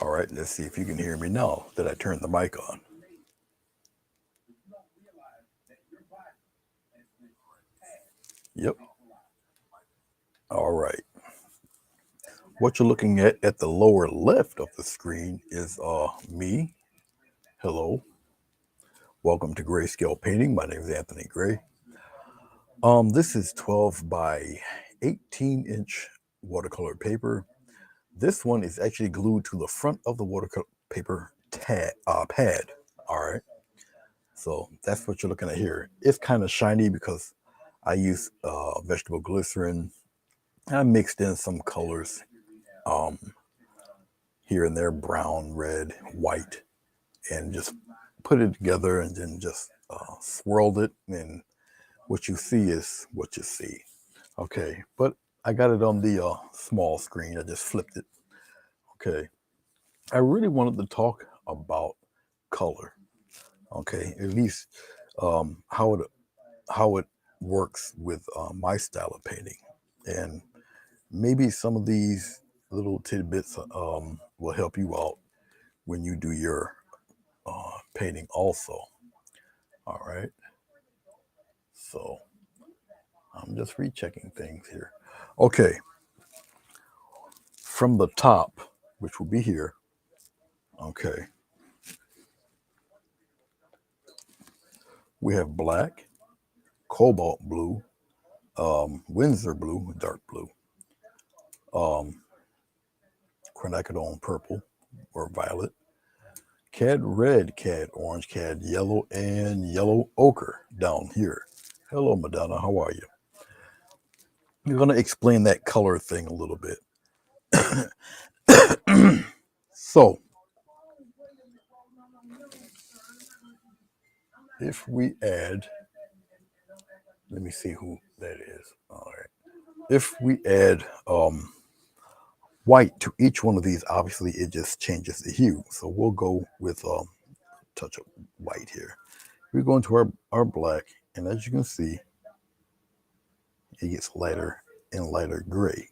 All right, let's see if you can hear me now that I turned the mic on. Yep. All right. What you're looking at the lower left of the screen is me. Hello. Welcome to Grayscale Painting. My name is Anthony Gray. This is 12 by 18-inch watercolor paper. This one is actually glued to the front of the watercolor paper pad. All right. So that's what you're looking at here. It's kind of shiny because I use vegetable glycerin. I mixed in some colors um, here and there, brown, red, white, and just put it together and then just swirled it. And what you see is what you see. Okay, but I got it on the small screen. I just flipped it. Okay, I really wanted to talk about color. Okay, at least how it works with my style of painting, and maybe some of these little tidbits will help you out when you do your painting also. All right, so I'm just rechecking things here. Okay, from the top, which will be here. Okay, we have black, cobalt blue, Windsor blue, dark blue, um, quinacridone purple or violet, cad red, cad orange, cad yellow, and yellow ochre down here. Hello, Madonna. How are you? You're going to explain that color thing a little bit. So, if we add, let me see who that is. All right. If we add white to each one of these, obviously it just changes the hue. So we'll go with touch of white here. We go into our black, and as you can see, it gets lighter and lighter gray.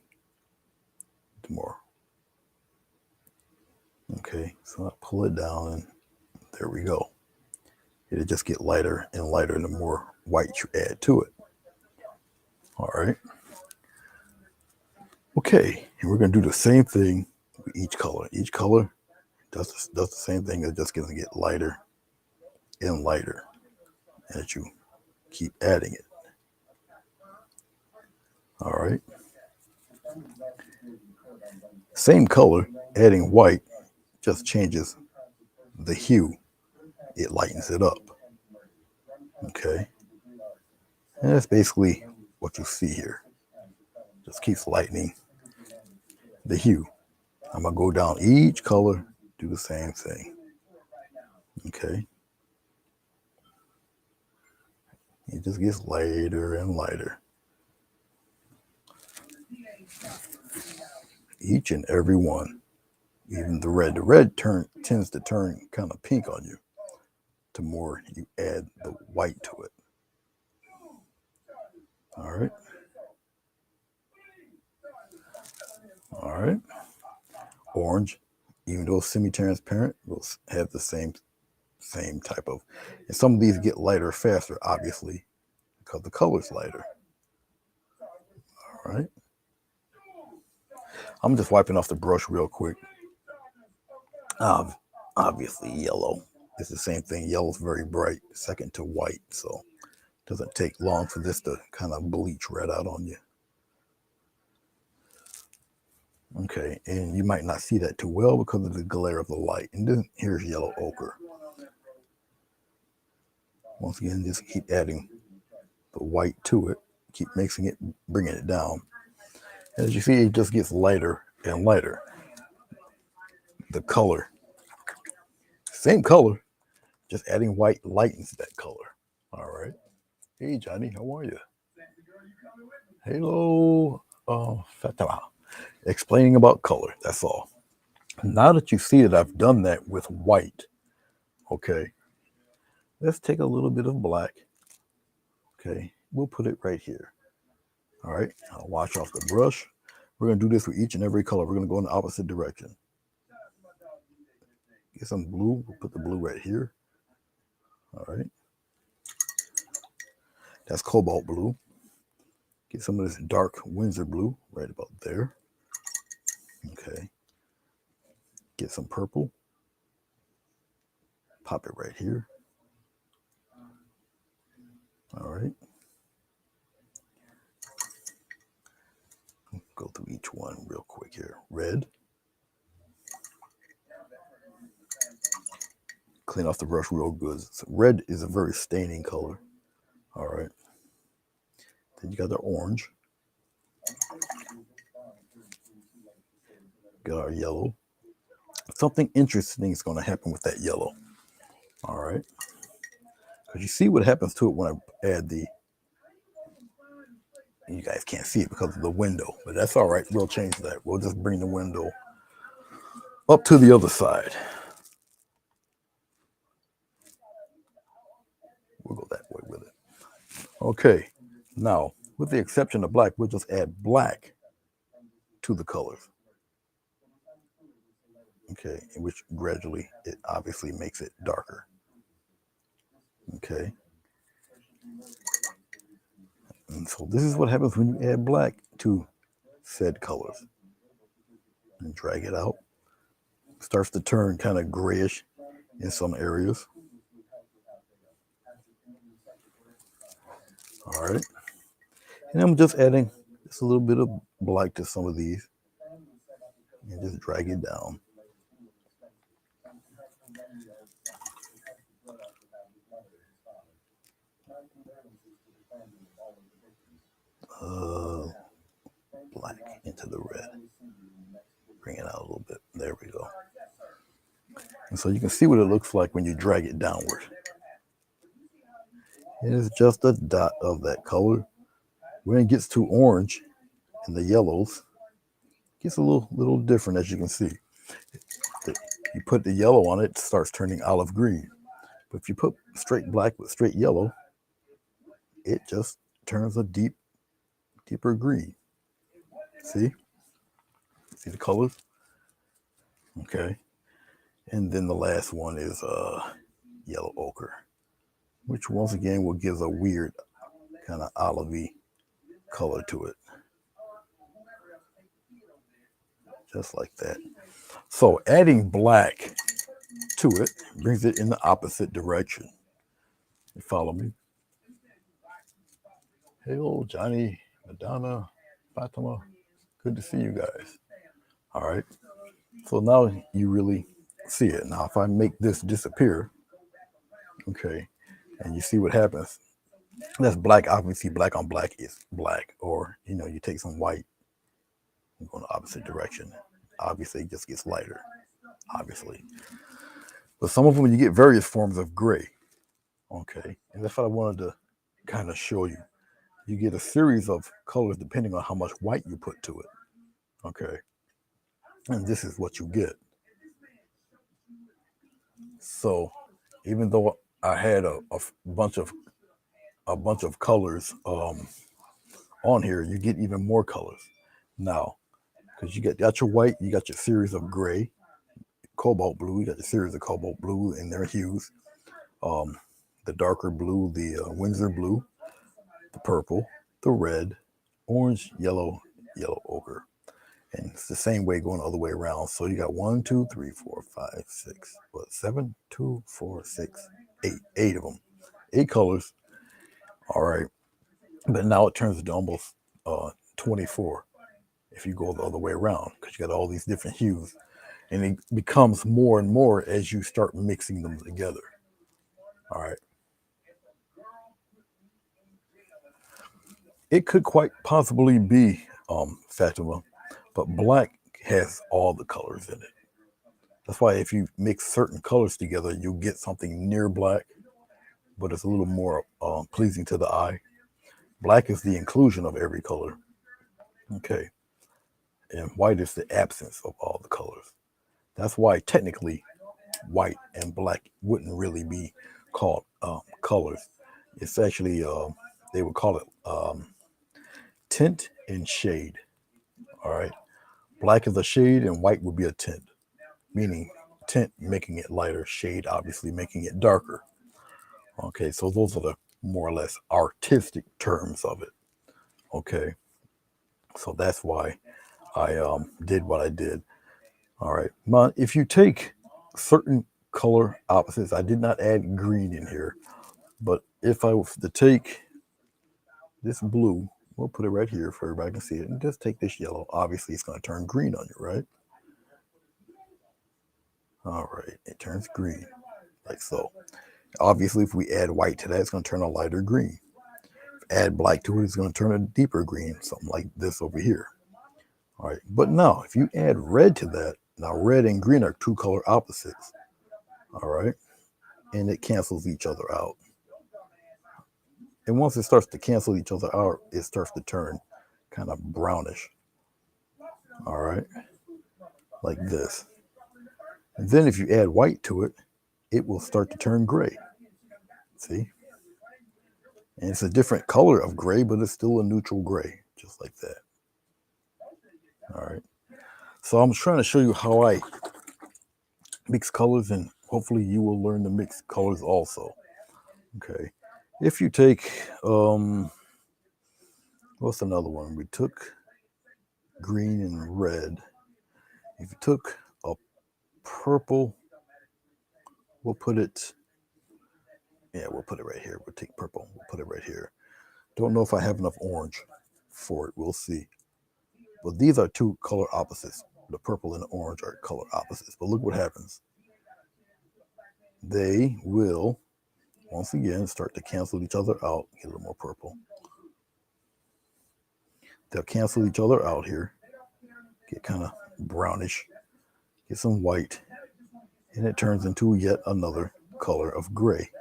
The more. Okay, so I pull it down, and there we go. It'll just get lighter and lighter the more white you add to it. All right. Okay, and we're going to do the same thing with each color. Each color does the same thing. It's just going to get lighter and lighter as you keep adding it. All right. Same color, adding white just changes the hue. It lightens it up. Okay. And that's basically what you see here. Just keeps lightening the hue. I'm going to go down each color, do the same thing. Okay. It just gets lighter and lighter. Each and every one. Even the red. The red tends to turn kind of pink on you the more you add the white to it. All right. All right. Orange, even though semi-transparent, will have the same type of. And some of these get lighter faster, obviously, because the color's lighter. All right. I'm just wiping off the brush real quick. Obviously, yellow. It's the same thing. Yellow's very bright, second to white, so it doesn't take long for this to kind of bleach right out on you. Okay, and you might not see that too well because of the glare of the light. And then here's yellow ochre. Once again, just keep adding the white to it, keep mixing it, bringing it down. As you see, it just gets lighter and lighter. The color, same color, just adding white lightens that color. All right. Hey, Johnny, how are you? Hello, Fatima. Explaining about color, that's all. Now that you see that I've done that with white, okay, let's take a little bit of black. Okay, we'll put it right here. All right, I'll wash off the brush. We're going to do this with each and every color. We're going to go in the opposite direction. Get some blue. We'll put the blue right here. All right. That's cobalt blue. Get some of this dark Windsor blue right about there. Okay. Get some purple. Pop it right here. All right. Go through each one real quick here. Red. Clean off the brush real good. So red is a very staining color. All right. Then you got the orange. Got our yellow. Something interesting is going to happen with that yellow. All right. Because you see what happens to it when I add the... You guys can't see it because of the window, but that's all right. We'll change that. We'll just bring the window up to the other side. We'll go that way with it. Okay. Now, with the exception of black, we'll just add black to the colors. Okay, which gradually, it obviously makes it darker. Okay. And so this is what happens when you add black to said colors. And drag it out. Starts to turn kind of grayish in some areas. All right. And I'm just adding just a little bit of black to some of these. And just drag it down. Black into the red. Bring it out a little bit. There we go. And so you can see what it looks like when you drag it downward. It is just a dot of that color. When it gets to orange and the yellows, it gets a little different, as you can see. You put the yellow on it, it starts turning olive green. But if you put straight black with straight yellow, it just turns a deeper green. See? See the colors? Okay. And then the last one is yellow ochre, which once again will give a weird kind of olivey color to it. Just like that. So adding black to it brings it in the opposite direction. You follow me? Hello, Johnny, Madonna, Fatima. Good to see you guys. All right. So now you really see it. Now, if I make this disappear, okay, and you see what happens, that's black. Obviously, black on black is black. Or, you take some white and go in the opposite direction. Obviously, it just gets lighter, obviously. But some of them, you get various forms of gray, okay? And that's what I wanted to kind of show you. You get a series of colors depending on how much white you put to it, okay? And this is what you get. So even though I had a bunch of colors on here, you get even more colors now, because you got your white, you got your series of gray, cobalt blue, you got your series of cobalt blue in their hues, the darker blue, the Windsor blue, the purple, the red, orange, yellow ochre. And it's the same way going the other way around. So you got 1, 2, 3, 4, 5, 6, 7, 2, 4, 6, 8. 8 of them. 8 colors. All right. But now it turns into almost 24 if you go the other way around, because you got all these different hues. And it becomes more and more as you start mixing them together. All right. It could quite possibly be Fatima, but black has all the colors in it. That's why if you mix certain colors together, you'll get something near black, but it's a little more pleasing to the eye. Black is the inclusion of every color. Okay. And white is the absence of all the colors. That's why technically white and black wouldn't really be called colors. It's actually, they would call it tint and shade. All right. Black is a shade and white would be a tint, meaning tint making it lighter, shade obviously making it darker. Okay, so those are the more or less artistic terms of it. Okay, so that's why I did what I did. All right, now if you take certain color opposites, I did not add green in here, but if I was to take this blue, we'll put it right here for everybody can see it, and just take this yellow. Obviously, it's going to turn green on you, right? All right, it turns green, like so. Obviously, if we add white to that, it's going to turn a lighter green. Add black to it, it's going to turn a deeper green, something like this over here. All right, but now if you add red to that, now red and green are two color opposites. All right, and it cancels each other out. And once it starts to cancel each other out, it starts to turn kind of brownish. All right, like this. And then if you add white to it, it will start to turn gray. See? And it's a different color of gray, but it's still a neutral gray, just like that. All right. So I'm trying to show you how I mix colors, and hopefully you will learn to mix colors also. Okay. If you take, what's another one? We took green and red. If you took a purple, we'll put it, yeah, we'll put it right here. We'll take purple, we'll put it right here. Don't know if I have enough orange for it. We'll see. But these are two color opposites. The purple and the orange are color opposites. But look what happens. They will, once again, start to cancel each other out. Get a little more purple. They'll cancel each other out here. Get kind of brownish. Get some white. And it turns into yet another color of gray.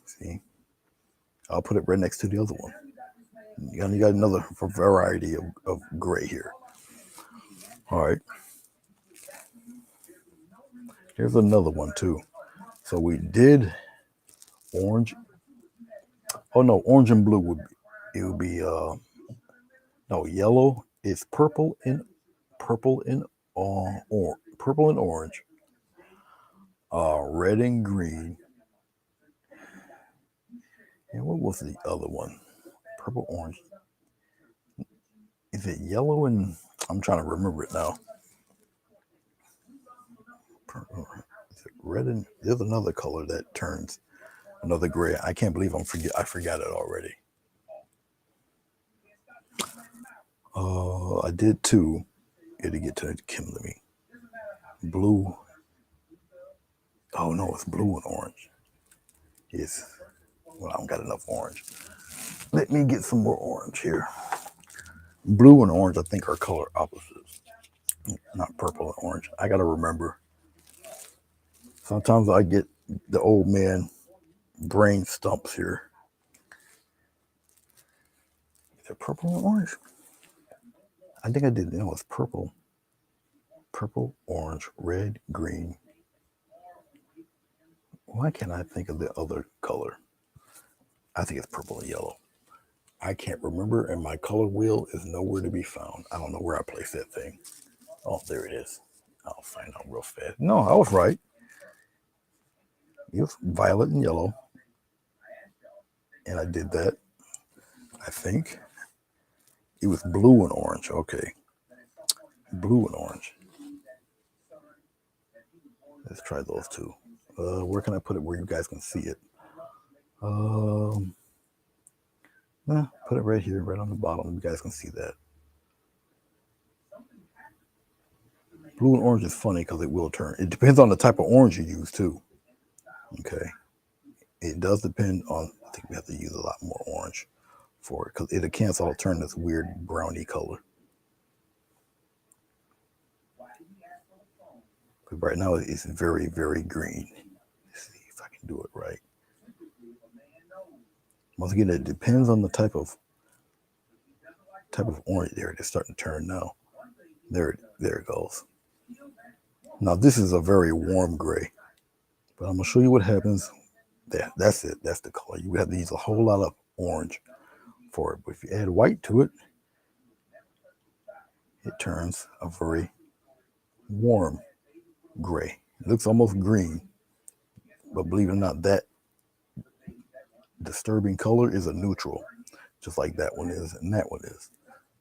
See? I'll put it right next to the other one. You got another variety of gray here. All right. Here's another one too. So we did orange. Oh no, orange and blue would be, it would be no, yellow is purple and purple and orange. Red and green. And what was the other one? Purple, orange. Is it yellow and I'm trying to remember it now. Is it red and there's another color that turns another gray. I can't believe I forgot it already. I did too. It'll get to Kimberly. Blue. Oh no, it's blue and orange. Yes. Well, I don't got enough orange. Let me get some more orange here. Blue and orange, I think, are color opposites. Not purple and orange. I gotta remember. Sometimes I get the old man brain stumps here. Is it purple and orange? I think I did. You know, it's purple. Purple, orange, red, green. Why can't I think of the other color? I think it's purple and yellow. I can't remember, and my color wheel is nowhere to be found. I don't know where I placed that thing. Oh, there it is. I'll find out real fast. No, I was right. It was violet and yellow. And I did that. I think it was blue and orange. Okay. Blue and orange. Let's try those two. Where can I put it where you guys can see it? Put it right here, right on the bottom. You guys can see that. Blue and orange is funny because it will turn. It depends on the type of orange you use too. Okay. It does depend on, I think we have to use a lot more orange for it because it'll cancel out, turn this weird brownie color. But right now it's very, very green. Let's see if I can do it right. Once again, it depends on the type of orange. There it is starting to turn now. There it goes. Now this is a very warm gray, but I'm gonna show you what happens. There, that's it. That's the color. You would have to use a whole lot of orange for it. But if you add white to it, it turns a very warm gray. It looks almost green, but believe it or not, that disturbing color is a neutral, just like that one is and that one is.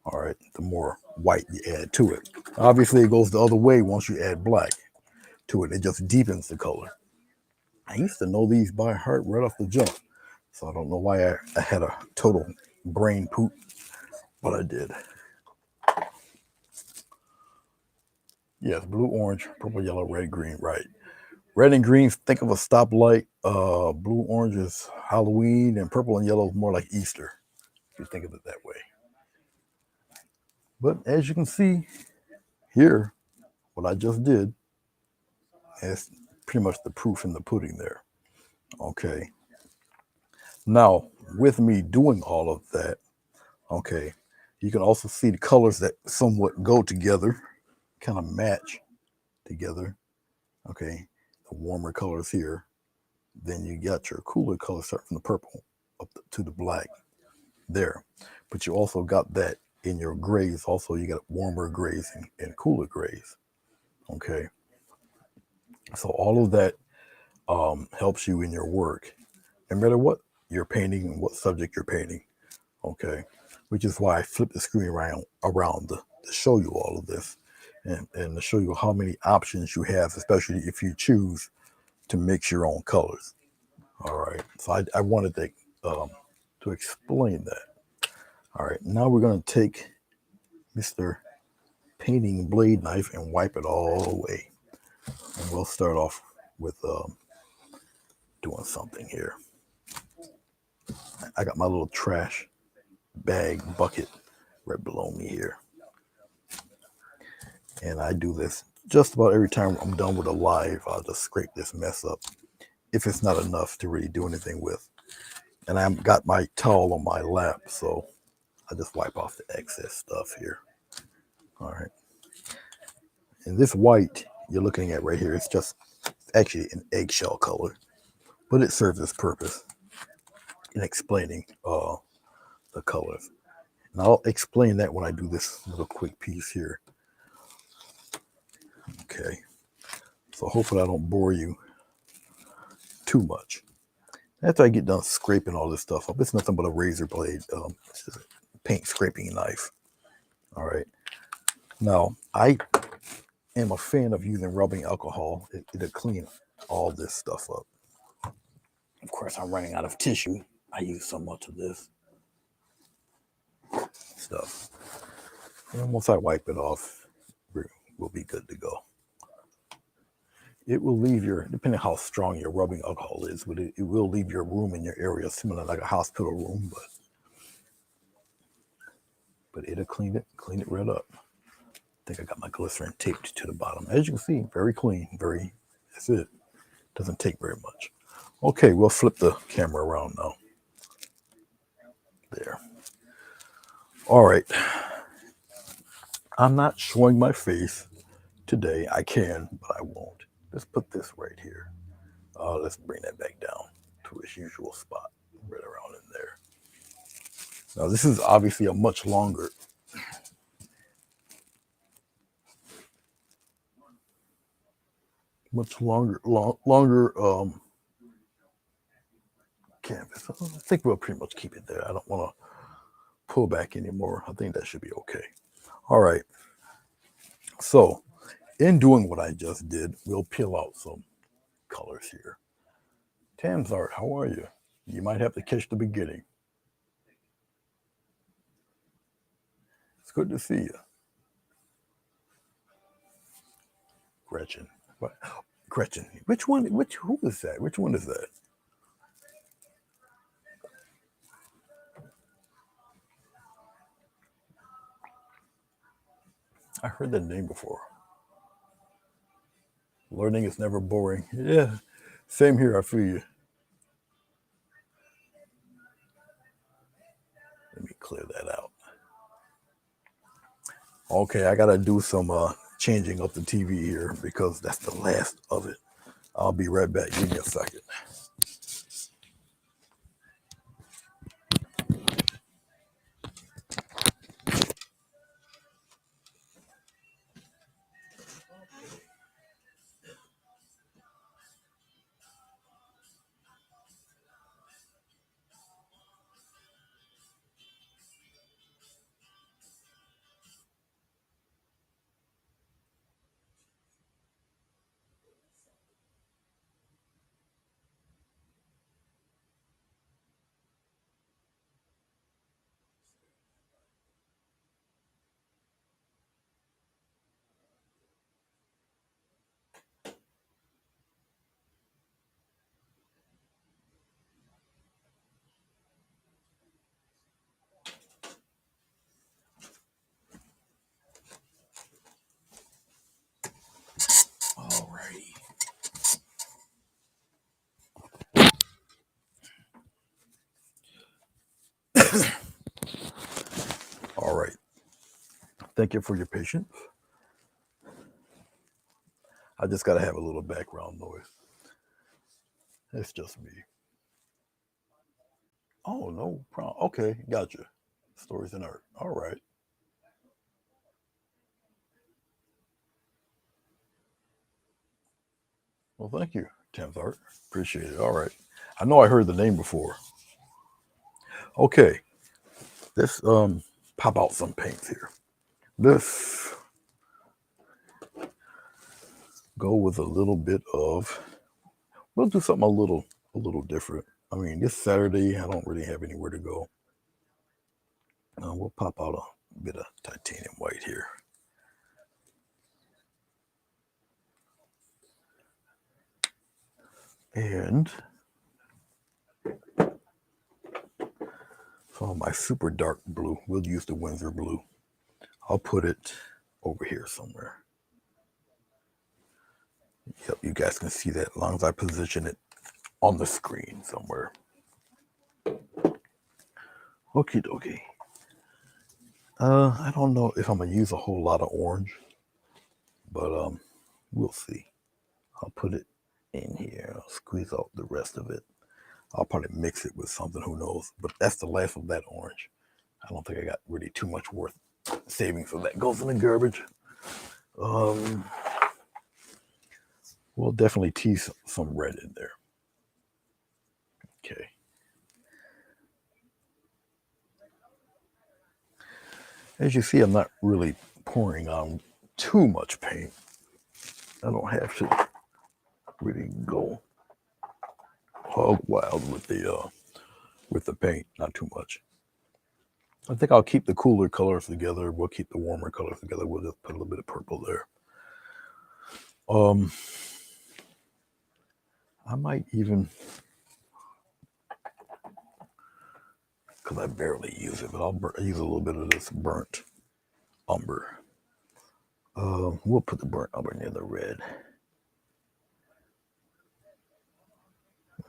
All right, the more white you add to it. Obviously, it goes the other way once you add black to it. It just deepens the color. I used to know these by heart right off the jump, so I don't know why I had a total brain poop, but I did. Yes, blue, orange, purple, yellow, red, green, right. Red and green, think of a stoplight. Blue, orange is Halloween, and purple and yellow is more like Easter, if you think of it that way. But as you can see here, what I just did is pretty much the proof in the pudding there. Okay. Now, with me doing all of that, okay, you can also see the colors that somewhat go together, kind of match together. Okay, the warmer colors here. Then you got your cooler colors start from the purple up to the black there. But you also got that in your grays. Also, you got warmer grays and cooler grays. Okay, so all of that helps you in your work, no matter what you're painting and what subject you're painting. Okay, which is why I flipped the screen around to show you all of this, and to show you how many options you have, especially if you choose to mix your own colors. All right, so I wanted to explain that. All right, now we're going to take Mr. Painting blade knife and wipe it all away. And we'll start off with doing something here. I got my little trash bag bucket right below me here. And I do this just about every time I'm done with a live. I'll just scrape this mess up if it's not enough to really do anything with. And I've got my towel on my lap, so I just wipe off the excess stuff here. All right. And this white you're looking at right here, it's just actually an eggshell color, but it serves its purpose in explaining the colors. And I'll explain that when I do this little quick piece here. Okay. So hopefully I don't bore you too much. After I get done scraping all this stuff up, it's nothing but a razor blade. It's just a paint scraping knife. All right. Now, I am a fan of using rubbing alcohol. It'll clean all this stuff up. Of course, I'm running out of tissue. I use so much of this stuff. And once I wipe it off, we'll be good to go. It will leave depending on how strong your rubbing alcohol is, but it will leave your room in your area similar like a hospital room, but it'll clean it right up. I think I got my glycerin taped to the bottom. As you can see, very clean, that's it. Doesn't take very much. Okay, we'll flip the camera around now. There. All right. I'm not showing my face today. I can, but I won't. Let's put this right here. Let's bring that back down to its usual spot, right around in there. Now, this is obviously a much longer canvas. I think we'll pretty much keep it there. I don't want to pull back anymore. I think that should be okay. All right. So, in doing what I just did, we'll peel out some colors here. Tamsart, how are you? You might have to catch the beginning. It's good to see you. Gretchen. What? Gretchen. Who is that? Which one is that? I heard that name before. Learning is never boring. Yeah, same here. I feel you. Let me clear that out. Okay, I gotta do some changing up the TV here because that's the last of it. I'll be right back. Give me a second. Thank you for your patience. I just got to have a little background noise. It's just me. Oh, no problem. Okay, gotcha. Stories in art. All right. Well, thank you, Tim's Art. Appreciate it. All right. I know I heard the name before. Okay, let's pop out some paints here. This go with a little bit of. We'll do something a little different. I mean, this Saturday I don't really have anywhere to go. We'll pop out a bit of titanium white here. And so my super dark blue, we'll use the Windsor blue. I'll put it over here somewhere. Yep, you guys can see that as long as I position it on the screen somewhere. Okie dokie. I don't know if I'm gonna use a whole lot of orange, but we'll see. I'll put it in here. I'll squeeze out the rest of it. I'll probably mix it with something, who knows. But that's the last of that orange. I don't think I got really too much worth saving, so that goes in the garbage. We'll definitely tease some red in there. Okay. As you see, I'm not really pouring on too much paint. I don't have to really go hog wild with the paint, not too much. I think I'll keep the cooler colors together. We'll keep the warmer colors together. We'll just put a little bit of purple there. I might even, because I barely use it, but I'll use a little bit of this burnt umber. We'll put the burnt umber near the red.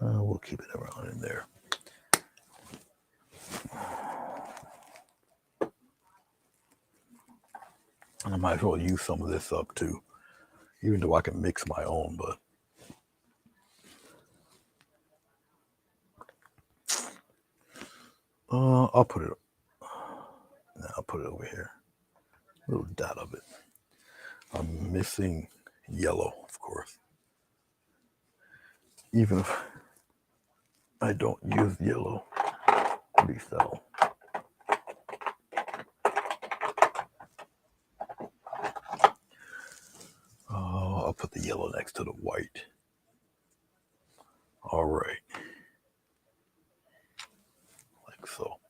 We'll keep it around in there. And I might as well use some of this up too, even though I can mix my own, but I'll put it over here. A little dot of it. I'm missing yellow, of course. Even if I don't use yellow, at least I'll put the yellow next to the white. All right. Like so.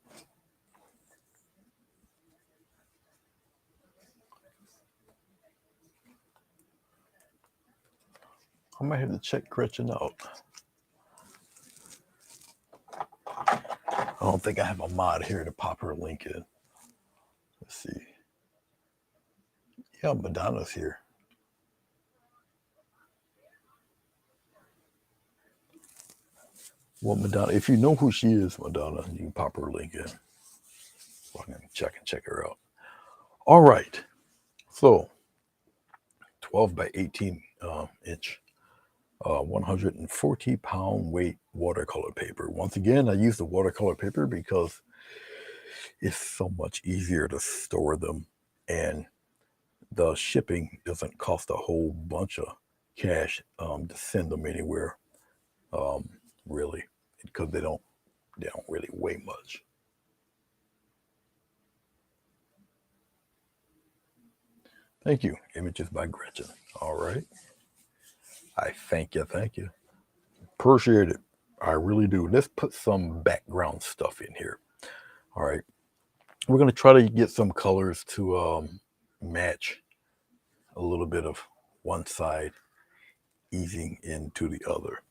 I might have to check Gretchen out. I don't think I have a mod here to pop her link in. Let's see. Yeah, Madonna's here. Well, Madonna, if you know who she is, Madonna, you can pop her link in. So I can check her out. All right. So 12 by 18 inch, 140-pound weight watercolor paper. Once again, I use the watercolor paper because it's so much easier to store them, and the shipping doesn't cost a whole bunch of cash to send them anywhere, really, because they don't really weigh much. Thank you. Images by Gretchen. All right. I thank you. Appreciate it. I really do. Let's put some background stuff in here. All right. We're going to try to get some colors to match a little bit of one side easing into the other.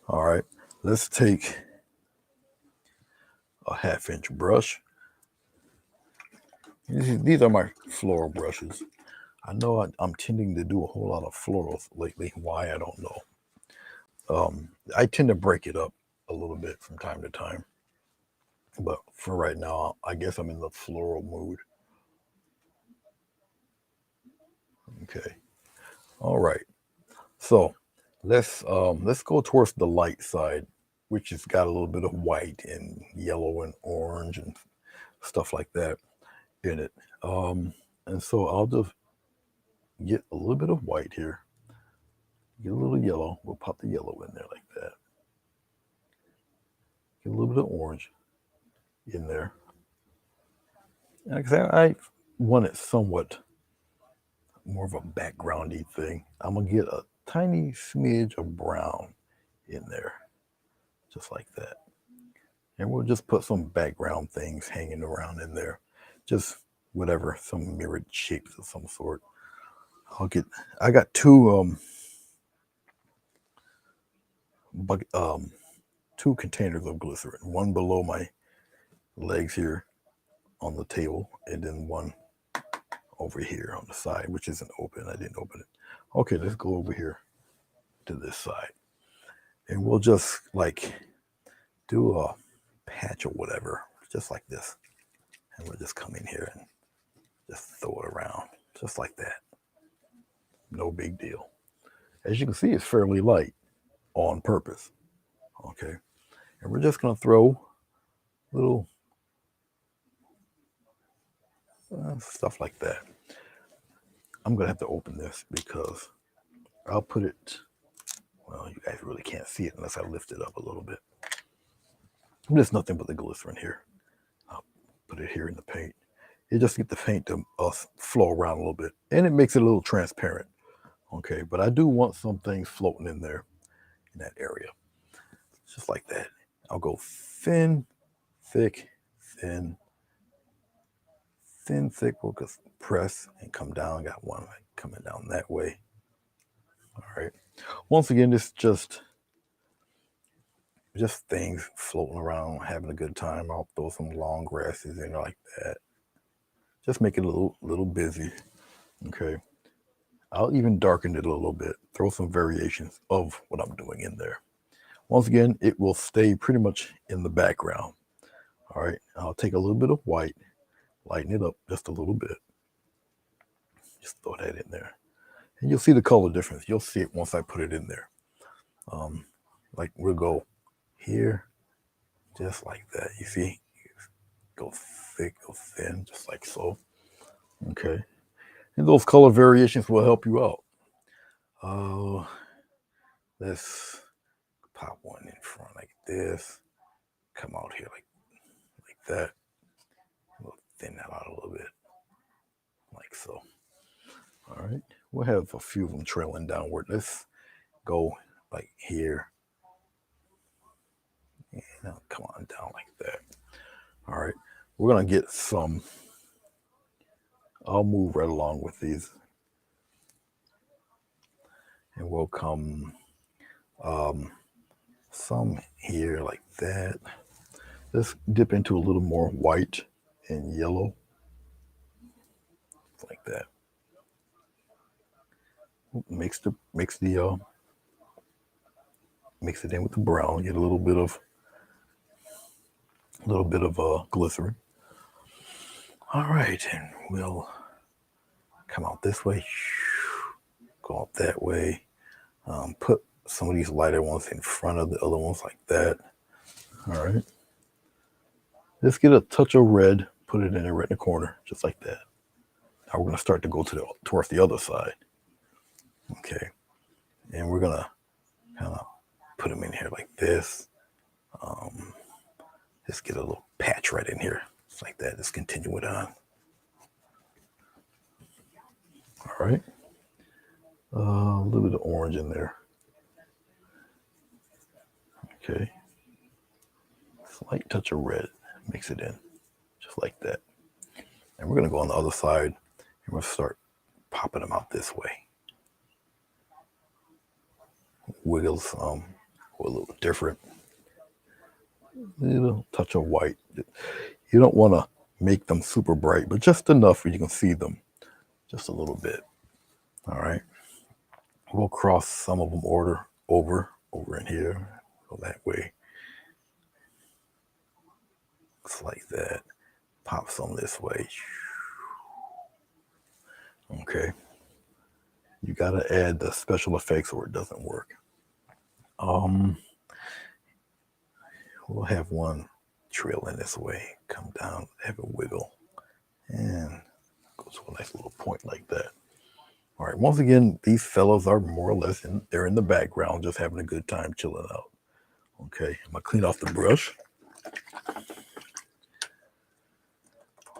All right. Let's take a 1/2 inch brush. These are my floral brushes. I know I'm tending to do a whole lot of florals lately. Why, I don't know. I tend to break it up a little bit from time to time. But for right now, I guess I'm in the floral mood. Okay. All right. So let's go towards the light side, which has got a little bit of white and yellow and orange and stuff like that in it. And so I'll just get a little bit of white here, get a little yellow. We'll pop the yellow in there like that. Get a little bit of orange in there. Like I said, I want it somewhat more of a backgroundy thing. I'm gonna get a tiny smidge of brown in there, just like that. And we'll just put some background things hanging around in there. Just whatever, some mirrored shapes of some sort. I got two containers of glycerin, one below my legs here on the table, and then one over here on the side, which isn't open. I didn't open it. Okay, let's go over here to this side. And we'll just like do a patch or whatever, just like this. And we'll just come in here and just throw it around, just like that. No big deal. As you can see, it's fairly light on purpose. Okay. And we're just going to throw little stuff like that. I'm going to have to open this because I'll put it, well, you guys really can't see it unless I lift it up a little bit. There's nothing but the glycerin here. I'll put it here in the paint. It just get the paint to flow around a little bit, and it makes it a little transparent. Okay, but I do want some things floating in there in that area, just like that. I'll go thin, thick, thin, thin, thick. We'll just press and come down. Got one coming down that way. All right. Once again, this just things floating around, having a good time. I'll throw some long grasses in like that. Just make it a little busy. Okay. I'll even darken it a little bit. Throw some variations of what I'm doing in there. Once again, it will stay pretty much in the background. All right. I'll take a little bit of white, lighten it up just a little bit. Just throw that in there. And you'll see the color difference. You'll see it once I put it in there. Like we'll go here, just like that. You see? Go thick, go thin, just like so. Okay. And those color variations will help you out. Let's pop one in front like this. Come out here like that. We'll thin that out a little bit, like so. All right. We'll have a few of them trailing downward. Let's go like here. And come on down like that. All right. We're going to get some. I'll move right along with these. And we'll come some here like that. Let's dip into a little more white and yellow. Like that. Mix it in with the brown. Get a little bit of glycerin. All right, and we'll come out this way, go out that way. Put some of these lighter ones in front of the other ones like that. All right. Let's get a touch of red. Put it in there right in the corner, just like that. Now we're going to start to go towards the other side. Okay. And we're going to kind of put them in here like this. Let's get a little patch right in here, just like that. Let's continue it on. All right. A little bit of orange in there. Okay. Slight touch of red. Mix it in, just like that. And we're going to go on the other side, and we'll start popping them out this way. Wiggles a little different. Little touch of white. You don't want to make them super bright, but just enough where you can see them just a little bit. All right. We'll cross some of them over in here. Go that way. Just like that. Pop some this way. Okay. You gotta add the special effects or it doesn't work. Um, we'll have one trail in this way, come down, have a wiggle, and go to a nice little point like that. All right, once again, these fellows are more or less they're in the background, just having a good time chilling out. Okay, I'm gonna clean off the brush.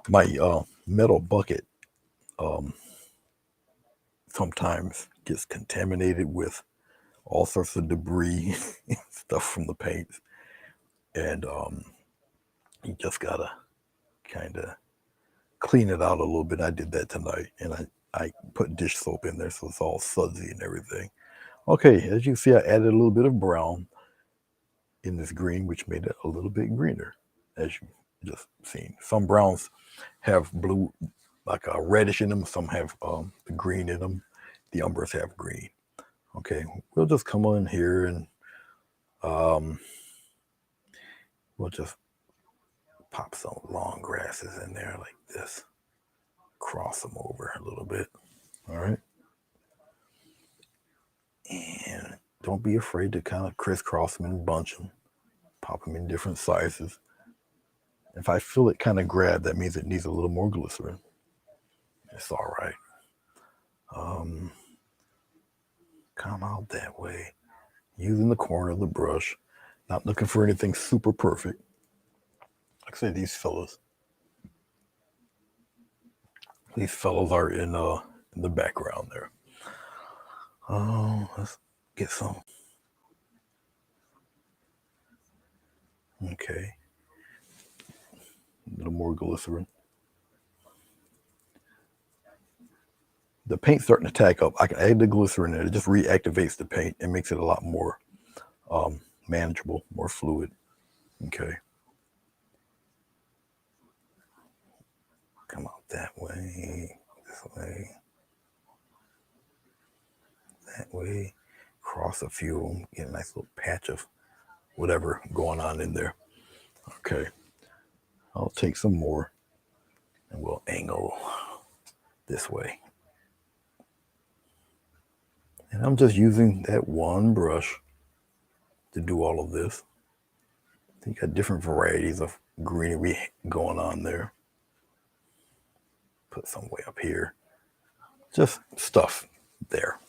My metal bucket sometimes gets contaminated with all sorts of debris, stuff from the paints, and you just gotta kind of clean it out a little bit. I did that tonight, and I put dish soap in there so it's all sudsy and everything. Okay, as you see, I added a little bit of brown in this green, which made it a little bit greener, as you just seen. Some browns have blue, like a reddish in them. Some have the green in them. The umbras have green. Okay, we'll just come on here and we'll just pop some long grasses in there like this. Cross them over a little bit. All right. And don't be afraid to kind of crisscross them and bunch them. Pop them in different sizes. If I feel it kind of grab, that means it needs a little more glycerin. It's all right. Come out that way. Using the corner of the brush. Not looking for anything super perfect. Like I said, these fellas are in the background there. Oh, let's get some. Okay. A little more glycerin. The paint's starting to tack up. I can add the glycerin in. It just reactivates the paint and makes it a lot more manageable, more fluid. Okay. Come out that way, this way, that way. Cross a few of them, get a nice little patch of whatever going on in there. Okay. I'll take some more and we'll angle this way. And I'm just using that one brush to do all of this. You got different varieties of greenery going on there. Put some way up here. Just stuff there.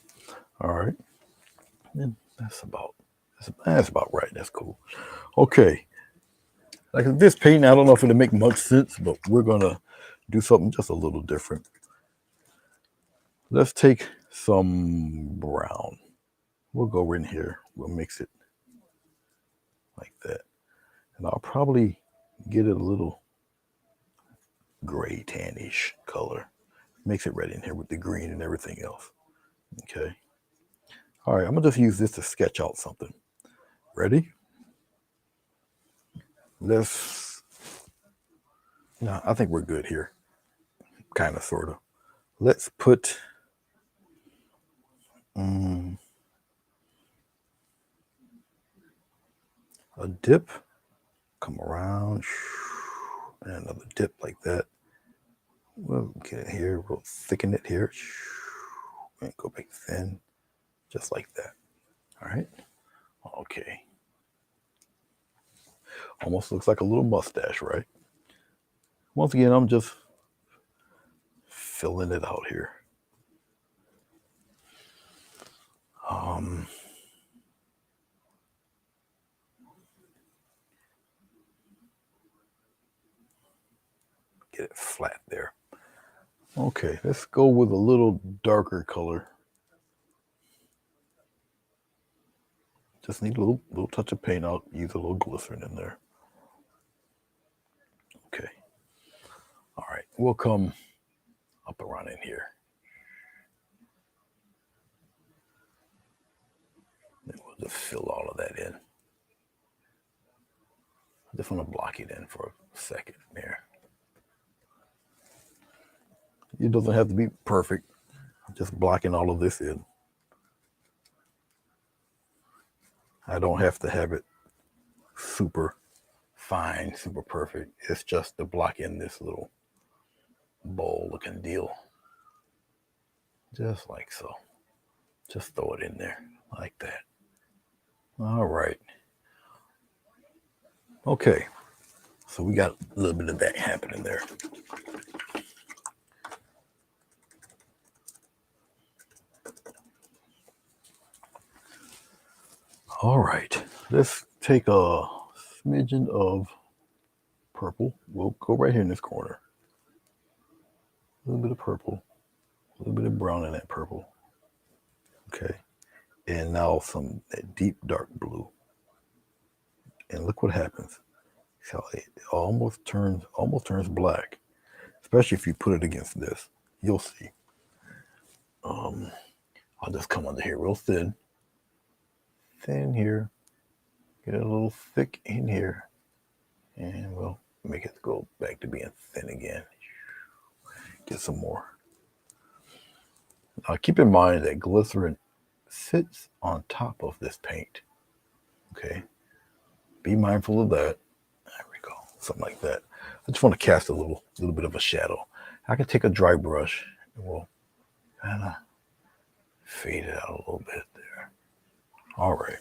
All right. And that's about right. That's cool. Okay. Like this painting, I don't know if it'll make much sense, but we're gonna do something just a little different. Let's take some brown. We'll go in here. We'll mix it like that. And I'll probably get it a little gray tannish color. Mix it right in here with the green and everything else. Okay. All right, I'm gonna just use this to sketch out something. Ready? No, I think we're good here. Kind of, sort of. Let's put a dip, come around, and another dip like that. We'll get it here, we'll thicken it here, and go back thin, just like that. All right. Okay. Almost looks like a little mustache, right? Once again, I'm just filling it out here. Get it flat there. Okay, let's go with a little darker color. Just need a little touch of paint. I'll use a little glycerin in there. Okay. All right, we'll come up around in here. And we'll just fill all of that in. I just want to block it in for a second there. It doesn't have to be perfect. I'm just blocking all of this in. I don't have to have it super fine, super perfect. It's just to block in this little bowl looking deal. Just like so. Just throw it in there like that. All right. Okay. So we got a little bit of that happening there. All right. Let's take a smidgen of purple. We'll go right here in this corner. A little bit of purple. A little bit of brown in that purple. Okay. And now some that deep dark blue. And look what happens. So it almost turns black. Especially if you put it against this. You'll see. I'll just come under here real thin. Thin here. Get it a little thick in here. And we'll make it go back to being thin again. Get some more. Now keep in mind that glycerin sits on top of this paint. Okay. Be mindful of that. There we go. Something like that. I just want to cast a little bit of a shadow. I can take a dry brush and we'll kind of fade it out a little bit there. All right.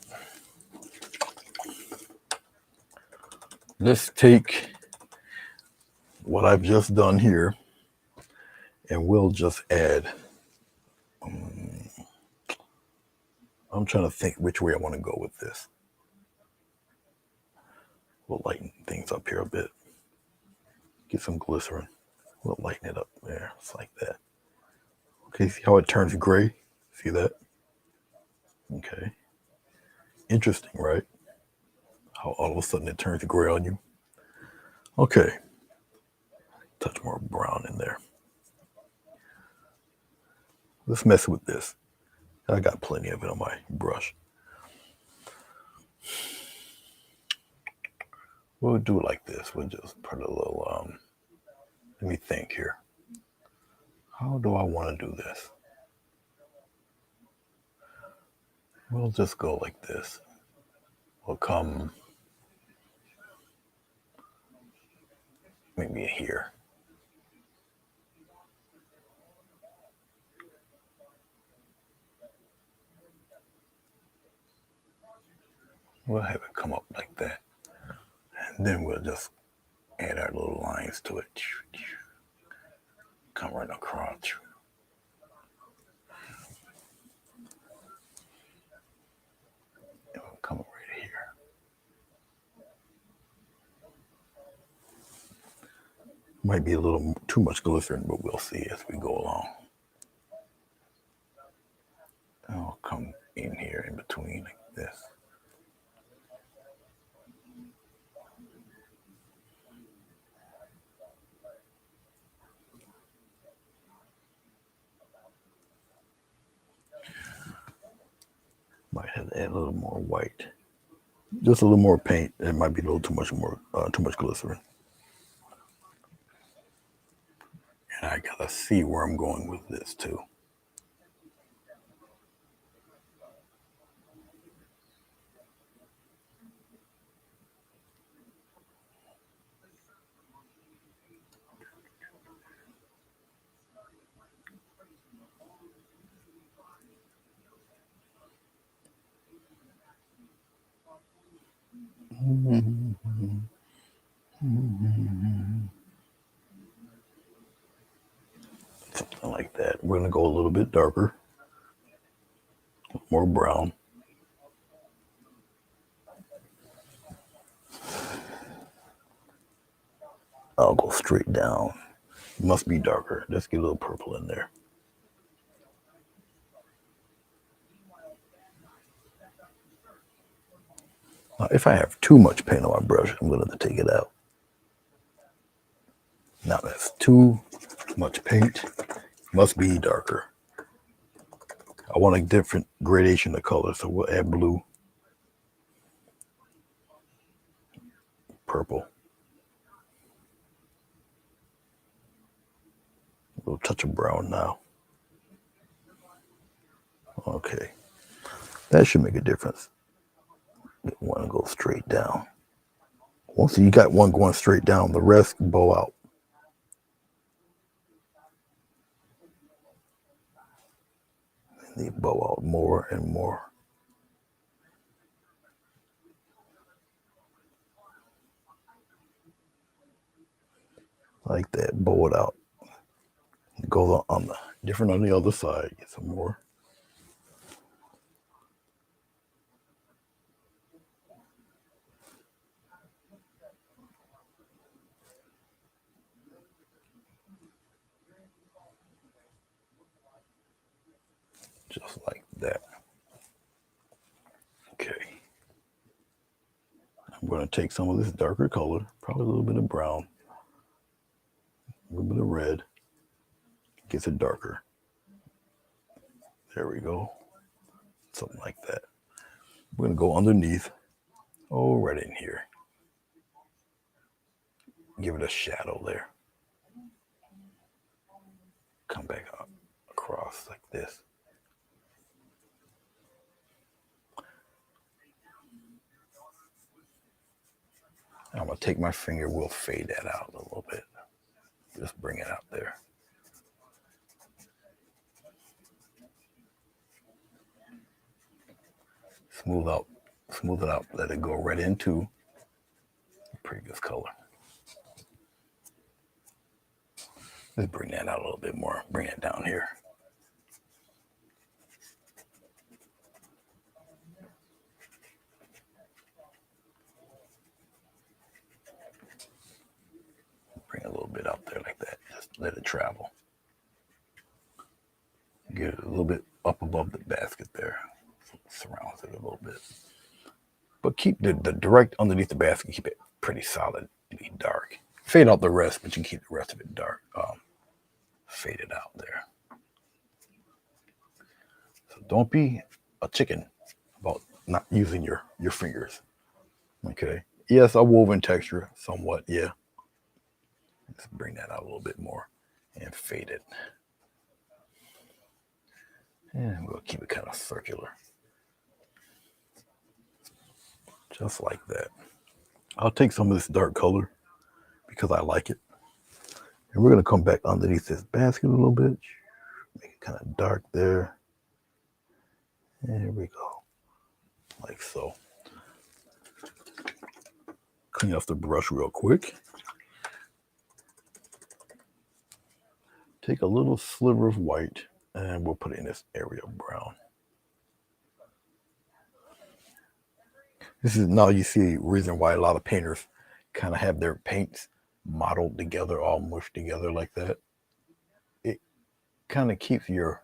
Let's take what I've just done here and we'll just add. I'm trying to think which way I want to go with this. We'll lighten things up here a bit. Get some glycerin. We'll lighten it up there. It's like that. Okay, see how it turns gray? See that? Okay. Interesting, right? How all of a sudden it turns gray on you. Okay. Touch more brown in there. Let's mess with this. I got plenty of it on my brush. We'll do it like this. We'll just put a little, let me think here. How do I want to do this? We'll just go like this. We'll come maybe here. We'll have it come up like that. And then we'll just add our little lines to it. Come right across. And we'll come right here. Might be a little too much glycerin, but we'll see as we go along. I'll come in here in between like this. Might have to add a little more white. Just a little more paint. It might be a little too much glycerin. And I gotta see where I'm going with this too. Something like that. We're gonna go a little bit darker, more brown. I'll go straight down. It must be darker. Let's get a little purple in there. Now, if I have too much paint on my brush, I'm going to take it out. Now that's too much paint. Must be darker. I want a different gradation of color, so we'll add blue, purple, a little touch of brown now. Okay, that should make a difference. Get one go straight down. Once you got one going straight down, the rest bow out. They bow out more and more. Like that, bow it out. Go on the different on the other side. Get some more. Just like that. Okay. I'm going to take some of this darker color, probably a little bit of brown, a little bit of red. Gets it darker. There we go. Something like that. We're going to go underneath. Oh, right in here. Give it a shadow there. Come back up across like this. I'm going to take my finger. We'll fade that out a little bit. Just bring it out there. Smooth it out. Let it go right into the previous color. Let's bring that out a little bit more. Bring it down here. Bring a little bit out there like that. Just let it travel. Get it a little bit up above the basket there. Surrounds it a little bit. But keep the direct underneath the basket, keep it pretty solid, be dark. Fade out the rest, but you keep the rest of it dark. Fade it out there. So don't be a chicken about not using your fingers. Okay. Yes, a woven texture somewhat, yeah. Let's bring that out a little bit more and fade it. And we'll keep it kind of circular. Just like that. I'll take some of this dark color because I like it. And we're going to come back underneath this basket a little bit. Make it kind of dark there. There we go. Like so. Clean off the brush real quick. Take a little sliver of white and we'll put it in this area of brown. This is now you see a reason why a lot of painters kind of have their paints modeled together, all mushed together like that. It kind of keeps your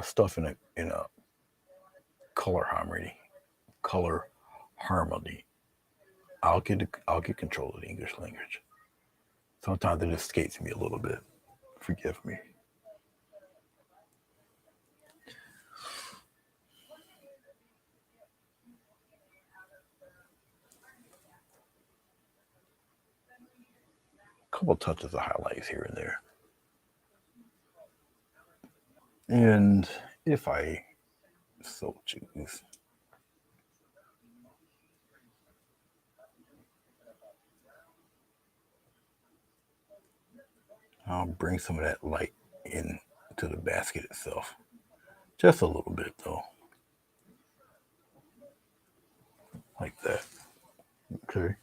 stuff in a color harmony. I'll get control of the English language. Sometimes it escapes me a little bit. Forgive me. A couple touches of highlights here and there. And if I so choose, I'll bring some of that light in to the basket itself. Just a little bit though. Like that. Okay.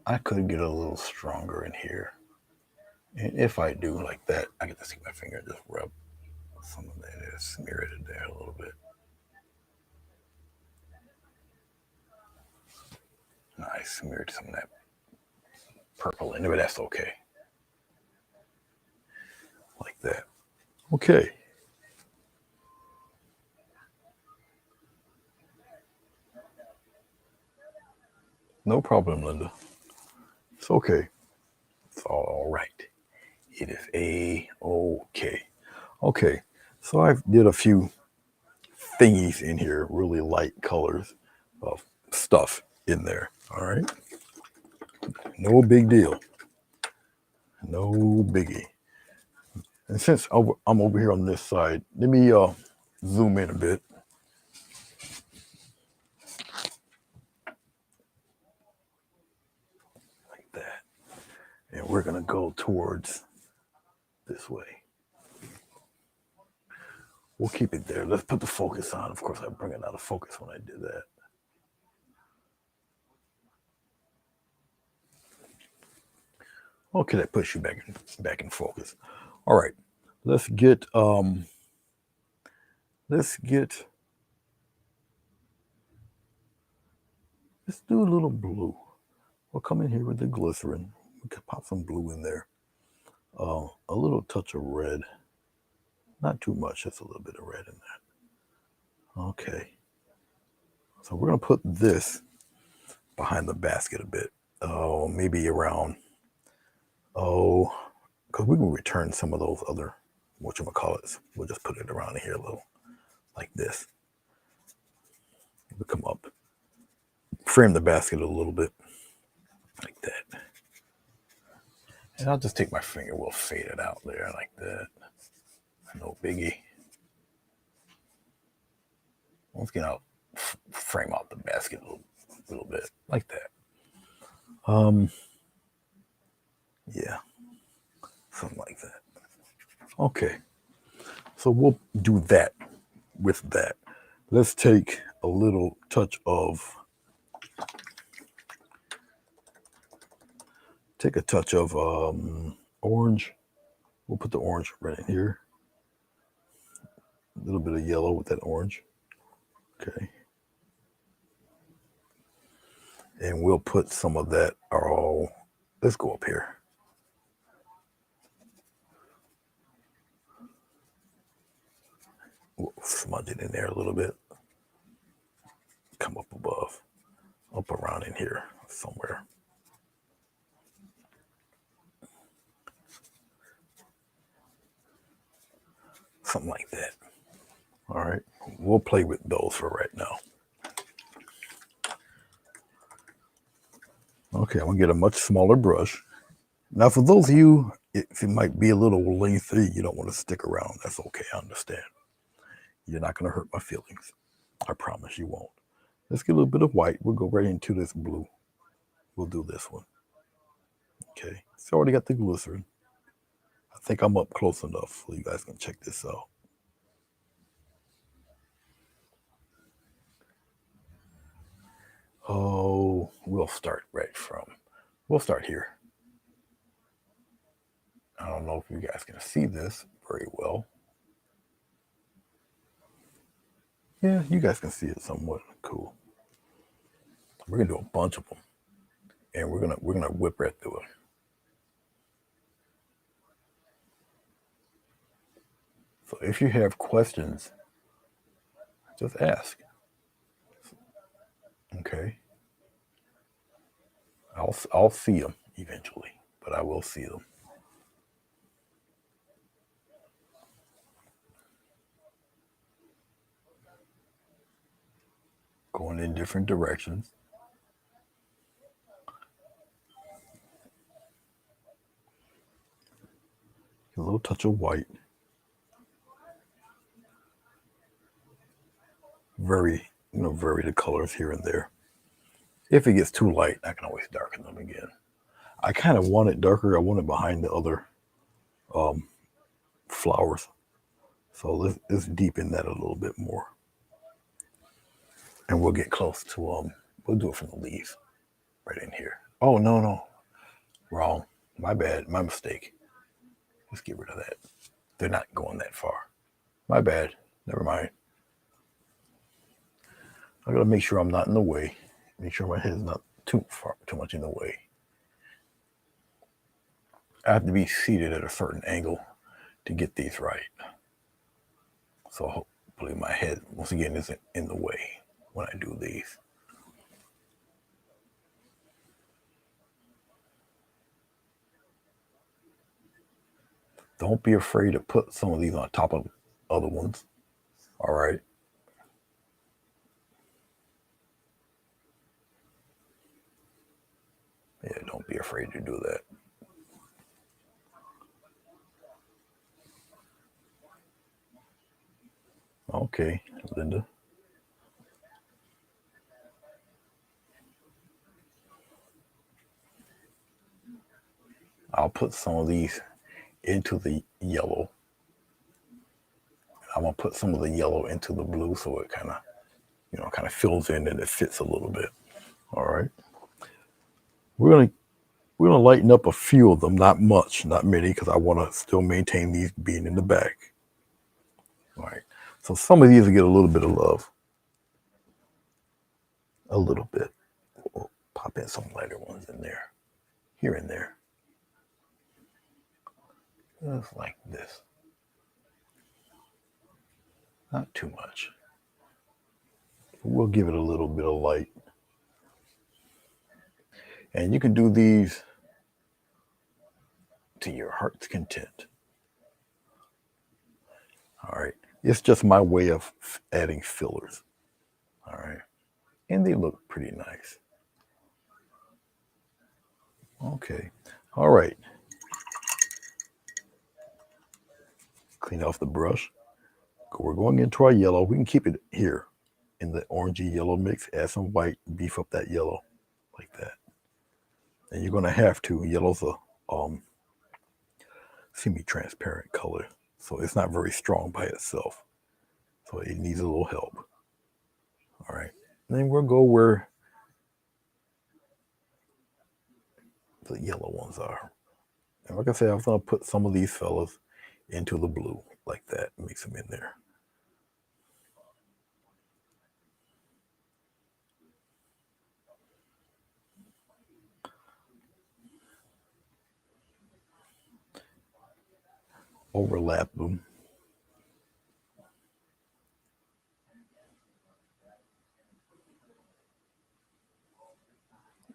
I could get a little stronger in here. And if I do like that, I get to see my finger just rub some of that in, smear it in there a little bit. Nice, smeared some of that purple in there, but that's okay. Like that. Okay. No problem, Linda. It's okay. It's all right. It is A-okay. Okay. So I did a few thingies in here, really light colors of stuff in there. All right. No big deal. No biggie. And since I'm over here on this side, let me zoom in a bit. Like that. And we're going to go towards this way. We'll keep it there. Let's put the focus on. Of course, I bring it out of focus when I did that. Okay, that puts you back in focus. All right, let's get let's do a little blue. We'll come in here with the glycerin. We could pop some blue in there. A little touch of red. Not too much, just a little bit of red in that. Okay. So we're going to put this behind the basket a bit. Oh, maybe around, because we can return some of those other, whatchamacallits. We'll just put it around here a little, like this. We'll come up, frame the basket a little bit, like that. And I'll just take my finger, we'll fade it out there like that. No biggie. Once again, I'll frame out the basket a little bit, like that. Yeah, something like that. Okay, so we'll do that with that. Let's take a little touch of, orange. We'll put the orange right in here. A little bit of yellow with that orange. Okay. And we'll put some of that, let's go up here. We'll smudge it in there a little bit. Come up above, up around in here somewhere. Something like that. All right, we'll play with those for right now. Okay, I'm gonna get a much smaller brush. Now, for those of you, if it might be a little lengthy, you don't want to stick around, that's okay, I understand. You're not gonna hurt my feelings. I promise you won't. Let's get a little bit of white. We'll go right into this blue. We'll do this one. Okay, it's already got the glycerin. I think I'm up close enough so you guys can check this out. Oh, we'll start here. I don't know if you guys can see this very well. Yeah, you guys can see it somewhat. Cool. We're gonna do a bunch of them, and we're gonna whip right through it. So if you have questions, just ask. Okay. I'll see them eventually, but I will see them. Going in different directions. A little touch of white. Vary the colors here and there. If it gets too light, I can always darken them again. I kind of want it darker. I want it behind the other flowers. So let's deepen that a little bit more. And we'll get close to, we'll do it from the leaves right in here. Oh, no. Wrong. My bad. My mistake. Let's get rid of that. They're not going that far. My bad. Never mind. I gotta make sure I'm not in the way. Make sure my head is not too much in the way. I have to be seated at a certain angle to get these right. So hopefully my head, once again, isn't in the way when I do these. Don't be afraid to put some of these on top of other ones. All right. Yeah, don't be afraid to do that. Okay, Linda. I'll put some of these into the yellow. I'm gonna put some of the yellow into the blue so it kind of, kind of fills in and it fits a little bit. All right. We're gonna we're gonna lighten up a few of them, not much, not many, because I want to still maintain these being in the back. All right. So some of these will get a little bit of love. A little bit. We'll pop in some lighter ones in there, here and there. Just like this. Not too much. We'll give it a little bit of light. And you can do these to your heart's content. All right. It's just my way of adding fillers. All right. And they look pretty nice. Okay. All right. Clean off the brush. We're going into our yellow. We can keep it here in the orangey yellow mix. Add some white, beef up that yellow like that. And you're going to have to. Yellow's a semi-transparent color, so it's not very strong by itself. So it needs a little help. All right. And then we'll go where the yellow ones are. And like I said, I was going to put some of these fellas into the blue like that. Mix them in there. Overlap them.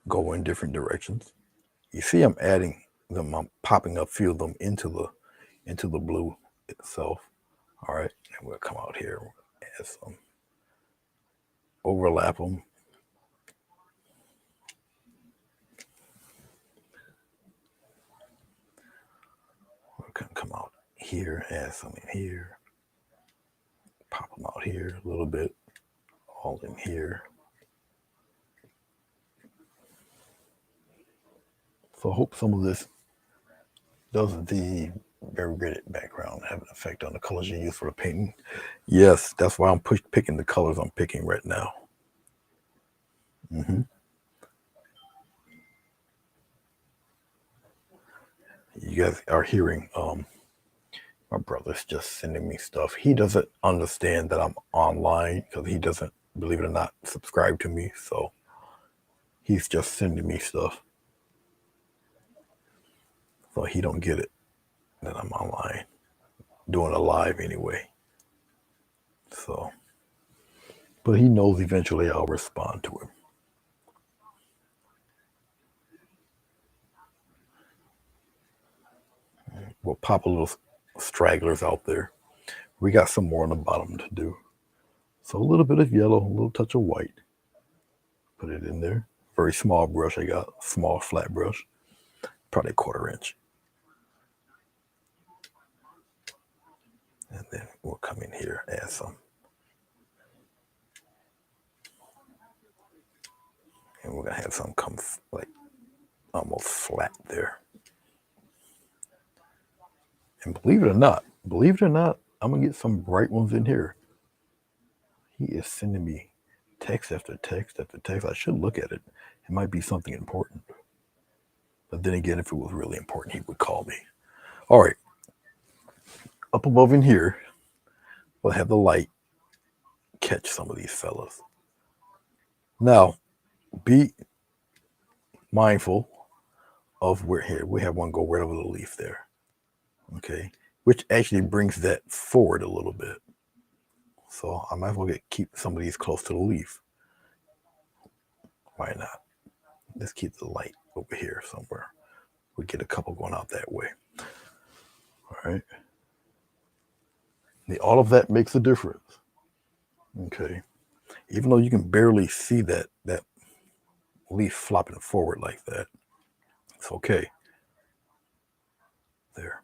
Go in different directions. You see I'm adding them, I'm popping a few of them into the blue itself. All right, and we'll come out here, add some, overlap them. We're gonna come out here, add some in here, pop them out here a little bit, all in here. So I hope some of this does the variegated background have an effect on the colors you use for the painting. Yes, that's why I'm picking the colors I'm picking right now. Mm-hmm. You guys are hearing my brother's just sending me stuff. He doesn't understand that I'm online because he doesn't, believe it or not, subscribe to me. So he's just sending me stuff. So he don't get it that I'm online, doing a live anyway. So, but he knows eventually I'll respond to him. We'll pop a little stragglers out there. We got some more on the bottom to do. So a little bit of yellow, a little touch of white. Put it in there. Very small brush I got, small flat brush, probably a 1/4 inch. And then we'll come in here, add some. And we're gonna have some come like almost flat there. And believe it or not, I'm gonna get some bright ones in here. He is sending me text after text after text. I should look at it. It might be something important. But then again, if it was really important, he would call me. All right. Up above in here, we'll have the light catch some of these fellas. Now, be mindful of where here we have one go right over the leaf there. Okay, which actually brings that forward a little bit. So I might as well keep some of these close to the leaf. Why not? Let's keep the light over here somewhere. We get a couple going out that way. All right. All of that makes a difference. Okay. Even though you can barely see that leaf flopping forward like that, it's okay. There.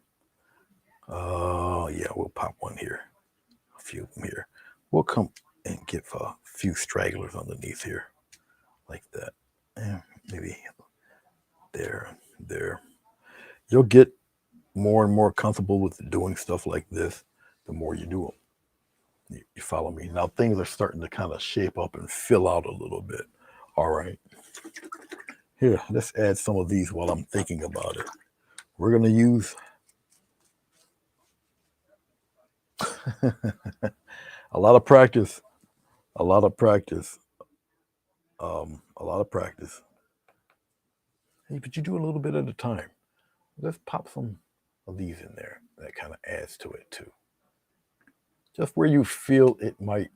Yeah, we'll pop one here. A few of them here. We'll come and give a few stragglers underneath here, like that. And maybe there. You'll get more and more comfortable with doing stuff like this the more you do them. You follow me? Now things are starting to kind of shape up and fill out a little bit. All right. Here, let's add some of these while I'm thinking about it. We're going to use a lot of practice. A lot of practice. A lot of practice. Hey, but you do a little bit at a time. Let's pop some of these in there. That kind of adds to it too. Just where you feel it might.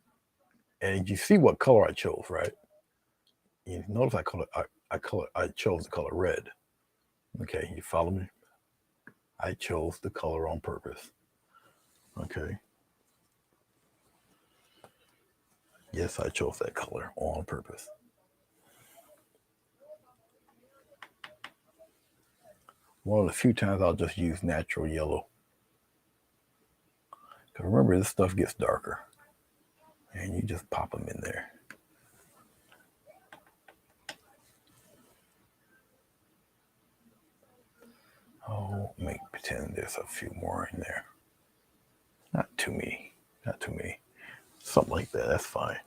And you see what color I chose, right? You notice I chose the color red. Okay, you follow me? I chose the color on purpose. Okay. Yes, I chose that color on purpose. One of the few times I'll just use natural yellow. Because remember, this stuff gets darker. And you just pop them in there. Oh, make pretend there's a few more in there. Not too many. Not too many. Something like that. That's fine.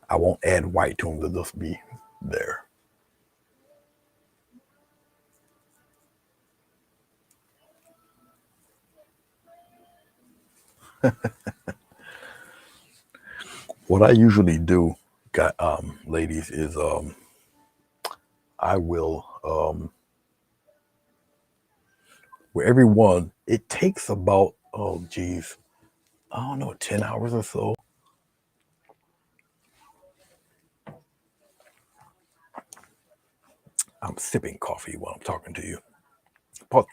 I won't add white to them. They'll just be there. What I usually do, ladies, is I will where every one it takes about I don't know 10 hours or so. I'm sipping coffee while I'm talking to you. But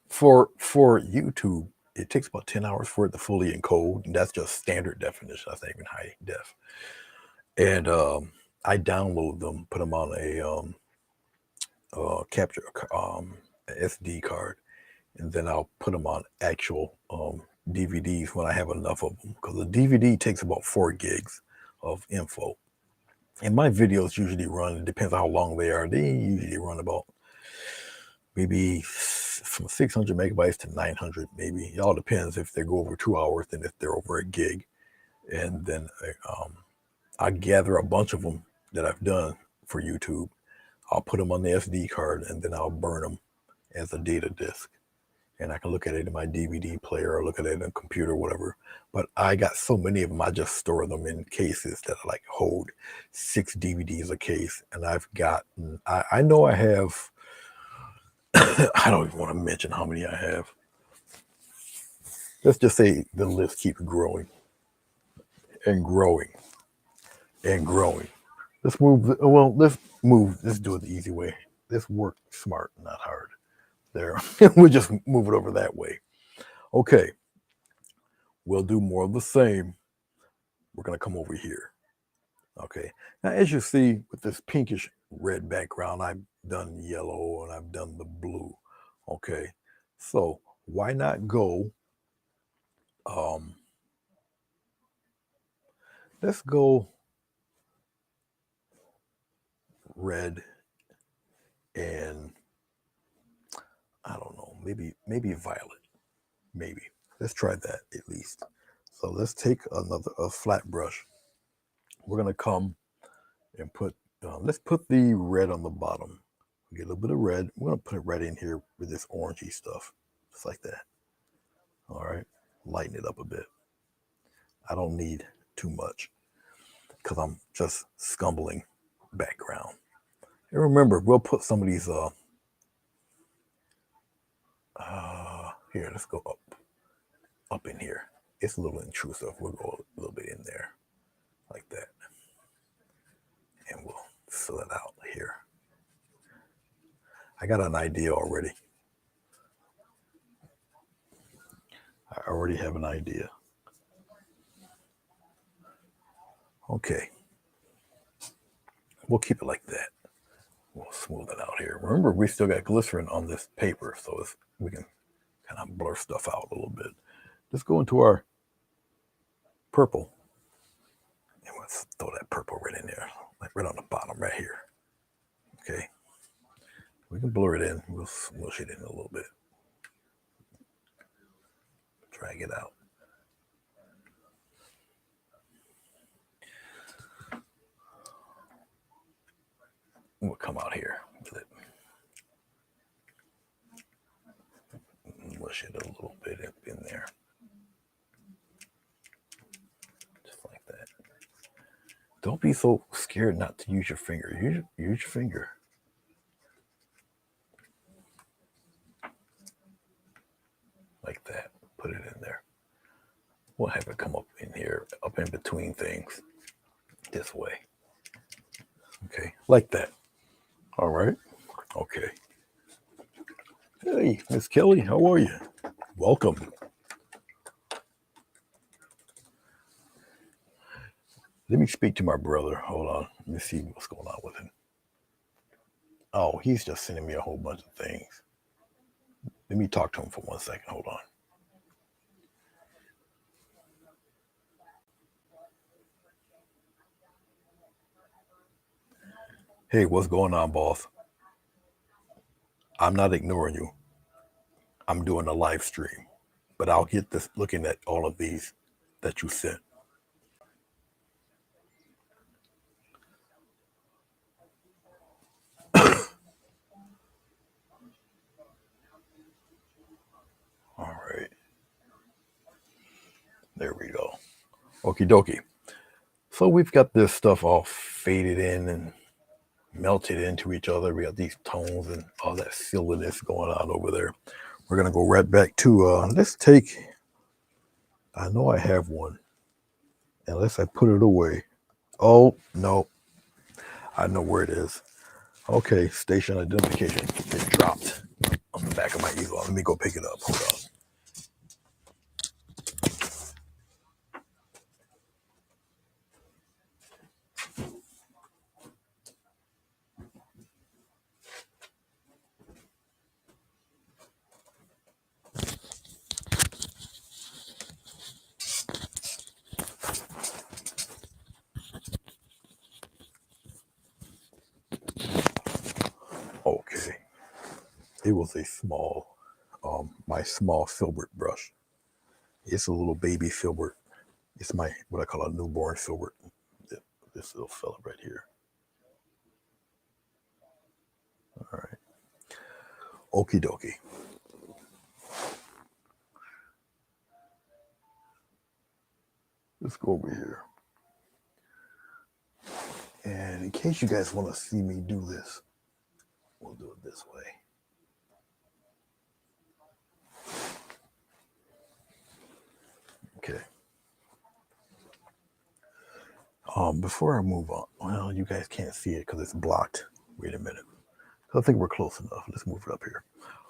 for YouTube, it takes about 10 hours for it to fully encode, and that's just standard definition. That's not even high def. And I download them, put them on a capture SD card, and then I'll put them on actual DVDs when I have enough of them. Because the DVD takes about 4 gigs of info. And my videos usually run, it depends on how long they are, they usually run about maybe from 600 megabytes to 900, maybe. It all depends if they go over 2 hours and if they're over a gig. And then I gather a bunch of them that I've done for YouTube. I'll put them on the SD card and then I'll burn them as a data disk. And I can look at it in my DVD player or look at it in a computer, whatever. But I got so many of them, I just store them in cases that like hold 6 DVDs a case. And I've gotten, I know I have, I don't even want to mention how many I have. Let's just say the list keeps growing and growing and growing. Let's let's do it the easy way. Let's work smart, not hard. There, we'll just move it over that way. Okay, we'll do more of the same. We're gonna come over here. Okay, now as you see with this pinkish red background, I've done yellow and I've done the blue. Okay, so why not go? Let's go red and I don't know, maybe violet. Maybe. Let's try that at least. So let's take a flat brush. We're gonna come and let's put the red on the bottom. Get a little bit of red. We're gonna put it right in here with this orangey stuff, just like that. All right, lighten it up a bit. I don't need too much because I'm just scumbling background. And remember, we'll put some of these here. Let's go up in here. It's a little intrusive. We'll go a little bit in there, like that, and we'll fill it out here. I got an idea already. I already have an idea. Okay. We'll keep it like that. We'll smooth it out here. Remember, we still got glycerin on this paper, so we can kind of blur stuff out a little bit. Let's go into our purple. And let's throw that purple right in there, like right on the bottom right here. Okay. We can blur it in. We'll smush it in a little bit. Drag it out. We'll come out here with it. Mush it a little bit up in there. Just like that. Don't be so scared not to use your finger. Use your finger. Like that. Put it in there. We'll have it come up in here, up in between things. This way. Okay, like that. All right. Okay. Hey, Miss Kelly, how are you? Welcome. Let me speak to my brother. Hold on. Let me see what's going on with him. Oh, he's just sending me a whole bunch of things. Let me talk to him for 1 second. Hold on. Hey, what's going on, boss? I'm not ignoring you. I'm doing a live stream, but I'll get this looking at all of these that you sent. All right. There we go. Okie dokie. So we've got this stuff all faded in and melted into each other. We got these tones and all that silliness going on over there. We're going to go right back to, let's take, I know I have one, unless I put it away. Oh, no. I know where it is. Okay, station identification. It dropped on the back of my easel. Let me go pick it up. Hold on. Okay. It was a small, my small filbert brush. It's a little baby filbert. It's my, what I call a newborn filbert. This little fella right here. All right. Okie dokie. Let's go over here. And in case you guys want to see me do this, we'll do it this way. Okay. Before I move on, well, you guys can't see it because it's blocked. Wait a minute. I think we're close enough. Let's move it up here.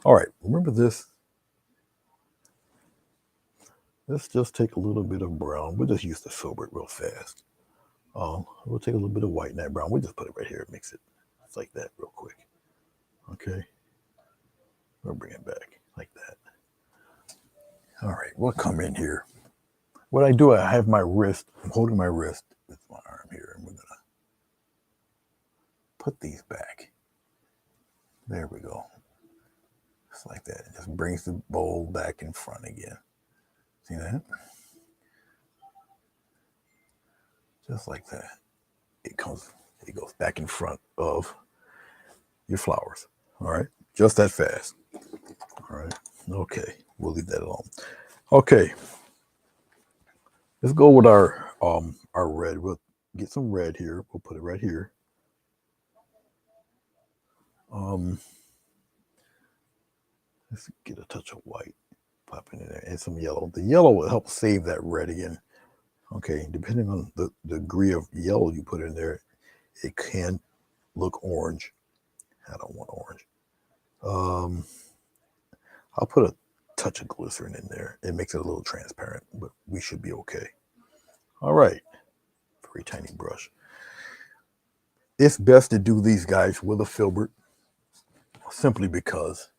All right. Remember this? Let's just take a little bit of brown. We'll just use the filbert real fast. We'll take a little bit of white and that brown. We'll just put it right here and mix it. It's like that real quick. Okay. We'll bring it back like that. All right. We'll come in here. What I do, I have my wrist. I'm holding my wrist with my arm here. And we're going to put these back. There we go. Just like that. It just brings the bowl back in front again. See that? Just like that. It goes back in front of your flowers. All right. Just that fast. All right. Okay. We'll leave that alone. Okay. Let's go with our red. We'll get some red here. We'll put it right here. Let's get a touch of white popping in there and some yellow. The yellow will help save that red again. Okay, depending on the degree of yellow you put in there, it can look orange. I don't want orange. I'll put a touch of glycerin in there. It makes it a little transparent, but we should be okay. All right, very tiny brush. It's best to do these guys with a filbert, simply because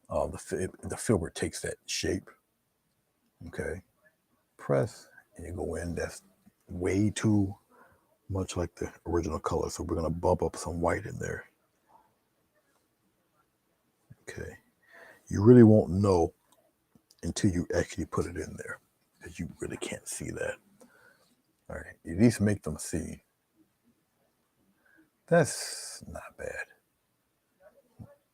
the filbert takes that shape. Okay, press and you go in. That's way too much like the original color, so we're going to bump up some white in there. Okay, you really won't know until you actually put it in there, because you really can't see that. All right, you at least make them see That's not bad.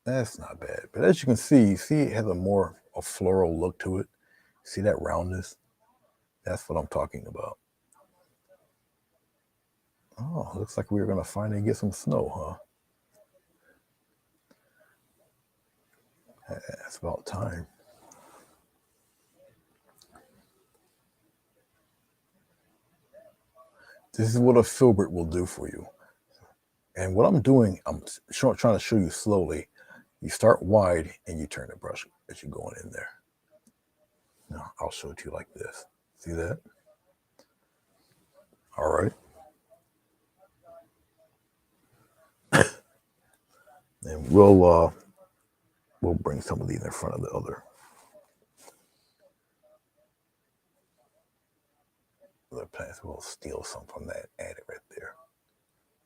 That's not bad. But as you can see it has a floral look to it. See that roundness? That's what I'm talking about. Oh, looks like we're going to finally get some snow, huh? It's about time. This is what a filbert will do for you. And what I'm doing, I'm trying to show you slowly. You start wide and you turn the brush as you're going in there. Now, I'll show it to you like this. See that? All right. And we'll bring some of these in front of the other plants. We'll steal some from that, add it right there.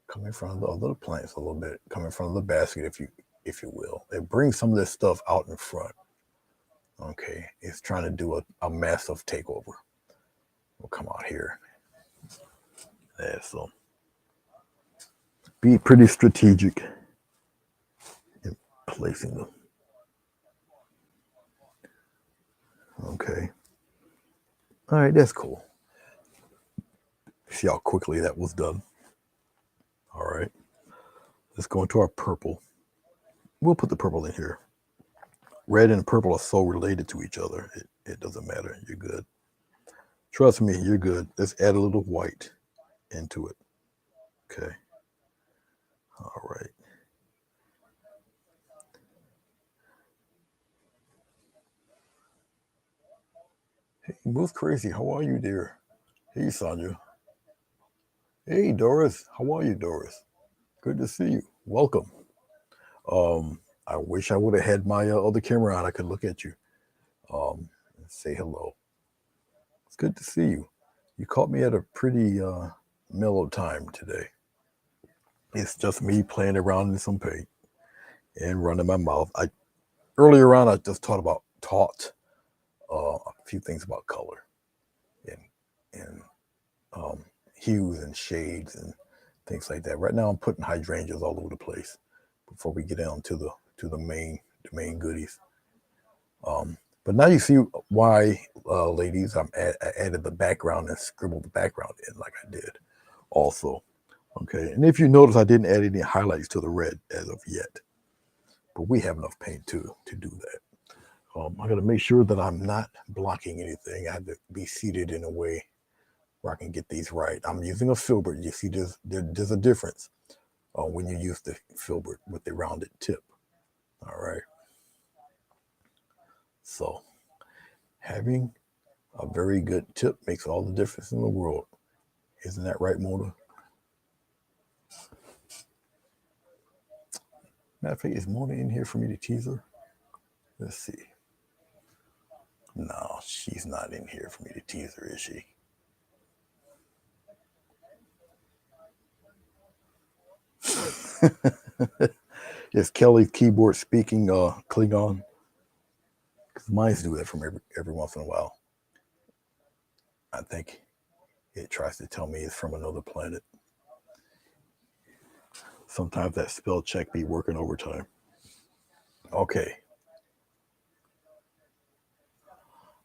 Come in front of the other plants a little bit. Come in front of the basket, if you will. It brings some of this stuff out in front. Okay, it's trying to do a massive takeover. We'll come out here. Yeah, so be pretty strategic in placing them. Okay. All right, that's cool. See how quickly that was done. All right. Let's go into our purple. We'll put the purple in here. Red and purple are so related to each other. It doesn't matter. You're good. Trust me, you're good. Let's add a little white into it. Okay. All right. Hey, Moose Crazy, how are you, dear? Hey, Sonia. Hey, Doris. How are you, Doris? Good to see you. Welcome. I wish I would have had my other camera on. I could look at you. And say hello. It's good to see you. You caught me at a pretty mellow time today. It's just me playing around in some paint and running my mouth. Earlier on, I just taught a few things about color and hues and shades and things like that. Right now, I'm putting hydrangeas all over the place before we get down to the main goodies. But now you see why, ladies, I added the background and scribbled the background in like I did also. Okay, and if you notice, I didn't add any highlights to the red as of yet, but we have enough paint to do that. I got to make sure that I'm not blocking anything. I have to be seated in a way where I can get these right. I'm using a filbert. You see, there's a difference when you use the filbert with the rounded tip. All right. So having a very good tip makes all the difference in the world. Isn't that right, Mona? Matter of fact, is Mona in here for me to tease her? Let's see. No, she's not in here for me to tease her, is she? Is Kelly's keyboard speaking Klingon? Because mine do that from every once in a while. I think it tries to tell me it's from another planet. Sometimes that spell check be working overtime. Okay.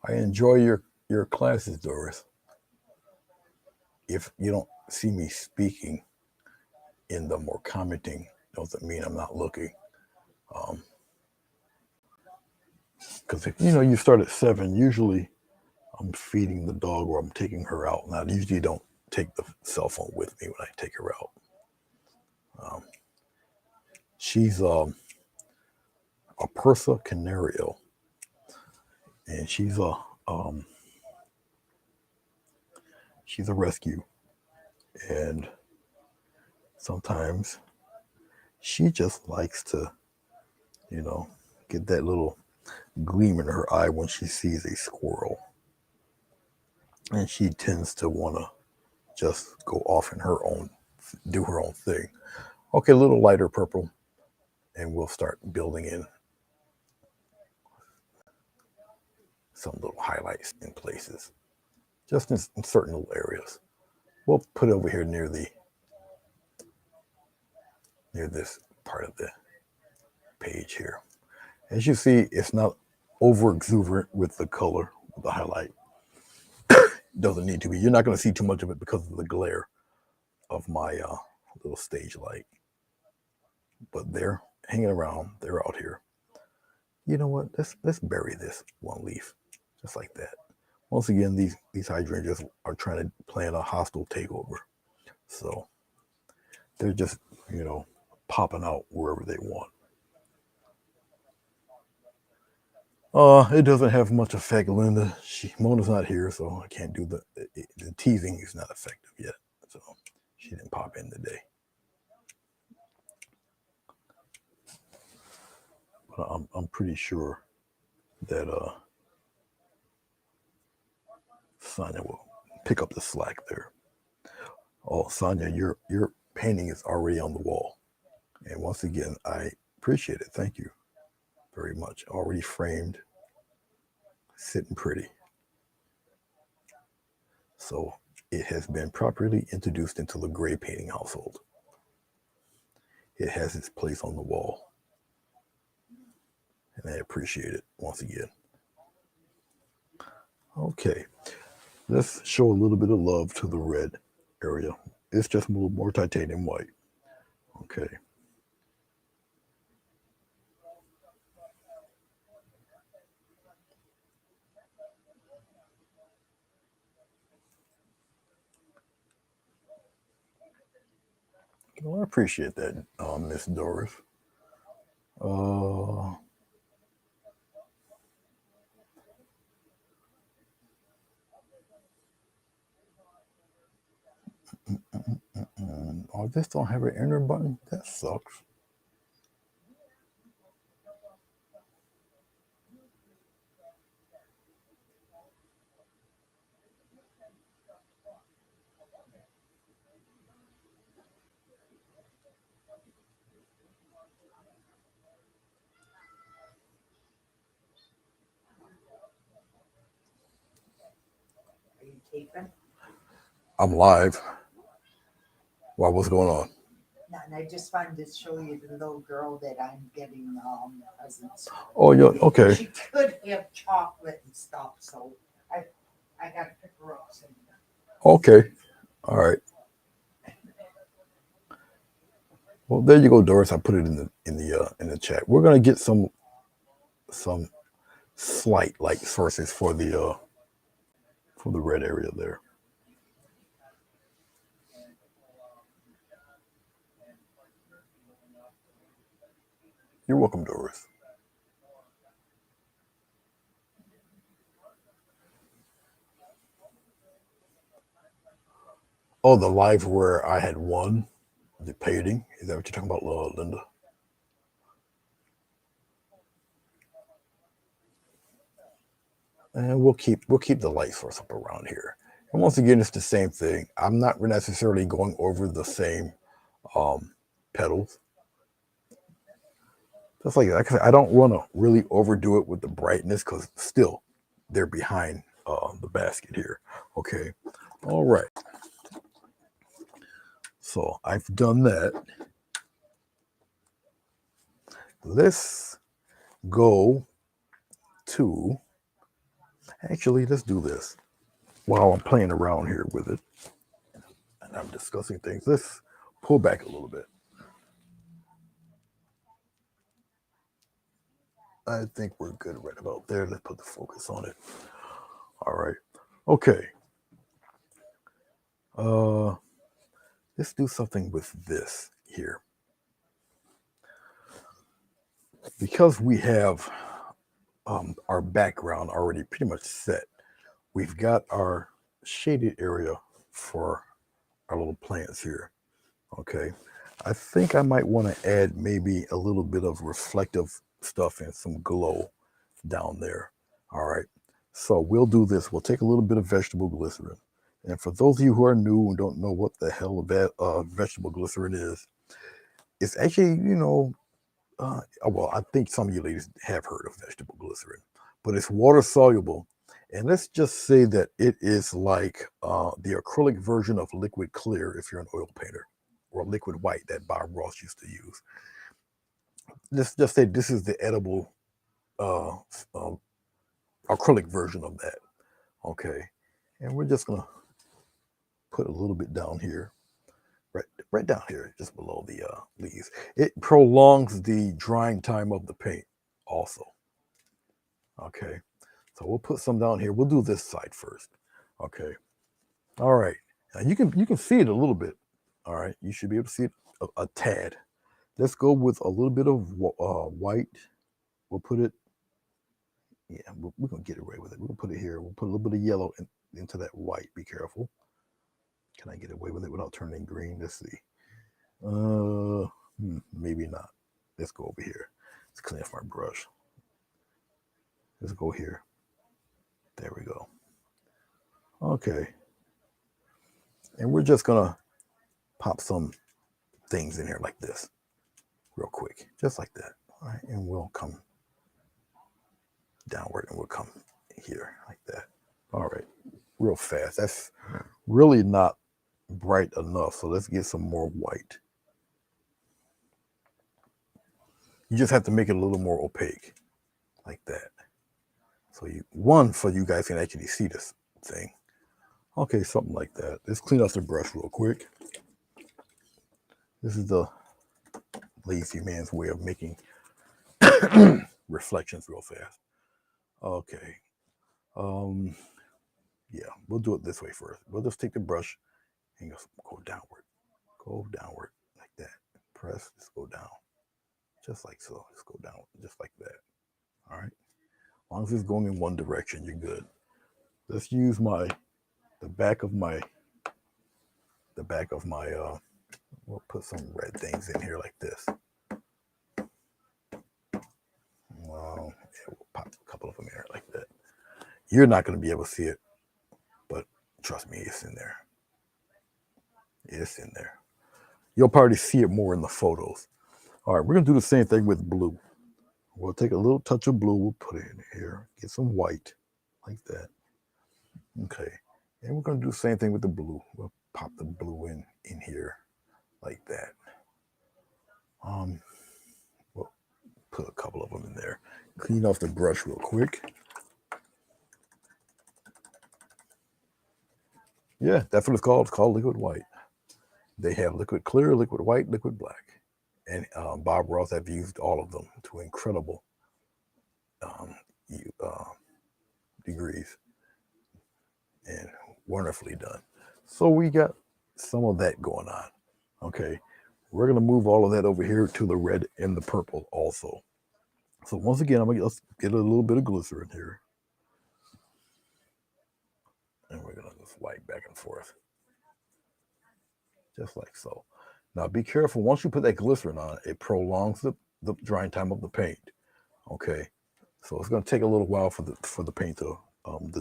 I enjoy your classes, Doris. If you don't see me speaking in them or commenting, doesn't mean I'm not looking. Because if you start at 7, usually I'm feeding the dog or I'm taking her out. And I usually don't take the cell phone with me when I take her out. She's a Persa Canario, and she's a rescue, and sometimes she just likes to, get that little gleam in her eye when she sees a squirrel, and she tends to want to just go off in do her own thing. Okay, a little lighter purple, and we'll start building in some little highlights in places, just in certain little areas. We'll put it over here near the near this part of the page here. As you see, it's not over exuberant with the color, with the highlight. Doesn't need to be. You're not going to see too much of it because of the glare of my little stage light. But they're hanging around. They're out here. You know what? Let's bury this one leaf, just like that. Once again, these hydrangeas are trying to plan a hostile takeover, so they're just popping out wherever they want. It doesn't have much effect, Linda. Mona's not here, so I can't do the teasing is not effective yet. So she didn't pop in today. But I'm pretty sure that Sonia will pick up the slack there. Oh, Sonia, your painting is already on the wall. And once again, I appreciate it. Thank you very much. Already framed, sitting pretty. So it has been properly introduced into the gray painting household. It has its place on the wall. And I appreciate it once again. Okay, let's show a little bit of love to the red area. It's just a little more titanium white. Okay. Well, I appreciate that, Miss Doris. Uh, oh, this don't have an enter button? That sucks. Are you taping? I'm live. Wow, what's going on? No, and I just wanted to show you the little girl that I'm getting presents. Oh, yeah, okay. She could have chocolate and stuff, so I got to pick her up soon. Okay. All right. Well, there you go, Doris. I put it in the chat. We're gonna get some slight light sources for the red area there. You're welcome, Doris. Oh, the live where I had won the painting. Is that what you're talking about, Linda? And we'll keep the light source up around here. And once again, it's the same thing. I'm not necessarily going over the same um, petals. Just like that. I don't want to really overdo it with the brightness because still they're behind the basket here. Okay. All right. So I've done that. Let's go to, actually, let's do this while I'm playing around here with it and I'm discussing things. Let's pull back a little bit. I think we're good right about there. Let's put the focus on it. All right. Okay. Uh, let's do something with this here. Because we have our background already pretty much set, we've got our shaded area for our little plants here. Okay. I think I might want to add maybe a little bit of reflective stuff and some glow down there. All right. So we'll do this. We'll take a little bit of vegetable glycerin. And for those of you who are new and don't know what the hell vegetable glycerin is, it's actually, well, I think some of you ladies have heard of vegetable glycerin, but it's water soluble. And let's just say that it is like the acrylic version of liquid clear if you're an oil painter. or liquid white that Bob Ross used to use. Let's just say this is the edible uh, uh, acrylic version of that. Okay, and we're just gonna put a little bit down here, right down here, just below the leaves. It prolongs the drying time of the paint, also. Okay, so we'll put some down here. We'll do this side first. Okay, all right. Now you can see it a little bit. All right, you should be able to see it a tad. Let's go with a little bit of white. We'll put it. Yeah, we're gonna get away with it. We're gonna put it here. We'll put a little bit of yellow into that white. Be careful. Can I get away with it without turning green? Let's see. Maybe not. Let's go over here. Let's clean off my brush. Let's go here. There we go. Okay. And we're just gonna pop some things in here like this, real quick, just like that. All right, and we'll come downward, and we'll come here like that. All right, real fast. That's really not bright enough, so let's get some more white. You just have to make it a little more opaque, like that. So so you guys can actually see this thing. Okay, something like that. Let's clean off the brush real quick. This is the lazy man's way of making reflections real fast. Okay. Um, yeah, we'll do it this way first. We'll just take the brush and just go downward. Go downward like that. Press, just go down. Just like so. Just go down, just like that. All right. As long as it's going in one direction, you're good. Let's use the back of my we'll put some red things in here like this. Well, yeah, we'll pop a couple of them here like that. You're not going to be able to see it, but trust me, it's in there. It's in there. You'll probably see it more in the photos. All right, we're going to do the same thing with blue. We'll take a little touch of blue, we'll put it in here, get some white like that. Okay, and we're going to do the same thing with the blue. We'll pop the blue in here like that. We'll put a couple of them in there. Clean off the brush real quick. Yeah, that's what it's called. It's called liquid white. They have liquid clear, liquid white, liquid black. And Bob Ross have used all of them to incredible um, degrees and wonderfully done. So we got some of that going on. Okay, we're gonna move all of that over here to the red and the purple also. So once again, let's get a little bit of glycerin here, and we're gonna just wipe back and forth, just like so. Now be careful. Once you put that glycerin on, it prolongs the drying time of the paint. Okay, so it's gonna take a little while for the paint to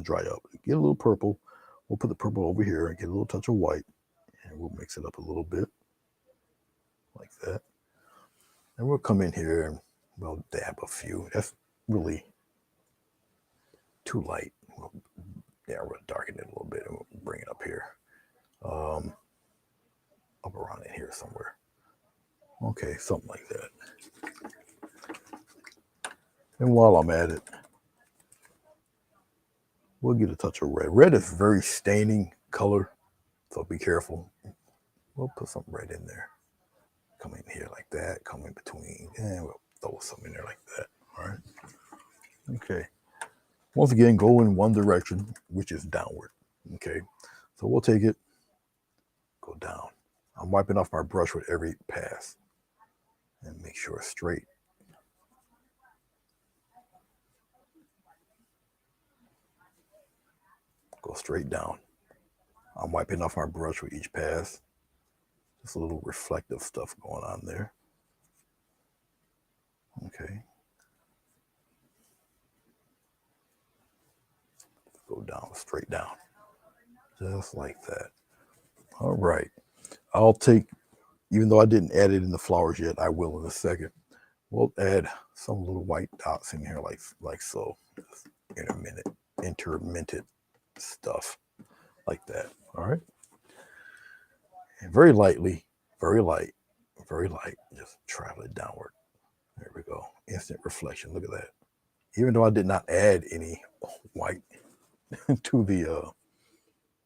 dry up. Get a little purple. We'll put the purple over here and get a little touch of white, and we'll mix it up a little bit like that. And we'll come in here and we'll dab a few. That's really too light. We'll darken it a little bit and we'll bring it up here. Up around in here somewhere. Okay, something like that. And while I'm at it, we'll get a touch of red. Red is very staining color, so be careful. We'll put some red in there. Come in here like that, come in between, and we'll throw some in there like that. All right. Okay. Once again, go in one direction, which is downward. Okay. So we'll take it, go down. I'm wiping off my brush with every pass and make sure it's straight. Go straight down. I'm wiping off my brush with each pass. Just a little reflective stuff going on there. Okay. Go down, straight down. Just like that. All right. I'll take, even though I didn't add it in the flowers yet, I will in a second. We'll add some little white dots in here like so. Intermittent stuff like that. All right. And very lightly, very light, very light. Just travel it downward. There we go. Instant reflection. Look at that. Even though I did not add any white to the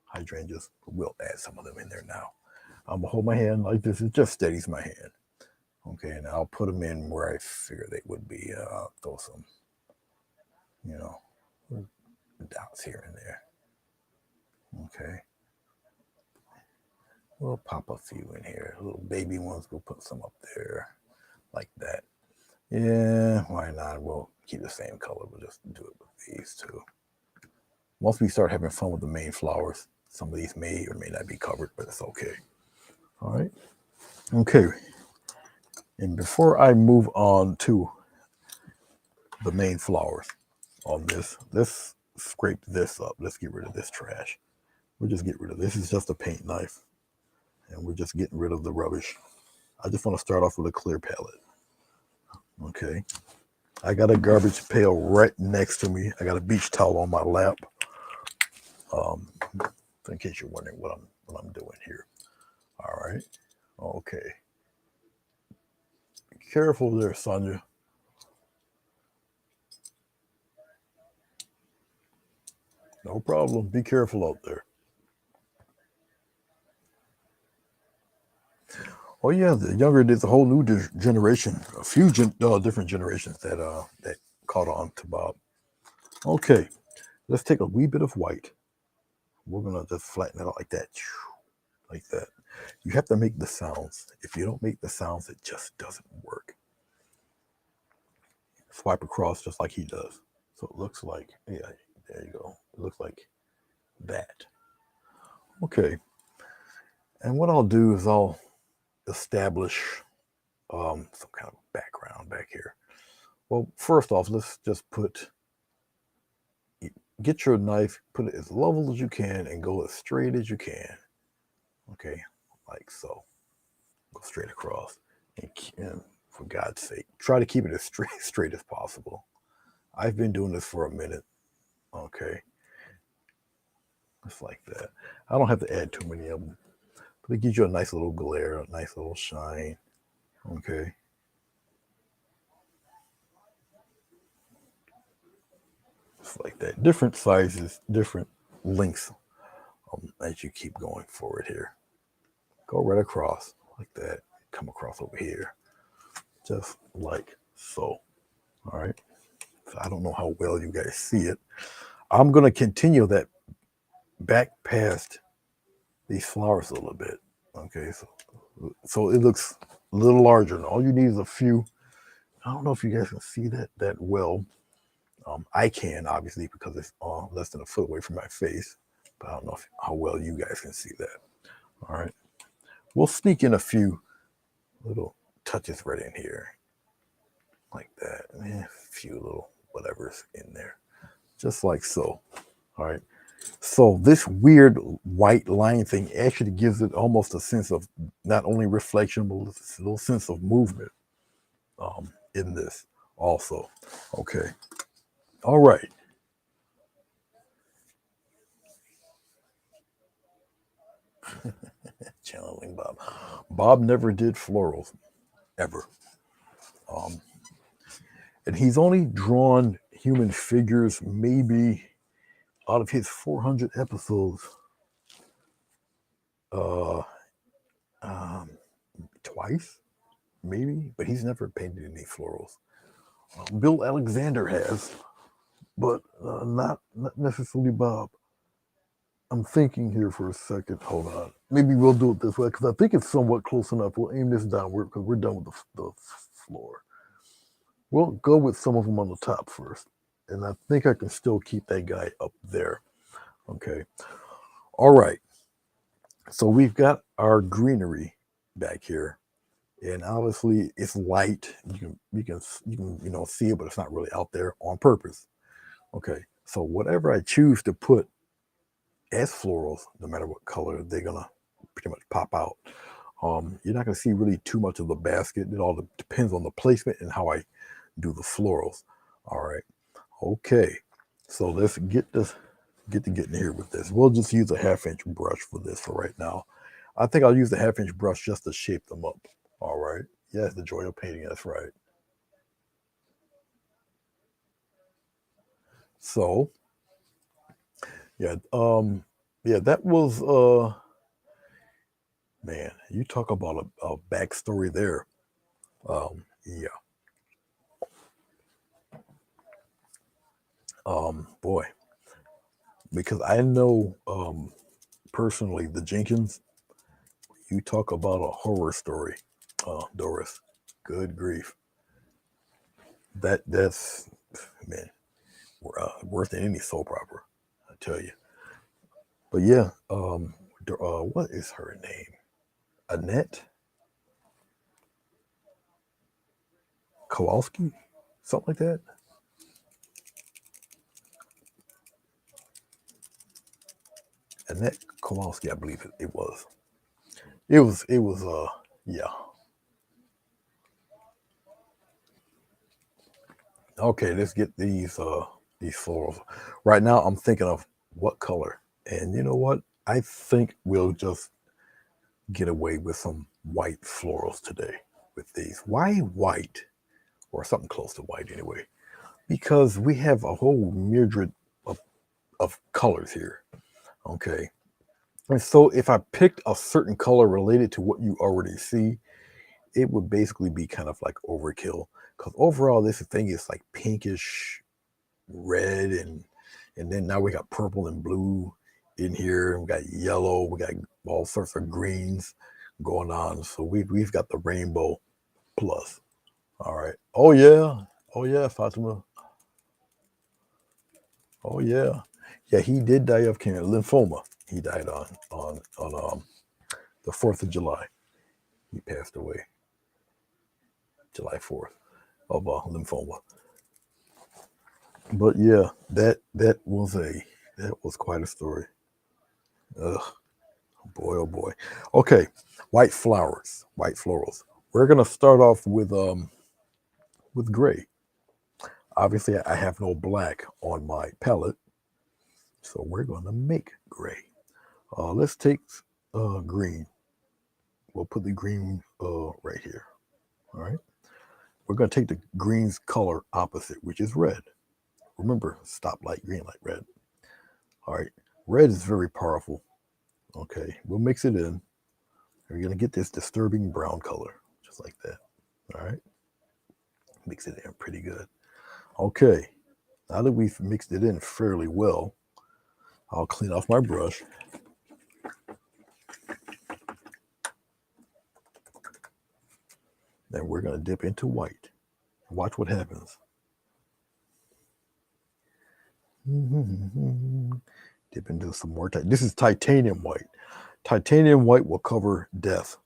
hydrangeas, we'll add some of them in there now. I'm gonna hold my hand like this. It just steadies my hand. Okay, and I'll put them in where I figure they would be. I'll throw some, you know, dots here and there. Okay, we'll pop a few in here. Little baby ones, we'll put some up there like that. Yeah, why not? We'll keep the same color. We'll just do it with these two. Once we start having fun with the main flowers, some of these may or may not be covered, but it's okay. All right. Okay. And before I move on to the main flowers on this, let's scrape this up. Let's get rid of this trash. We'll just get rid of this. It's just a paint knife. And we're just getting rid of the rubbish. I just want to start off with a clear palette. Okay. I got a garbage pail right next to me. I got a beach towel on my lap. In case you're wondering what I'm doing here. All right. Okay. Be careful there, Sonia. No problem. Be careful out there. Oh yeah, the younger there's a whole new generation, a few different generations that caught on to Bob. Okay, let's take a wee bit of white. We're gonna just flatten it out like that, like that. You have to make the sounds. If you don't make the sounds, it just doesn't work. Swipe across just like he does. So it looks like, yeah, there you go. It looks like that. Okay. And what I'll do is I'll establish some kind of background back here. Well, first off, let's just get your knife, put it as level as you can, and go as straight as you can. Okay, like so. Go straight across. And for God's sake, try to keep it as straight as possible. I've been doing this for a minute. Okay. Just like that. I don't have to add too many of them. But it gives you a nice little glare, a nice little shine. Okay. Just like that. Different sizes, different lengths as you keep going forward here. Go right across like that. Come across over here. Just like so. All right. So I don't know how well you guys see it. I'm going to continue that back past these flowers a little bit. Okay. So it looks a little larger. And all you need is a few. I don't know if you guys can see that well. I can, obviously, because it's less than a foot away from my face. But I don't know how well you guys can see that. All right. We'll sneak in a few little touches right in here. Like that. A few little whatever's in there. Just like so. All right. So this weird white line thing actually gives it almost a sense of not only reflection, but a little sense of movement in this also. Okay. All right. Channeling Bob. Bob never did florals, ever. And he's only drawn human figures maybe out of his 400 episodes uh, um, twice, maybe, but he's never painted any florals. Bill Alexander has, but not necessarily Bob. I'm thinking here for a second. Hold on. Maybe we'll do it this way because I think it's somewhat close enough. We'll aim this downward because we're done with the floor. We'll go with some of them on the top first. And I think I can still keep that guy up there. Okay. All right. So we've got our greenery back here. And obviously it's light. You can see it, but it's not really out there on purpose. Okay. So whatever I choose to put as florals, no matter what color, they're gonna pretty much pop out. You're not gonna see really too much of the basket. It all depends on the placement and how I do the florals. All right. Okay. So let's get to getting here with this. We'll just use a 1/2 inch brush for this for right now. I think I'll use the 1/2 inch brush just to shape them up. All right. Yes, the joy of painting. That's right. So yeah, yeah, that was man. You talk about a backstory there. Yeah. Boy, because I know personally the Jenkins. You talk about a horror story, Doris. Good grief. That's man worse than any soap opera. I tell you. But yeah, what is her name? Annette Kowalski, something like that. Annette Kowalski, I believe it was. It was. Yeah. Okay, let's get these florals. Right now, I'm thinking of what color, and you know what? I think we'll just get away with some white florals today with these. Why white or something close to white anyway? Because we have a whole myriad of, of colors here. Okay. And so if I picked a certain color related to what you already see, it would basically be kind of like overkill. Because overall, this thing is like pinkish red and then now we got purple and blue in here. We got yellow. We got all sorts of greens going on. So we've got the rainbow plus. All right. Oh yeah, Fatima. Oh yeah. Yeah, he did die of cancer, lymphoma. He died on the 4th of July. He passed away July 4th of lymphoma. But yeah, that was quite a story. Ugh, boy, oh boy. Okay, white flowers, white florals. We're gonna start off with gray. Obviously, I have no black on my palette, so we're gonna make gray. Let's take green. We'll put the green right here. All right. We're gonna take the green's color opposite, which is red. Remember, stop light, green light, red. All right. Red is very powerful. Okay. We'll mix it in. We're gonna get this disturbing brown color, just like that. All right. Mix it in pretty good. Okay. Now that we've mixed it in fairly well, I'll clean off my brush. Then we're going to dip into white. Watch what happens. Dip into some more. This is titanium white. Titanium white will cover death.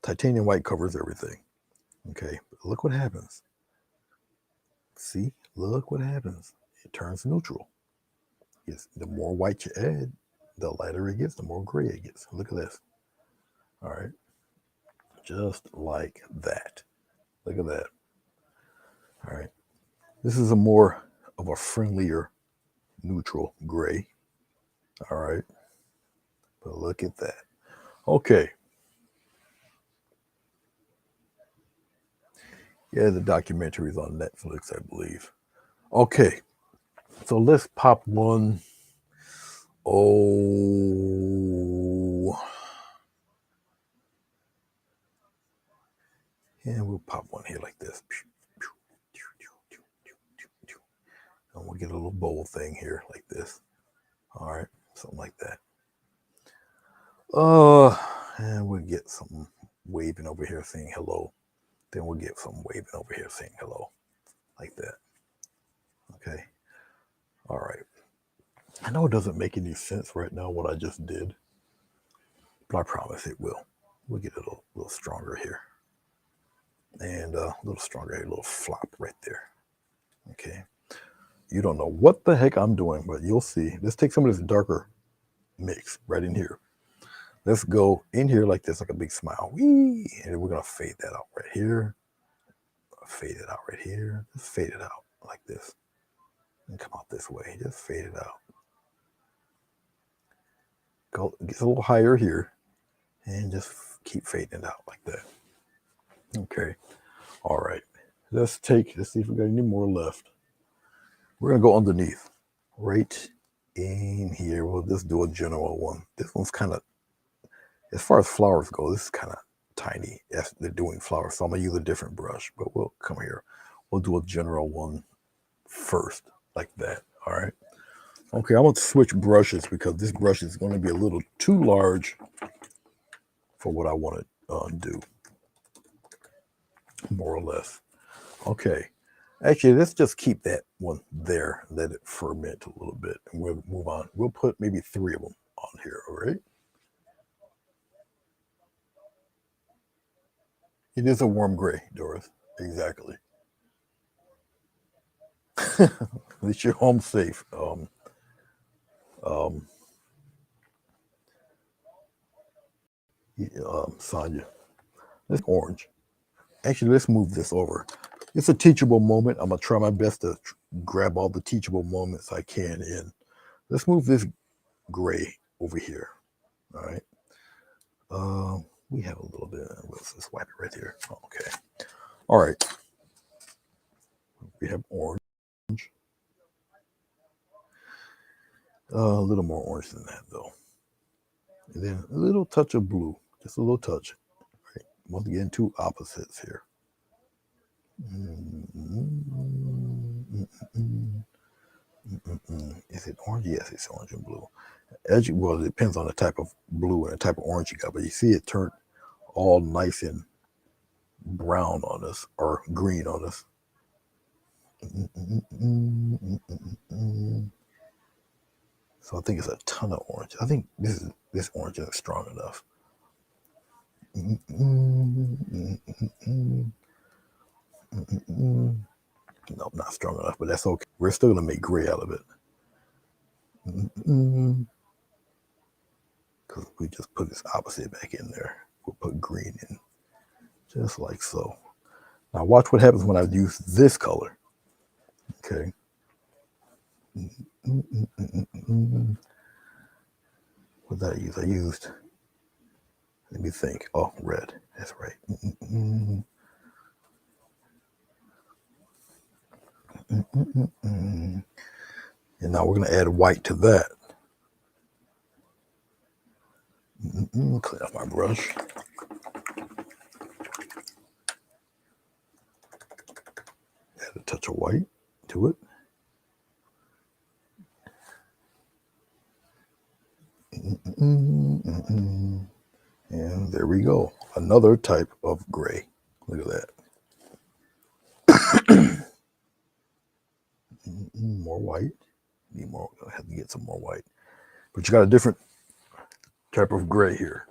Titanium white covers everything. Okay. But look what happens. See? Look what happens. It turns neutral. Yes. The more white you add, the lighter it gets, the more gray it gets. Look at this. All right. Just like that. Look at that. All right. This is a more of a friendlier neutral gray. All right. But look at that. Okay. Yeah, the documentary is on Netflix, I believe. Okay. So let's pop one. Oh. Yeah, we'll pop one here like this. And we'll get a little bowl thing here like this. All right. Something like that. And we'll get something waving over here saying hello. Then we'll get something waving over here saying hello. Like that. Okay. All right. I know it doesn't make any sense right now what I just did, but I promise it will. We'll get it a little stronger here. And a little stronger here, a little flop right there. Okay. You don't know what the heck I'm doing, but you'll see. Let's take some of this darker mix right in here. Let's go in here like this, like a big smile. Whee! And we're going to fade that out right here. Fade it out right here. Just fade it out like this. And come out this way. Just fade it out. Go, get a little higher here. and just keep fading it out like that. Okay. All right. Let's see if we got any more left. We're going to go underneath. Right in here. We'll just do a general one. This one's kind of, as far as flowers go, this is kind of tiny as they're doing flowers. So I'm going to use a different brush, but we'll come here. We'll do a general one first, like that. All right. Okay, I'm going to switch brushes because this brush is going to be a little too large for what I want to do, more or less. Okay. Actually, let's just keep that one there. Let it ferment a little bit, and we'll move on. We'll put maybe 3 of them on here, all right? It is a warm gray, Doris. Exactly. At least you're home safe, um, Sonia. Let's orange. Actually, let's move this over. It's a teachable moment. I'm gonna try my best to grab all the teachable moments I can in. Let's move this gray over here. All right. We have a little bit. Let's wipe it right here. Okay. All right. We have orange. A little more orange than that, though. And then a little touch of blue. Just a little touch. Right. Once again, 2 opposites here. Is it orange? Yes, it's orange and blue. Well, it depends on the type of blue and the type of orange you got, but you see it turned all nice and brown on us or green on us. So I think it's a ton of orange. I think this orange isn't strong enough. No, not strong enough, but that's okay. We're still gonna make gray out of it. Because we just put this opposite back in there. We'll put green in, just like so. Now watch what happens when I use this color. Okay. What did I use? I used, let me think. Oh, red. That's right. And now we're going to add white to that. Clean off my brush. Add a touch of white to it. And there we go. Another type of gray. Look at that. More white. Need more. I have to get some more white. But you got a different type of gray here.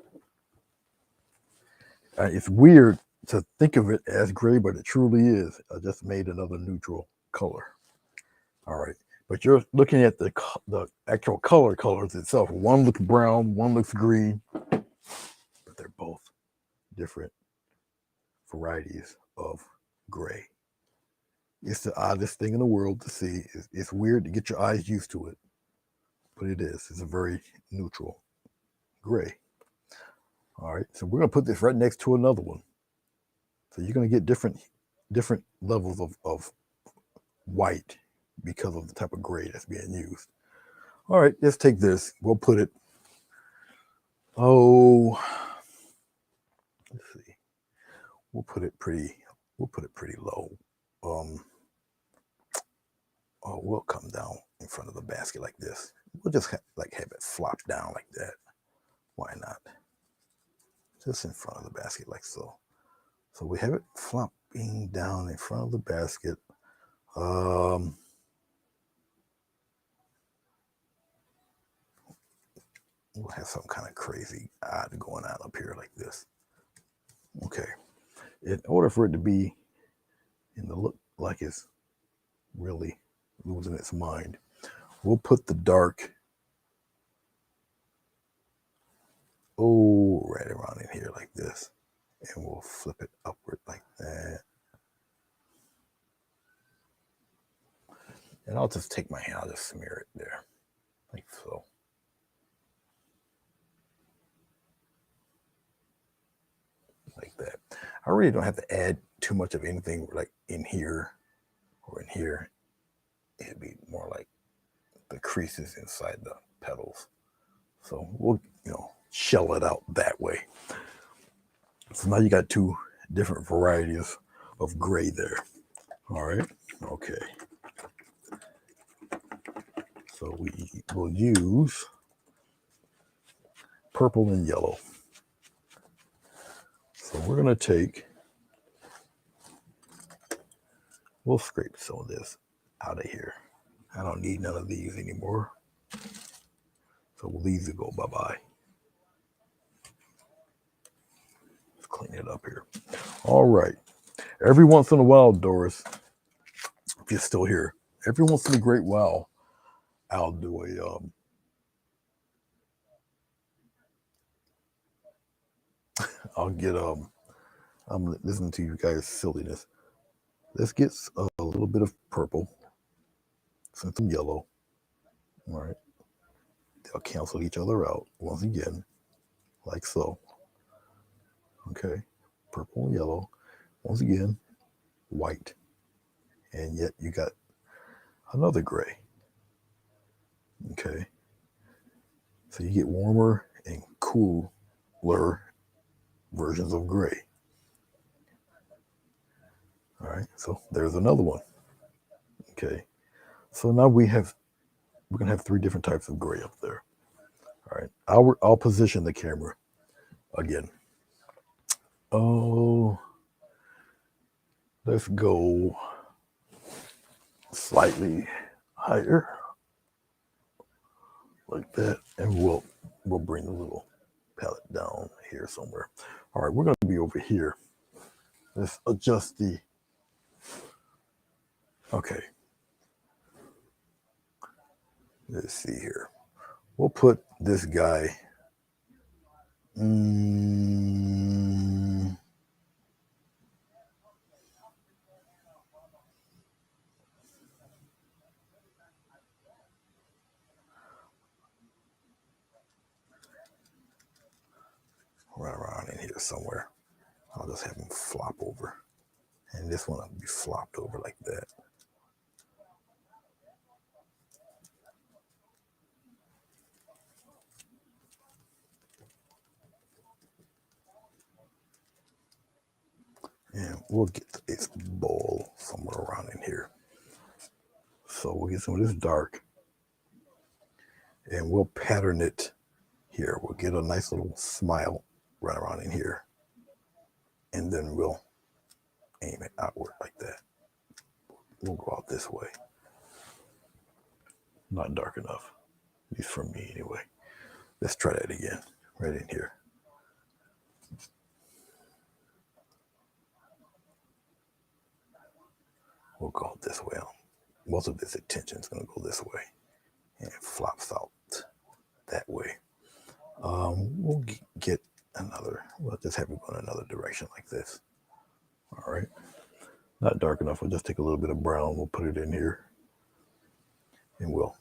It's weird to think of it as gray, but it truly is. I just made another neutral color. All right. But you're looking at the actual colors itself. One looks brown, one looks green, but they're both different varieties of gray. It's the oddest thing in the world to see. It's weird to get your eyes used to it, but it is. It's a very neutral gray. All right, so we're gonna put this right next to another one. So you're gonna get different levels of white because of the type of gray that's being used. All right, let's take this. We'll put it. Oh, let's see. We'll put it pretty low. We'll come down in front of the basket like this. We'll just have it flop down like that. Why not? Just in front of the basket like so. So we have it flopping down in front of the basket. We'll have some kind of crazy odd going on up here like this. Okay. In order for it to be in the look like it's really losing its mind, we'll put the dark right around in here like this, and we'll flip it upward like that. And I'll just take my hand, I'll just smear it there like so. I really don't have to add too much of anything like in here or in here. It'd be more like the creases inside the petals. So we'll, shell it out that way. So now you got two different varieties of gray there. All right. Okay. So we will use purple and yellow. So we're going to take, we'll scrape some of this out of here. I don't need none of these anymore. So we'll leave it go bye-bye. Let's clean it up here. All right. Every once in a while, Doris, if you're still here, every once in a great while, I'll do I'll get I'm listening to you guys' silliness. Let's get a little bit of purple, some yellow. All right. They'll cancel each other out once again, like so. Okay. Purple and yellow. Once again, white. And yet you got another gray. Okay. So you get warmer and cooler versions of gray. All right. So there's another one. Okay. So now we're gonna have three different types of gray up there. All right. I'll position the camera again. Oh, let's go slightly higher, like that, and we'll bring the little palette down here somewhere. All right, we're going to be over here. Let's adjust the. Okay. Let's see here. We'll put this guy. Right around in here somewhere. I'll just have him flop over. And this one will be flopped over like that. And we'll get its bowl somewhere around in here. So we'll get some of this dark. And we'll pattern it here. We'll get a nice little smile right around in here. And then we'll aim it outward like that. We'll go out this way. Not dark enough, at least for me anyway. Let's try that again, right in here. We'll go out this way. Most of this attention is going to go this way. And it flops out that way. We'll get another, we'll just have it go in another direction like this. All right. Not dark enough. We'll just take a little bit of brown. We'll put it in here. And we'll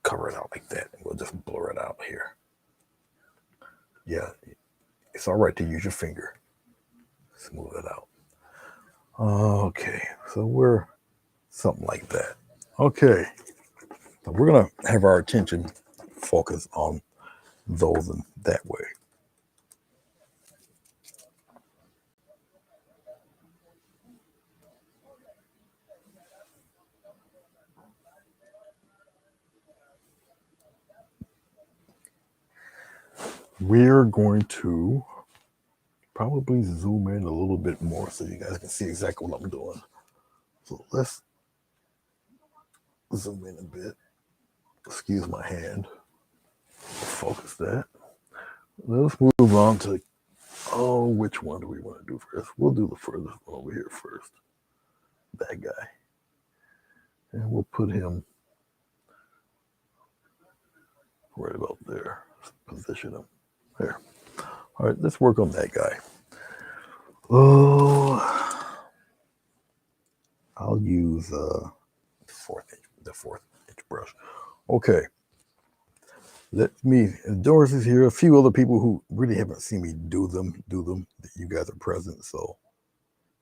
cover it out like that. And we'll just blur it out here. Yeah, it's all right to use your finger. Smooth it out. Okay, so we're something like that. Okay, so we're going to have our attention focus on those in that way. We're going to probably zoom in a little bit more so you guys can see exactly what I'm doing. So let's zoom in a bit. Excuse my hand. Focus that. Let's move on to, which one do we want to do first? We'll do the furthest one over here first. That guy. And we'll put him right about there. Position him. There. All right, let's work on that guy. Oh, I'll use the fourth inch brush. Okay. Let me, Doris is here. A few other people who really haven't seen me do them. You guys are present, so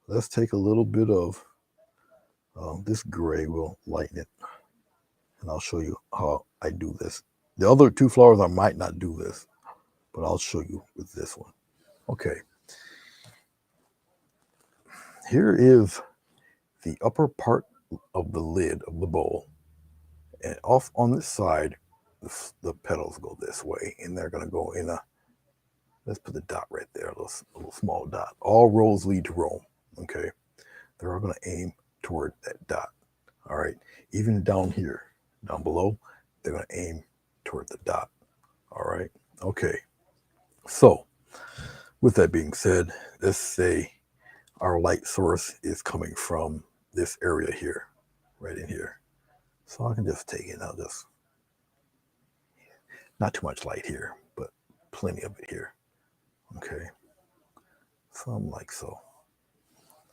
let's take a little bit of this gray. We'll lighten it, and I'll show you how I do this. The other two flowers, I might not do this, but I'll show you with this one. Okay, here is the upper part of the lid of the bowl, and off on this side, the petals go this way, and they're going to go in a, let's put the dot right there, a little small dot. All roads lead to Rome. Okay, they're all going to aim toward that dot. All right, even down here, down below, they're going to aim toward the dot. All right, okay. So, with that being said, let's say our light source is coming from this area here, right in here. So I can just take it. I'll just, not too much light here, but plenty of it here. Okay, something like so.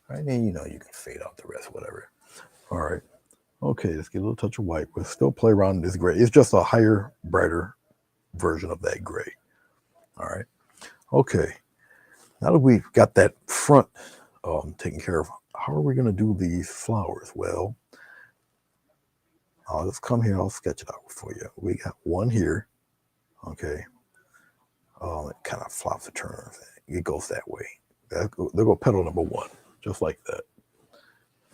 All right, then you can fade out the rest, whatever. All right. Okay, let's get a little touch of white. We'll still play around this gray. It's just a higher, brighter version of that gray. All right. Okay. Now that we've got that front taken care of, how are we going to do these flowers? Well, I'll just come here. I'll sketch it out for you. We got one here. Okay. It kind of flops and turns. It goes that way. They'll go petal number one, just like that.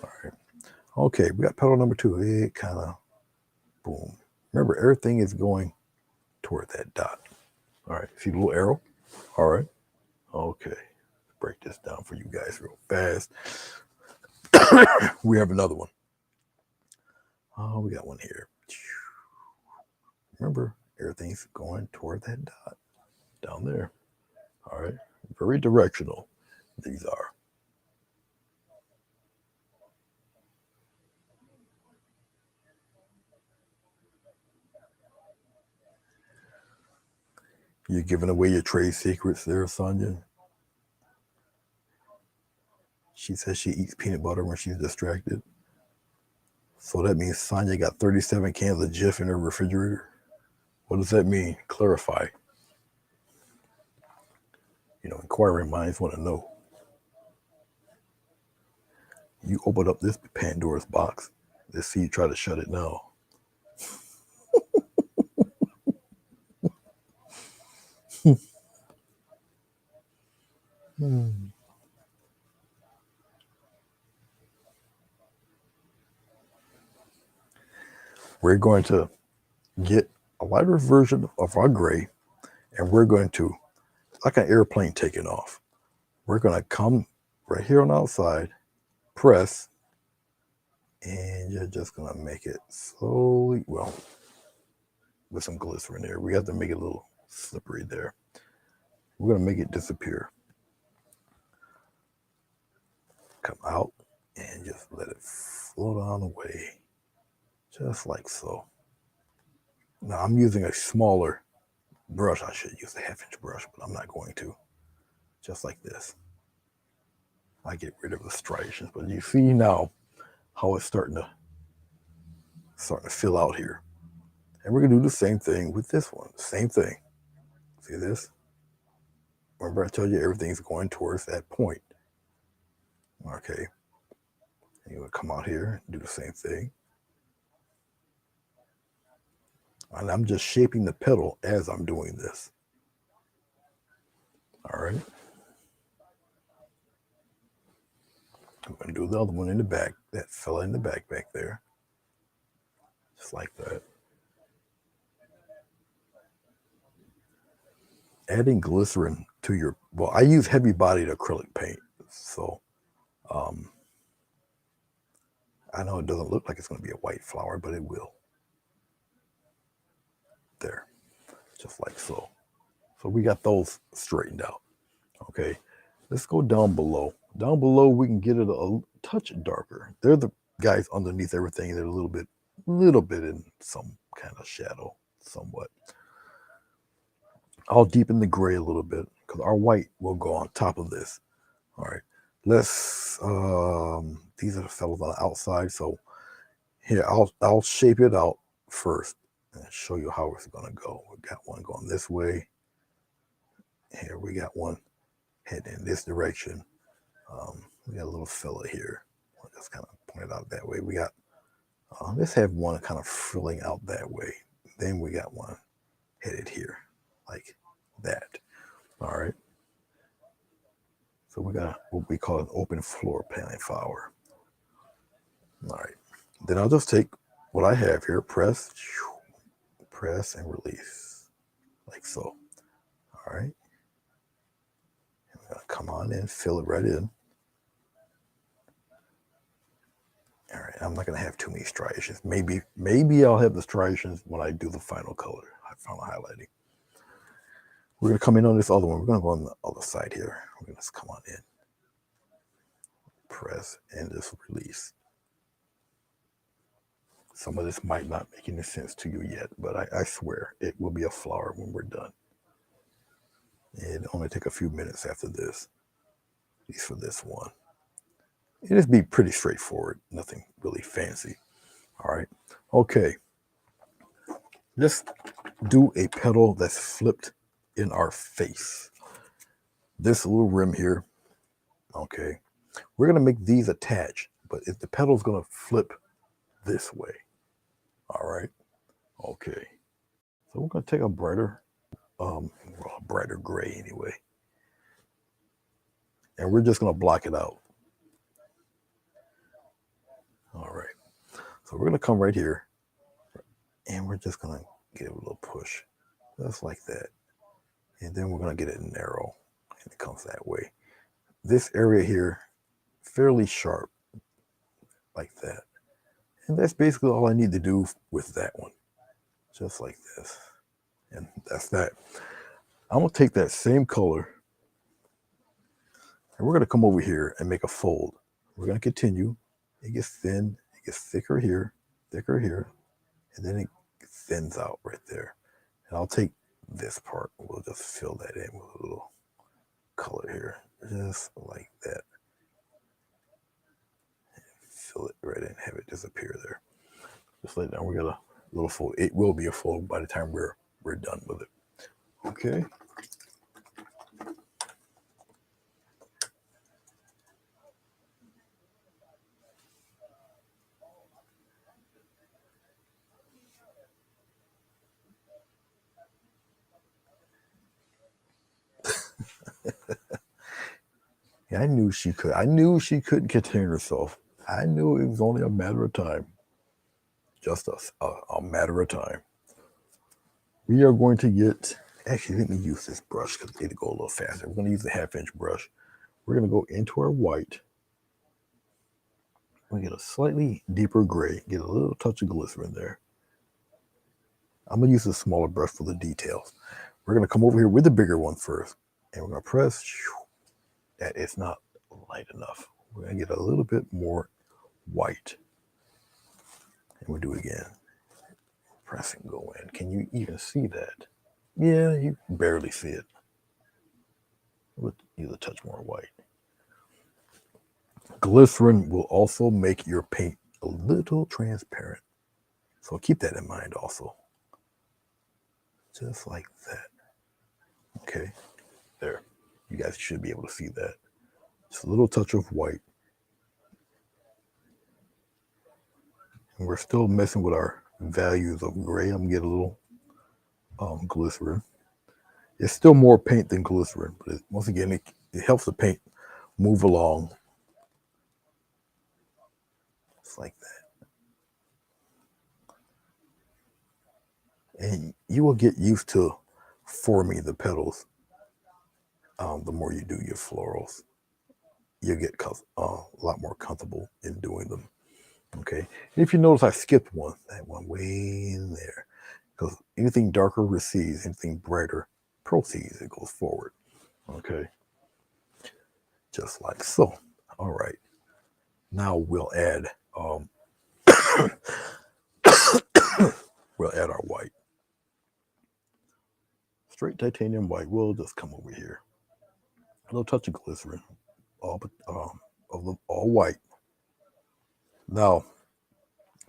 All right. Okay, we got petal number two. It kind of, boom. Remember, everything is going toward that dot. All right, see the little arrow? All right. Okay, break this down for you guys real fast. We have another one. Oh, we got one here. Remember, everything's going toward that dot down there. All right, very directional. These are. You're giving away your trade secrets there, Sonia. She says she eats peanut butter when she's distracted. So that means Sonia got 37 cans of Jif in her refrigerator. What does that mean? Clarify. Inquiring minds want to know. You open up this Pandora's box. Let's see you try to shut it now. We're going to get a lighter version of our gray, and we're going to, like an airplane taking off, we're going to come right here on the outside, press, and you're just going to make it slowly, well, with some glycerin there. We have to make it a little slippery there. We're going to make it disappear. Come out and just let it float on away, just like so. Now I'm using a smaller brush. I should use a 1/2 inch brush, but I'm not going to. Just like this. I get rid of the striations, but you see now how it's starting to fill out here. And we're gonna do the same thing with this one. Same thing. See this? Remember I told you everything's going towards that point. Okay. And you would come out here and do the same thing. And I'm just shaping the petal as I'm doing this. All right. I'm going to do the other one in the back. That fella in the back there. Just like that. Adding glycerin to your, well, I use heavy bodied acrylic paint. So I know it doesn't look like it's going to be a white flower, but it will. There. Just like so. So we got those straightened out. Okay. Let's go down below. Down below, we can get it a touch darker. They're the guys underneath everything. They're a little bit in some kind of shadow, somewhat. I'll deepen the gray a little bit because our white will go on top of this. All right. Let's. These are the fellows on the outside. So here, I'll shape it out first. and show you how it's going to go. We got one going this way. Here we got one heading in this direction. We got a little fella here. I'll just kind of point it out that way. We got, let's have one kind of filling out that way. Then we got one headed here, like that. All right. So we got what we call an open floor plan flower. All right. Then I'll just take what I have here, press, press, and release, like so. All right. And we're gonna come on in, fill it right in. All right. I'm not gonna have too many striations. Maybe I'll have the striations when I do the final color, final highlighting. We're gonna come in on this other one. We're gonna go on the other side here. We're gonna just come on in, press, and just release. Some of this might not make any sense to you yet, but I swear it will be a flower when we're done. It only take a few minutes after this, at least for this one. It just be pretty straightforward, nothing really fancy. All right, okay. Let's do a petal that's flipped in our face. This little rim here, okay. We're gonna make these attach, but if the petal's gonna flip this way, all right, okay. So we're gonna take a brighter, brighter gray anyway, and we're just gonna block it out. All right. So we're gonna come right here, and we're just gonna give it a little push, just like that, and then we're gonna get it narrow, and it comes that way. This area here, fairly sharp, like that, and that's basically all I need to do with that one, just like this, and that's that. I'm gonna take that same color, and we're gonna come over here and make a fold. We're gonna continue. It gets thin, it gets thicker here, and then it thins out right there. And I'll take this part. We'll just fill that in with a little color here, just like that. Fill it right in, have it disappear there. Just like that. We got a little fold. It will be a fold by the time we're done with it. Okay. Yeah, I knew she could. I knew she couldn't contain herself. I knew it was only a matter of time. Just a matter of time. We are going to get, actually, let me use this brush because it'll go a little faster. We're going to use the 1/2 inch brush. We're going to go into our white. We get a slightly deeper gray, get a little touch of glycerin there. I'm going to use a smaller brush for the details. We're going to come over here with the bigger one first, and we're going to press. That is not light enough. We're going to get a little bit more white. And we'll do it again. Press and go in. Can you even see that? Yeah, you barely see it. We'll use a touch more white. Glycerin will also make your paint a little transparent. So keep that in mind also. Just like that. Okay, there. You guys should be able to see that. Just a little touch of white. And we're still messing with our values of gray. I'm gonna get a little glycerin. It's still more paint than glycerin, but once again, it helps the paint move along. Just like that. And you will get used to forming the petals. The more you do your florals, you'll get a lot more comfortable in doing them. Okay. And if you notice, I skipped one, that one way in there, because anything darker recedes, anything brighter proceeds, it goes forward. Okay. Just like so. All right. Now we'll add we'll add our white. Straight titanium white. We'll just come over here. A little touch of glycerin, all white. Now,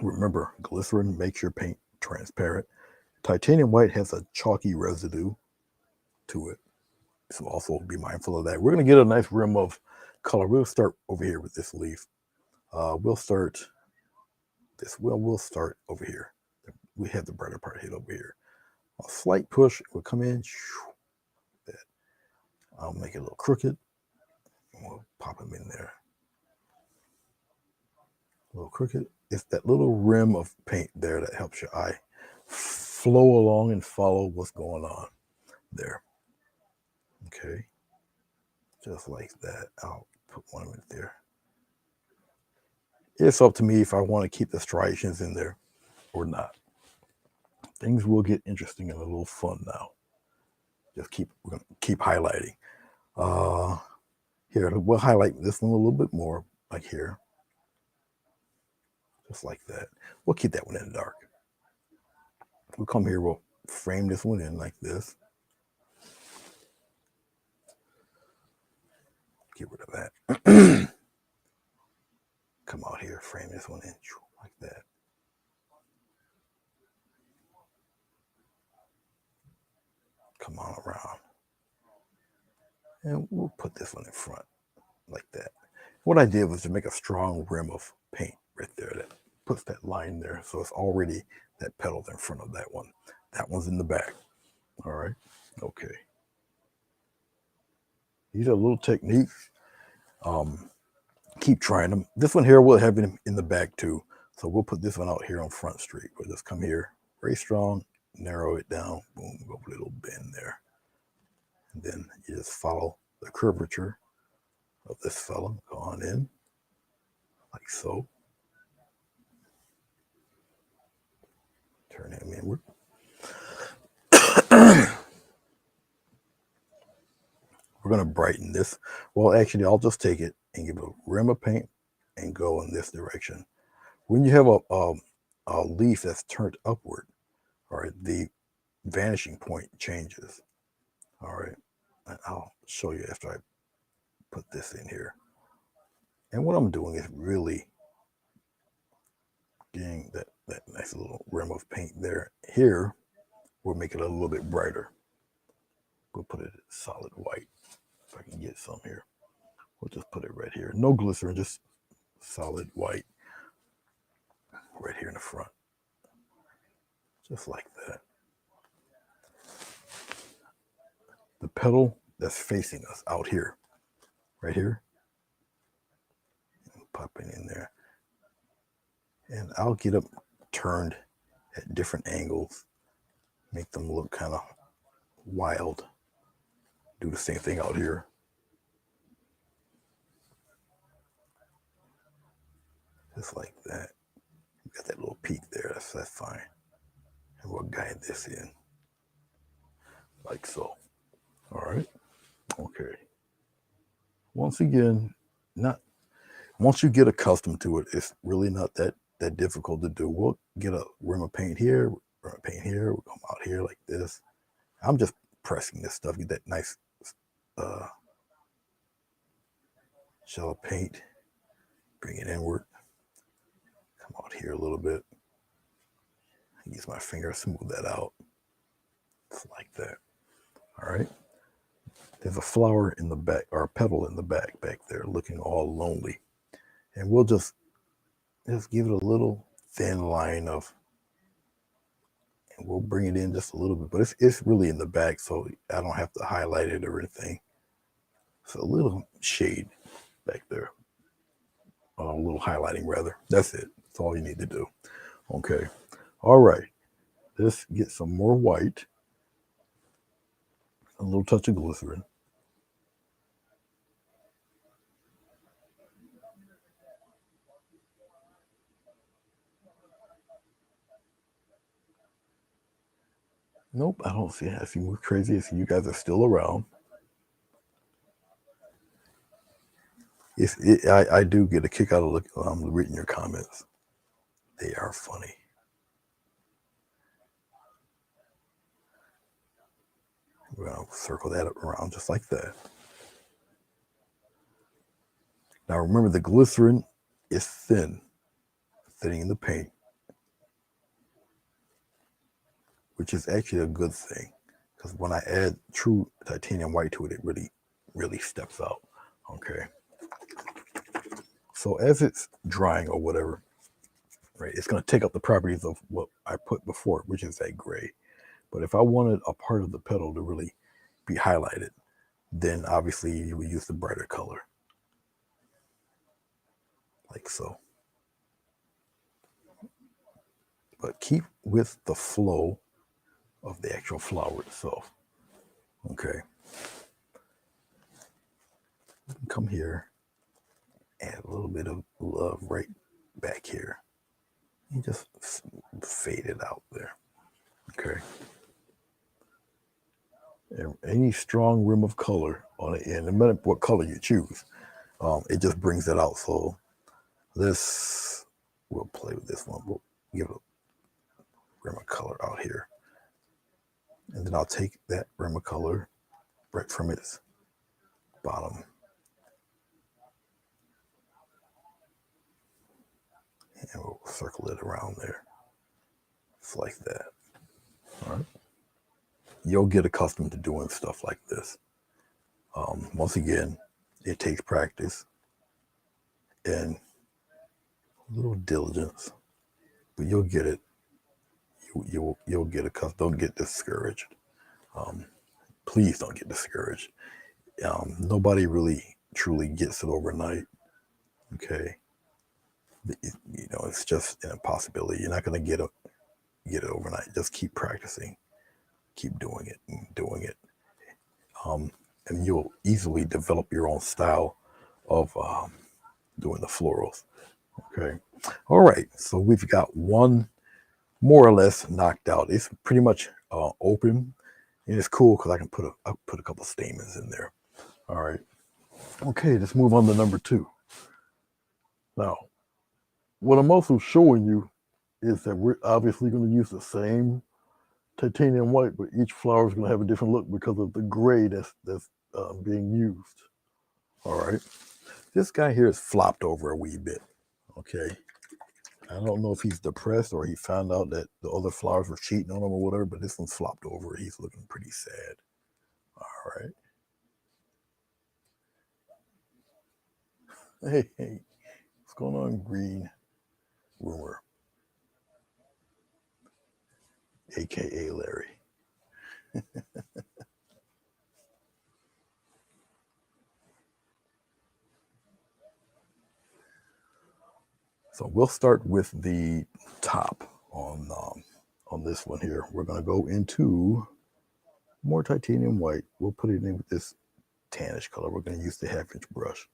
remember, glycerin makes your paint transparent. Titanium white has a chalky residue to it. So also be mindful of that. We're going to get a nice rim of color. We'll start over here with this leaf. We'll start this. We'll start over here. We have the brighter part hit over here. A slight push will come in. I'll make it a little crooked. We'll pop them in there. A little crooked. It's that little rim of paint there that helps your eye flow along and follow what's going on there. Okay. Just like that. I'll put one in there. It's up to me if I want to keep the striations in there or not. Things will get interesting and a little fun now. We're gonna keep highlighting. Here, we'll highlight this one a little bit more, like here. Just like that. We'll keep that one in the dark. We'll come here, we'll frame this one in like this. Get rid of that. Come out here, frame this one in like that. Come on around. And we'll put this one in front like that. What I did was to make a strong rim of paint right there that puts that line there. So it's already that petal's in front of that one. That one's in the back. All right. Okay. These are little techniques. Keep trying them. This one here we'll have it in the back too. So we'll put this one out here on Front Street. We'll just come here, very strong, narrow it down, boom, go a little bend there. And then you just follow the curvature of this fellow. Go on in, like so. Turn him inward. We're going to brighten this. Well, actually, I'll just take it and give it a rim of paint and go in this direction. When you have a leaf that's turned upward, all right, the vanishing point changes. All right, and I'll show you after I put this in here. And what I'm doing is really getting that nice little rim of paint there. Here, we'll make it a little bit brighter. We'll put it solid white. If I can get some here. We'll just put it right here. No glycerin, just solid white right here in the front. Just like that. The petal that's facing us out here, right here, pop it in there. And I'll get them turned at different angles, make them look kind of wild. Do the same thing out here. Just like that. You got that little peak there, that's fine. And we'll guide this in. Like so. All right. Okay. Once again, not once you get accustomed to it, it's really not that difficult to do. We'll get a rim of paint here, rim of paint here, we'll come out here like this. I'm just pressing this stuff, get that nice shell of paint, bring it inward, come out here a little bit. Use my finger, smooth that out. It's like that. All right. There's a flower in the back, or a petal in the back there, looking all lonely. And we'll just give it a little thin line of, and we'll bring it in just a little bit, but it's really in the back, so I don't have to highlight it or anything. So a little shade back there, a little highlighting rather. That's it. That's all you need to do. Okay. All right. Let's get some more white. A little touch of glycerin. Nope, I don't see it. I see move crazy. I see you guys are still around. I do get a kick out of reading your comments. They are funny. We're going to circle that around just like that. Now remember, the glycerin is thinning in the paint. which is actually a good thing because when I add true titanium white to it, it really steps out. Okay. So as it's drying or whatever, right, it's going to take up the properties of what I put before, which is that gray. But if I wanted a part of the petal to really be highlighted, then obviously you would use the brighter color, like so. But keep with the flow of the actual flower itself. Okay. Come here, add a little bit of love right back here. And just fade it out there. Okay. And any strong rim of color on the end, no matter what color you choose, it just brings it out. So this, we'll play with this one. We'll give a rim of color out here. And then I'll take that rim of color right from its bottom. And we'll circle it around there. Just like that. All right. You'll get accustomed to doing stuff like this. Once again, it takes practice and a little diligence, but you'll get it. You'll get accustomed. Don't get discouraged. Please don't get discouraged. Nobody really truly gets it overnight. Okay, it's just an impossibility. You're not going to get it overnight. Just keep practicing, keep doing it and doing it, and you'll easily develop your own style of doing the florals. Okay, all right. So we've got one more or less knocked out. It's pretty much open, and it's cool because I can put a couple stamens in there. All right. Okay, let's move on to number 2. Now, what I'm also showing you is that we're obviously going to use the same titanium white, but each flower is going to have a different look because of the gray that's being used. All right. This guy here is flopped over a wee bit. Okay. I don't know if he's depressed or he found out that the other flowers were cheating on him or whatever, but this one's flopped over. He's looking pretty sad. All right. Hey, what's going on, Green Rumor, aka Larry? So we'll start with the top on this one here. We're going to go into more titanium white. We'll put it in with this tannish color. We're going to use the 1/2-inch brush.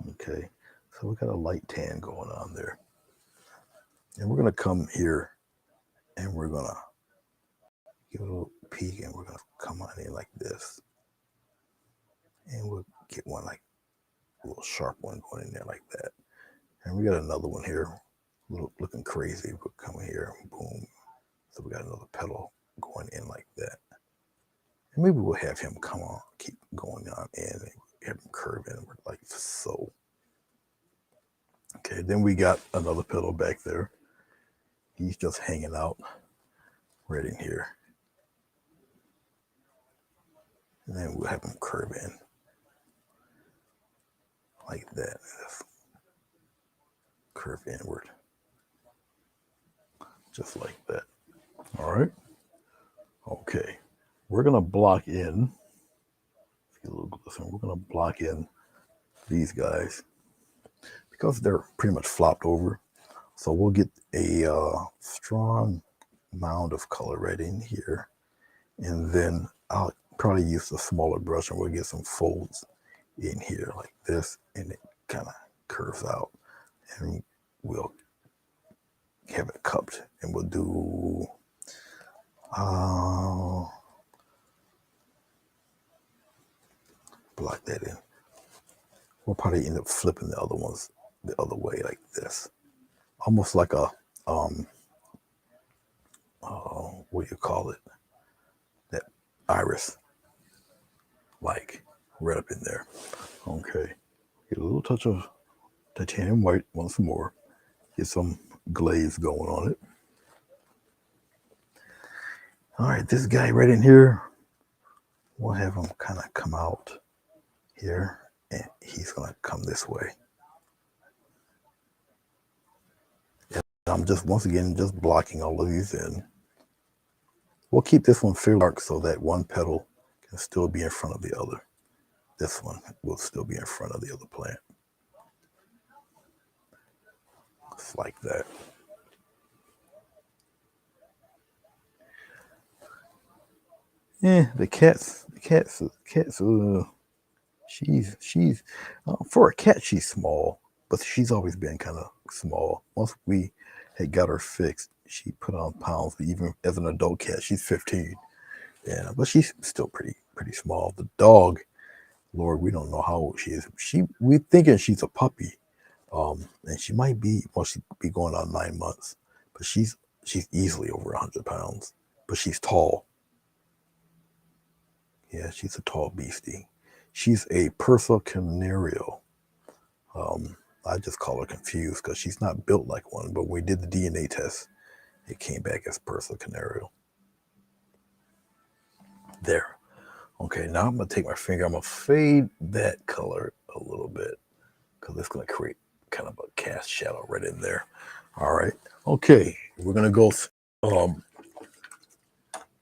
Okay, so we got a light tan going on there. And we're going to come here and we're going to give it a little peek and we're going to come on in like this. And we'll get one like a little sharp one going in there like that. And we got another one here, looking crazy. We'll come here, boom. So we got another petal going in like that. And maybe we'll have him come on, keep going on in, and have him curve in like so. Okay, then we got another petal back there. He's just hanging out right in here. And then we'll have him curve in like that. Curve inward. Just like that. All right. Okay. We're going to block in. Let's get a little glycerin. We're going to block in these guys because they're pretty much flopped over. So we'll get a strong mound of color right in here. And then I'll probably use a smaller brush and we'll get some folds in here like this. And it kind of curves out. And we'll have it cupped. And we'll do... block that in. We'll probably end up flipping the other ones the other way like this. Almost like a, what do you call it? That iris, like right up in there. Okay. Get a little touch of titanium white once more. Get some glaze going on it. All right, this guy right in here, we'll have him kind of come out here, and he's gonna come this way. I'm just once again just blocking all of these in. We'll keep this one fairly dark so that one petal can still be in front of the other. This one will still be in front of the other plant. Just like that. Yeah, the cat's. She's for a cat, she's small, but she's always been kind of small. Once we had got her fixed, she put on pounds. But even as an adult cat, she's 15. Yeah, but she's still pretty small. The dog, Lord, we don't know how old she is. We thinking she's a puppy, and she might be. Well, she be going on 9 months, but she's easily over 100 pounds. But she's tall. Yeah, she's a tall beastie. She's a Persa Canario. Um, I just call her confused because she's not built like one. But when we did the DNA test, it came back as Persa Canario. There. Okay, now I'm gonna take my finger. I'm gonna fade that color a little bit because it's gonna create kind of a cast shadow right in there. All right. Okay, we're gonna go. Um,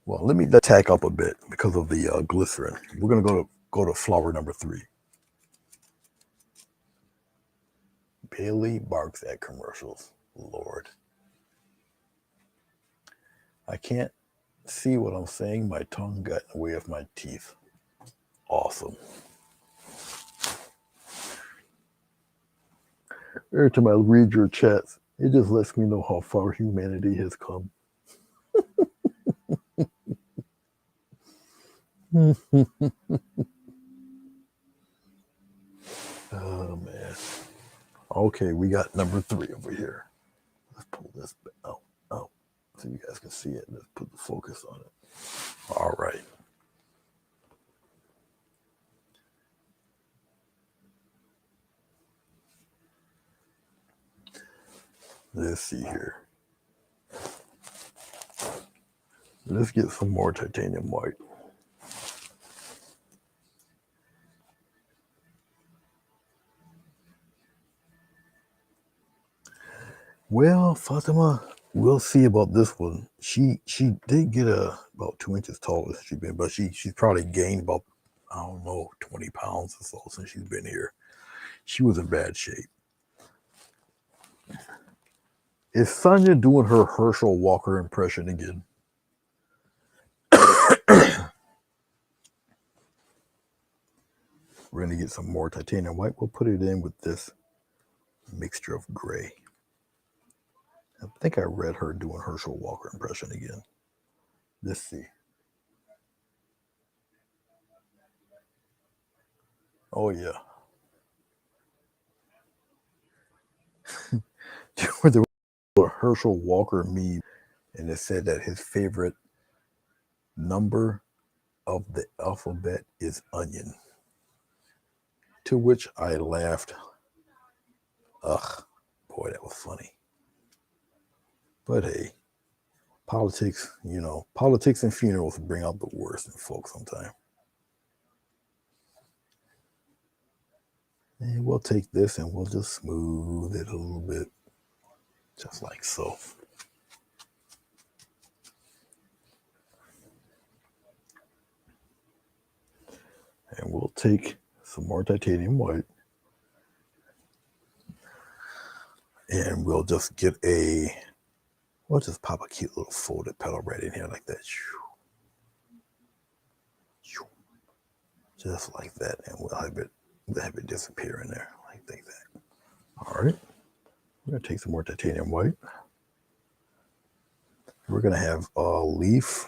well, let me tack up a bit because of the glycerin. We're gonna go to flower number 3. Bailey barks at commercials. Lord, I can't see what I'm saying. My tongue got in the way of my teeth. Awesome. Every time I read your chats, it just lets me know how far humanity has come. Oh man. Okay, we got number 3 over here. Let's pull this out. Out so you guys can see it. Let's put the focus on it. All right. Let's see here. Let's get some more titanium white. Well, Fatima, we'll see about this one. She did get about 2 inches taller than she's been, but she's probably gained about, I don't know, 20 pounds or so since she's been here. She was in bad shape. Is Sonia doing her Herschel Walker impression again? We're gonna get some more titanium white. We'll put it in with this mixture of gray. I think I read her doing Herschel Walker impression again. Let's see. Oh yeah. There was a Herschel Walker meme, and it said that his favorite number of the alphabet is onion. To which I laughed. Ugh, boy, that was funny. But hey, politics and funerals bring out the worst in folks sometimes. And we'll take this and we'll just smooth it a little bit, just like so. And we'll take some more titanium white and we'll just we'll just pop a cute little folded petal right in here like that. Just like that. And we'll have it disappear in there like that. All right. We're going to take some more titanium white. We're going to have a leaf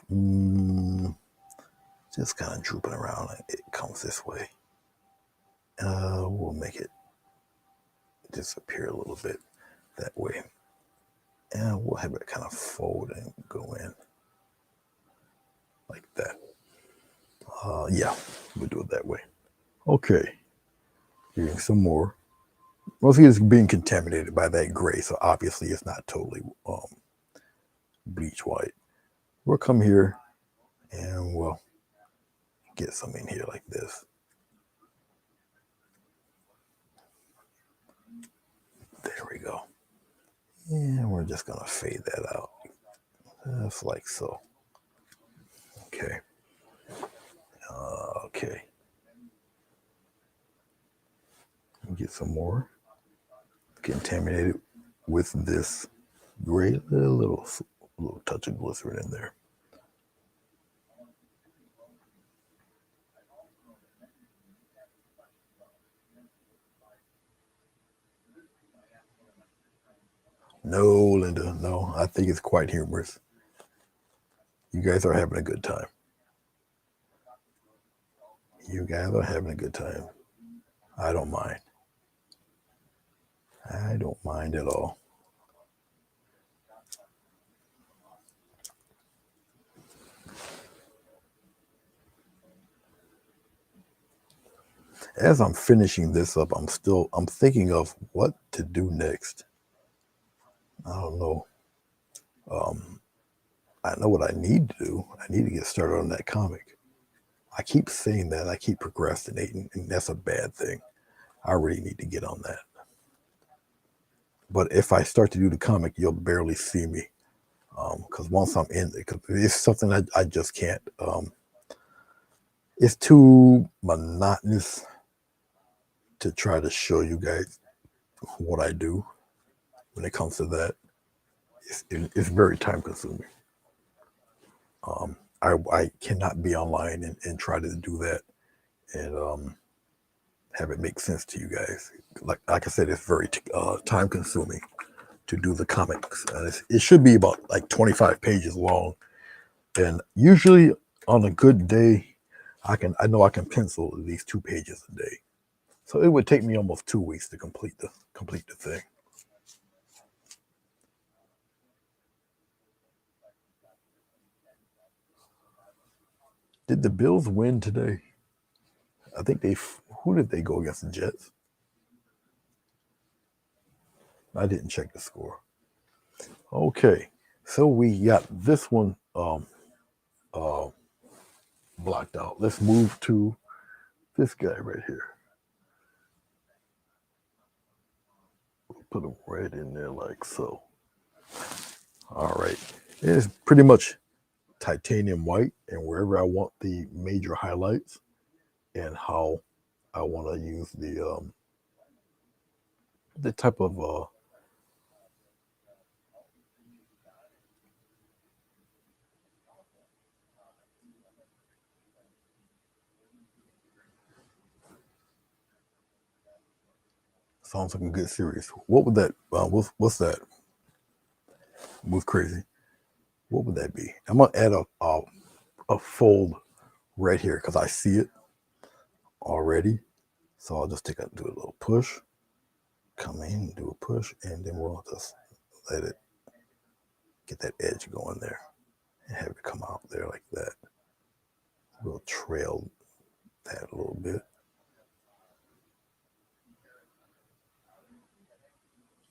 just kind of drooping around. It comes this way. We'll make it disappear a little bit that way. And we'll have it kind of fold and go in like that. Yeah, we'll do it that way. Okay. Here's some more. Most of it is being contaminated by that gray, so obviously it's not totally bleach white. We'll come here And we'll get some in here like this. There we go. And we're just going to fade that out. Just like so. Okay. Okay. Get some more. Contaminated with this gray, little touch of glycerin in there. No, Linda, no. I think it's quite humorous. You guys are having a good time. You guys are having a good time. I don't mind. I don't mind at all. As I'm finishing this up, I'm thinking of what to do next. I don't know. Um, I know what I need to do. I need to get started on that comic. I keep saying that. I keep procrastinating, and that's a bad thing. I really need to get on that. But if I start to do the comic, you'll barely see me. Because once I'm in it, cause it's something I just can't. It's too monotonous to try to show you guys what I do when it comes to that. It's very time consuming. Um, I cannot be online and try to do that and have it make sense to you guys. Like I said, it's very time consuming to do the comics. It should be about like 25 pages long, and usually on a good day, I know I can pencil at least 2 pages a day. So it would take me almost 2 weeks to complete the thing. Did the Bills win today? I think who did they go against, the Jets? I didn't check the score. Okay, so we got this one uh, blocked out. Let's move to this guy right here. Put a red in there like so. All right. It's pretty much titanium white, and wherever I want the major highlights and how I want to use the type of sounds like a good series. What would that? What's that? Move crazy. What would that be? I'm gonna add a fold right here because I see it already. So I'll just do a little push, come in, do a push, and then we'll just let it get that edge going there and have it come out there like that. We'll trail that a little bit.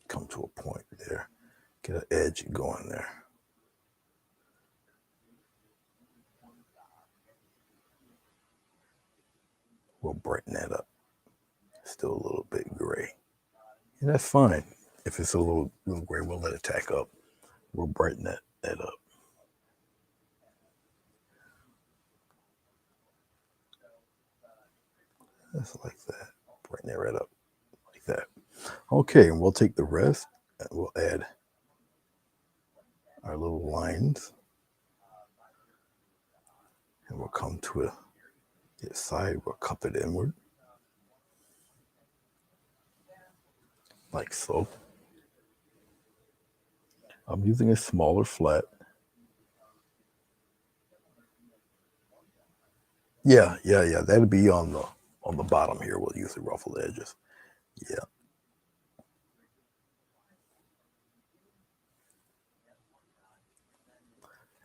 Come to a point there. Get an edge going there. We'll brighten that up. Still a little bit gray. And that's fine. If it's a little gray, we'll let it tack up. We'll brighten that up. Just like that. Brighten it right up like that. Okay, and we'll take the rest and we'll add our little lines. And we'll come to the side, we'll cup it inward. Like so. I'm using a smaller flat. Yeah. That'll be on the bottom here. We'll use the ruffled edges. Yeah.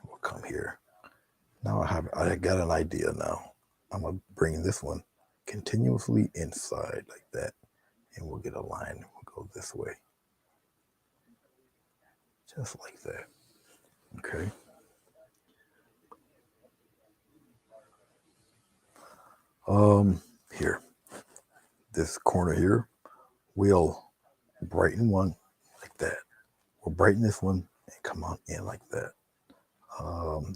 We'll come here. Now I got an idea now. I'm gonna bring this one continuously inside like that, and we'll get a line. We'll go this way, just like that. Okay. Here, this corner here, we'll brighten one like that. We'll brighten this one and come on in like that.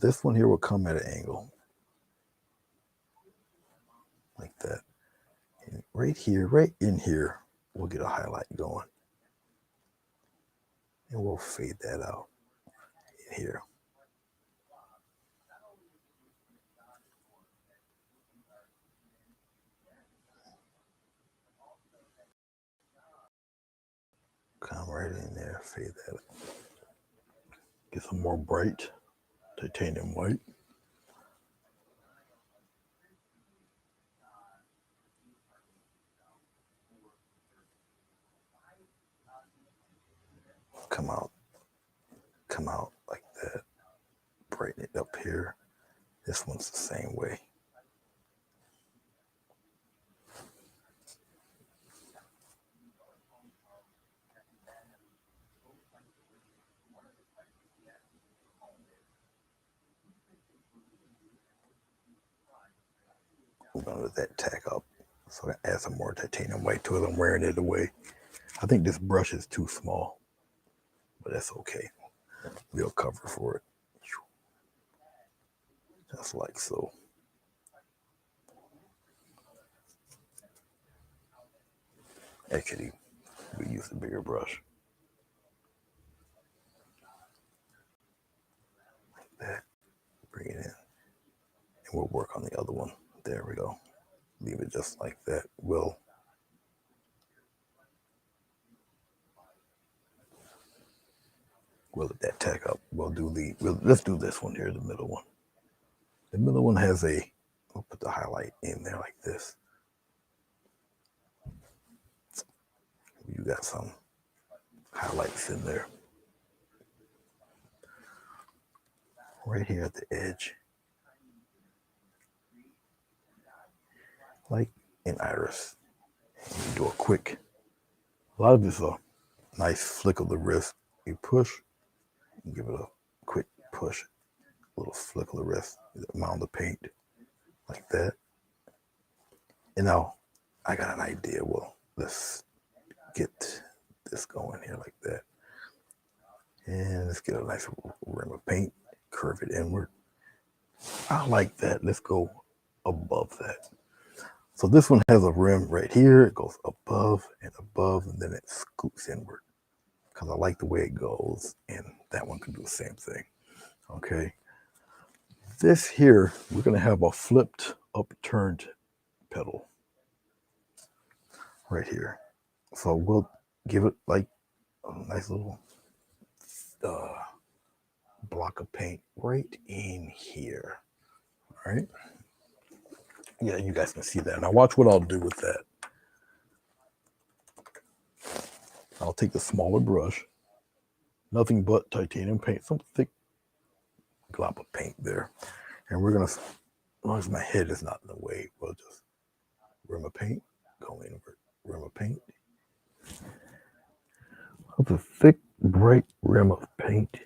This one here will come at an angle like that. And right here, right in here, we'll get a highlight going. And we'll fade that out in here. Come right in there, fade that out. Get some more bright titanium white. Come out, come out like that. Brighten it up here. This one's the same way. I'm gonna let that tack up. So I add some more titanium white to it. I'm wearing it away. I think this brush is too small, but that's okay. We'll cover for it. Just like so. Actually, we use a bigger brush. Like that. Bring it in. And we'll work on the other one. There we go. Leave it just like that. We'll let that tack up. Let's do this one here, the middle one. The middle one has we'll put the highlight in there like this. You got some highlights in there. Right here at the edge. Like an iris. And you do a lot of this a nice flick of the wrist. You push, and give it a quick push, a little flick of the wrist, around the paint, like that. And now I got an idea. Well, let's get this going here like that. And let's get a nice rim of paint, curve it inward. I like that. Let's go above that. So this one has a rim right here. It goes above, and then it scoops inward. Because I like the way it goes, and that one can do the same thing. Okay. This here, we're going to have a flipped, upturned petal right here. So we'll give it like a nice little block of paint right in here. All right. Yeah, you guys can see that. Now watch what I'll do with that. I'll take the smaller brush, nothing but titanium paint, some thick glop of paint there. And we're going to, as long as my head is not in the way, we'll just rim of paint, go inward, rim of paint. With a thick, bright rim of paint.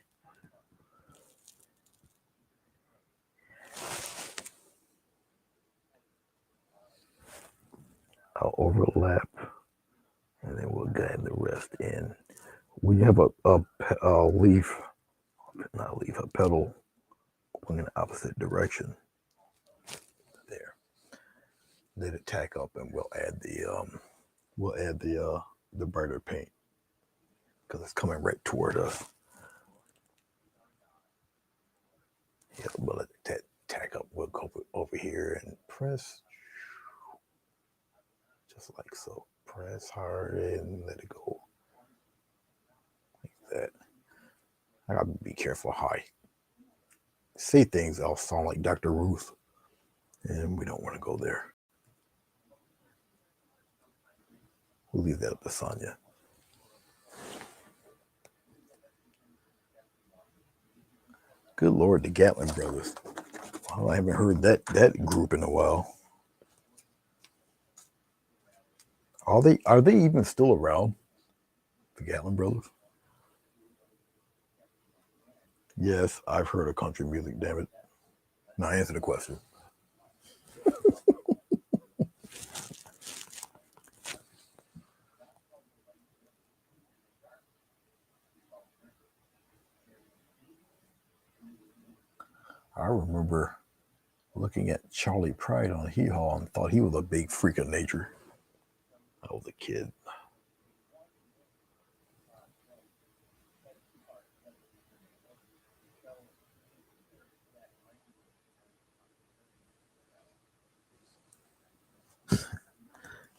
I'll overlap, and then we'll guide the rest in. We have a leaf, not a leaf, a petal going in the opposite direction. There. Let it tack up, and we'll add the brighter paint because it's coming right toward us. Yeah, we'll let it tack up. We'll go over here and press, just like so. Press hard and let it go. Like that. I gotta be careful how I say things. I'll sound like Dr. Ruth, and we don't want to go there. We'll leave that up to Sonia. Good Lord, the Gatlin brothers. Well, I haven't heard that group in a while. Are they even still around? The Gatlin brothers? Yes, I've heard of country music, damn it. Now answer the question. I remember looking at Charlie Pride on Hee Haw and thought he was a big freak of nature. I was a kid.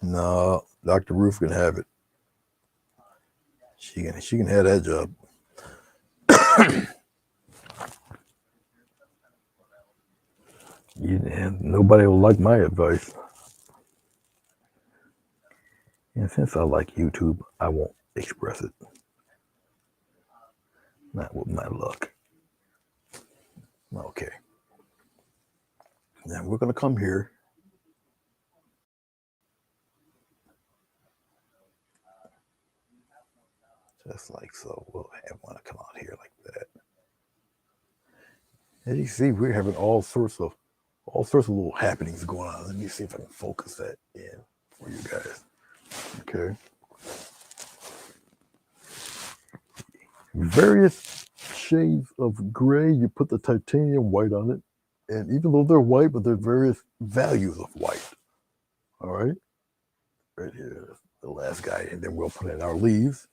No, Dr. Ruth can have it. She can have that job. Nobody will like my advice. And since I like YouTube, I won't express it. Not with my luck. Okay. Now we're going to come here. Just like so. We'll have one to come out here like that. As you see, we're having all sorts of little happenings going on. Let me see if I can focus that in for you guys. Okay. Various shades of gray. You put the titanium white on it. And even though they're white, but there's various values of white. All right. Right here, the last guy. And then we'll put in our leaves.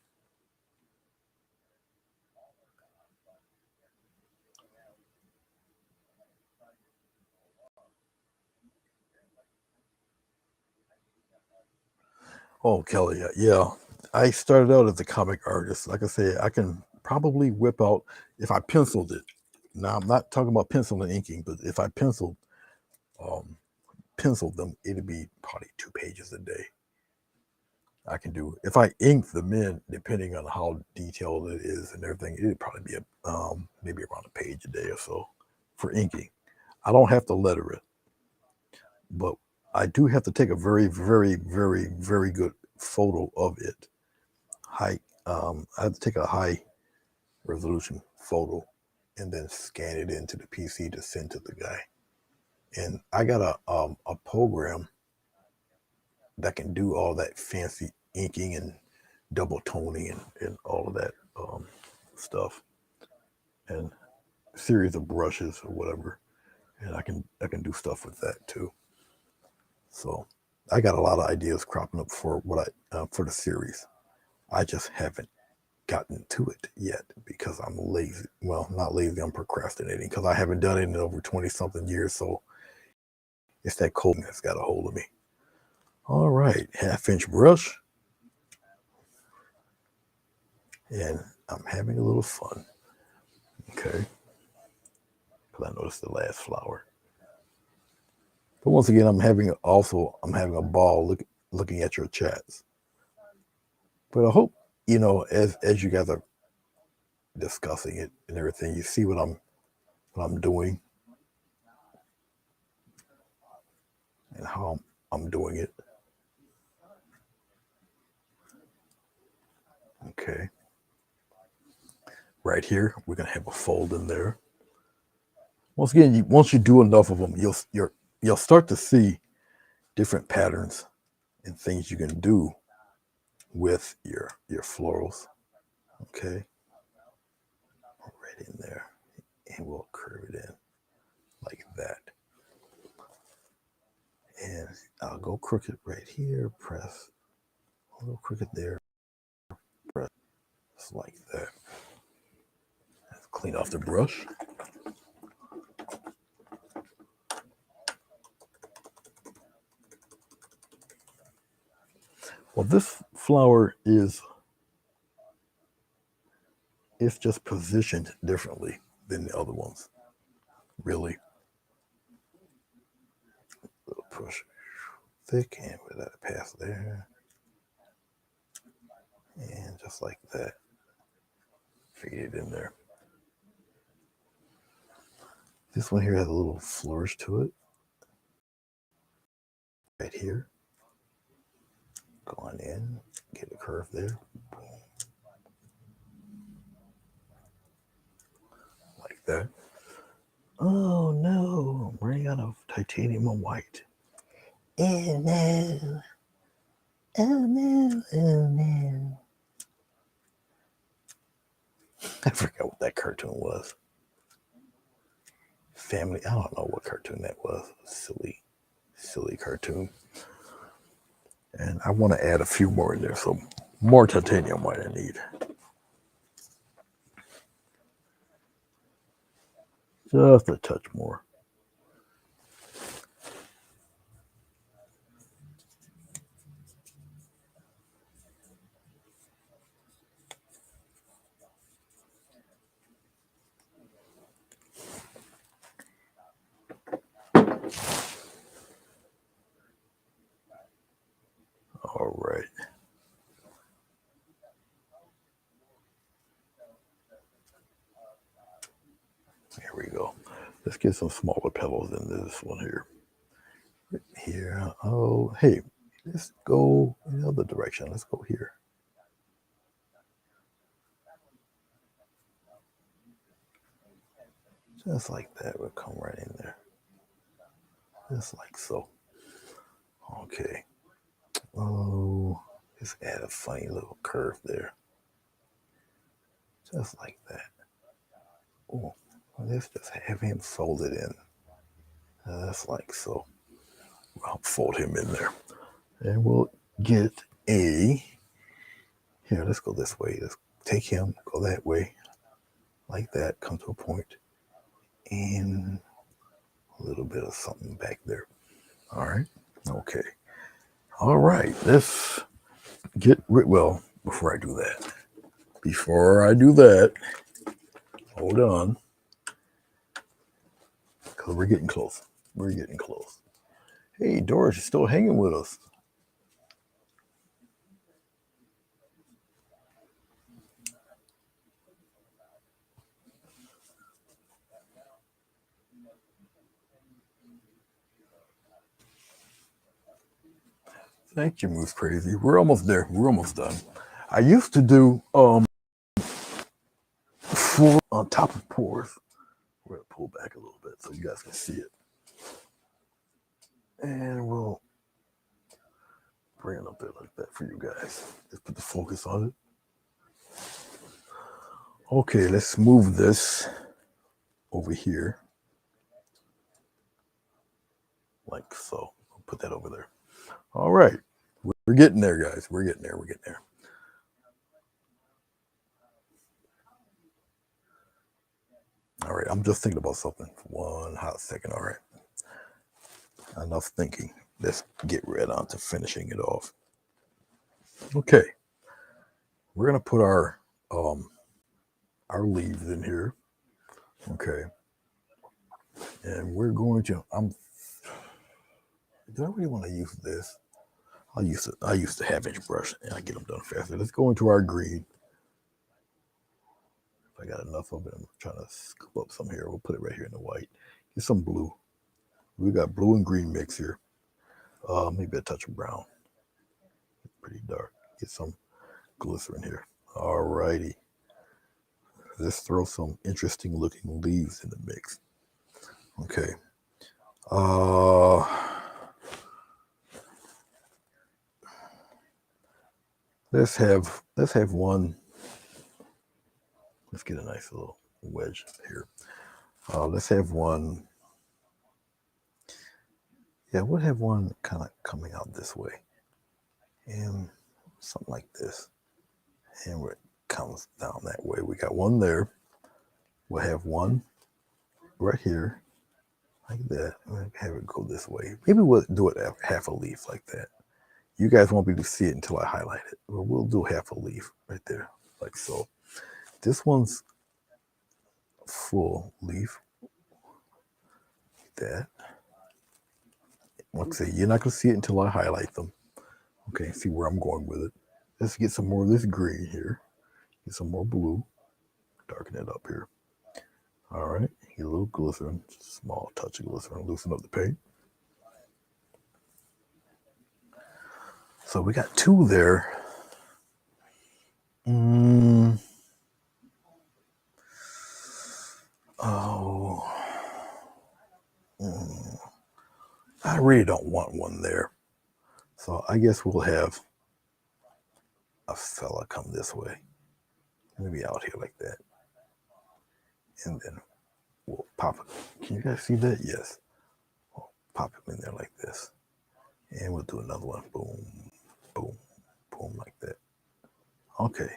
Oh, Kelly, yeah. I started out as a comic artist. Like I say, I can probably whip out if I penciled it. Now I'm not talking about pencil and inking, but if I um, penciled them, it'd be probably 2 pages a day. I can do if I ink them in, depending on how detailed it is and everything. It'd probably be maybe around a page a day or so for inking. I don't have to letter it, but I do have to take a very, very, very, very good photo of it. High, I have to take a high resolution photo and then scan it into the PC to send to the guy. And I got a program that can do all that fancy inking and double toning and all of that stuff, and a series of brushes or whatever. And I can do stuff with that too. So I got a lot of ideas cropping up for what I for the series. I just haven't gotten to it yet because I'm lazy. Well, not lazy, I'm procrastinating because I haven't done it in over 20 something years. So it's that cold that's got a hold of me. All right, 1/2 inch brush. And I'm having a little fun. Okay. Because I noticed the last flower. But once again, I'm having a ball looking at your chats. But I hope, as you guys are discussing it and everything, you see what I'm doing and how I'm doing it. Okay. Right here, we're gonna have a fold in there. Once again, once you do enough of them, you'll start to see different patterns and things you can do with your florals. Okay, right in there, and we'll curve it in like that. And I'll go crooked right here, press a little crooked there, press just like that. Let's clean off the brush. Well, this flower it's just positioned differently than the other ones. Really. A little push thick and with that pass there. And just like that. Fade it in there. This one here has a little flourish to it. Right here. Go on in, get a curve there. Like that. Oh no, I'm running out of titanium and white. Oh no. Oh no. Oh no. I forgot what that cartoon was. family. I don't know what cartoon that was. Silly cartoon. And I want to add a few more in there. So more titanium white I need. Just a touch more. All right. Here we go. Let's get some smaller petals in this one here. Here. Oh, hey, let's go in the other direction. Let's go here. Just like that. We'll come right in there. Just like so. Okay. Oh, let's add a funny little curve there. Just like that. Oh, let's just have him folded in. Just like so. I'll fold him in there. And we'll get a. Here, let's go this way. Let's take him, go that way. Like that. Come to a point. And a little bit of something back there. All right. Okay. All right. Let's get rid. Well, before I do that, hold on, because we're getting close. We're getting close. Hey, Doris, you're still hanging with us. Thank you, Moose Crazy. We're almost there. We're almost done. I used to do floor on top of pores. We're gonna pull back a little bit so you guys can see it. And we'll bring it up there like that for you guys. Just put the focus on it. Okay, let's move this over here. Like so. I'll put that over there. All right. We're getting there, guys. We're getting there. We're getting there. All right. I'm just thinking about something for one hot second. All right. Enough thinking. Let's get right on to finishing it off. Okay. We're gonna put our leaves in here. Okay. And we're going to do I really want to use this? I used to have inch brush and I get them done faster. Let's go into our green. If I got enough of it, I'm trying to scoop up some here. We'll put it right here in the white. Get some blue. We got blue and green mix here. Maybe a touch of brown. It's pretty dark. Get some glycerin here. All righty. Let's throw some interesting looking leaves in the mix. Okay. Let's have one. Let's get a nice little wedge here. Let's have one. Yeah, we'll have one kind of coming out this way, and something like this, and it comes down that way. We got one there. We'll have one right here, like that. We'll have it go this way. Maybe we'll do it half a leaf like that. You guys won't be able to see it until I highlight it, but we'll do half a leaf right there, like so. This one's full leaf, like that. Like I say, you're not gonna see it until I highlight them. Okay, see where I'm going with it. Let's get some more of this green here. Get some more blue. Darken it up here. All right, get a little glycerin, just a small touch of glycerin, loosen up the paint. So we got two there. Oh, I really don't want one there. So I guess we'll have a fella come this way. Maybe out here like that. And then we'll pop it. Can you guys see that? Yes. We'll pop him in there like this. And we'll do another one. Boom, boom, boom, like that. Okay.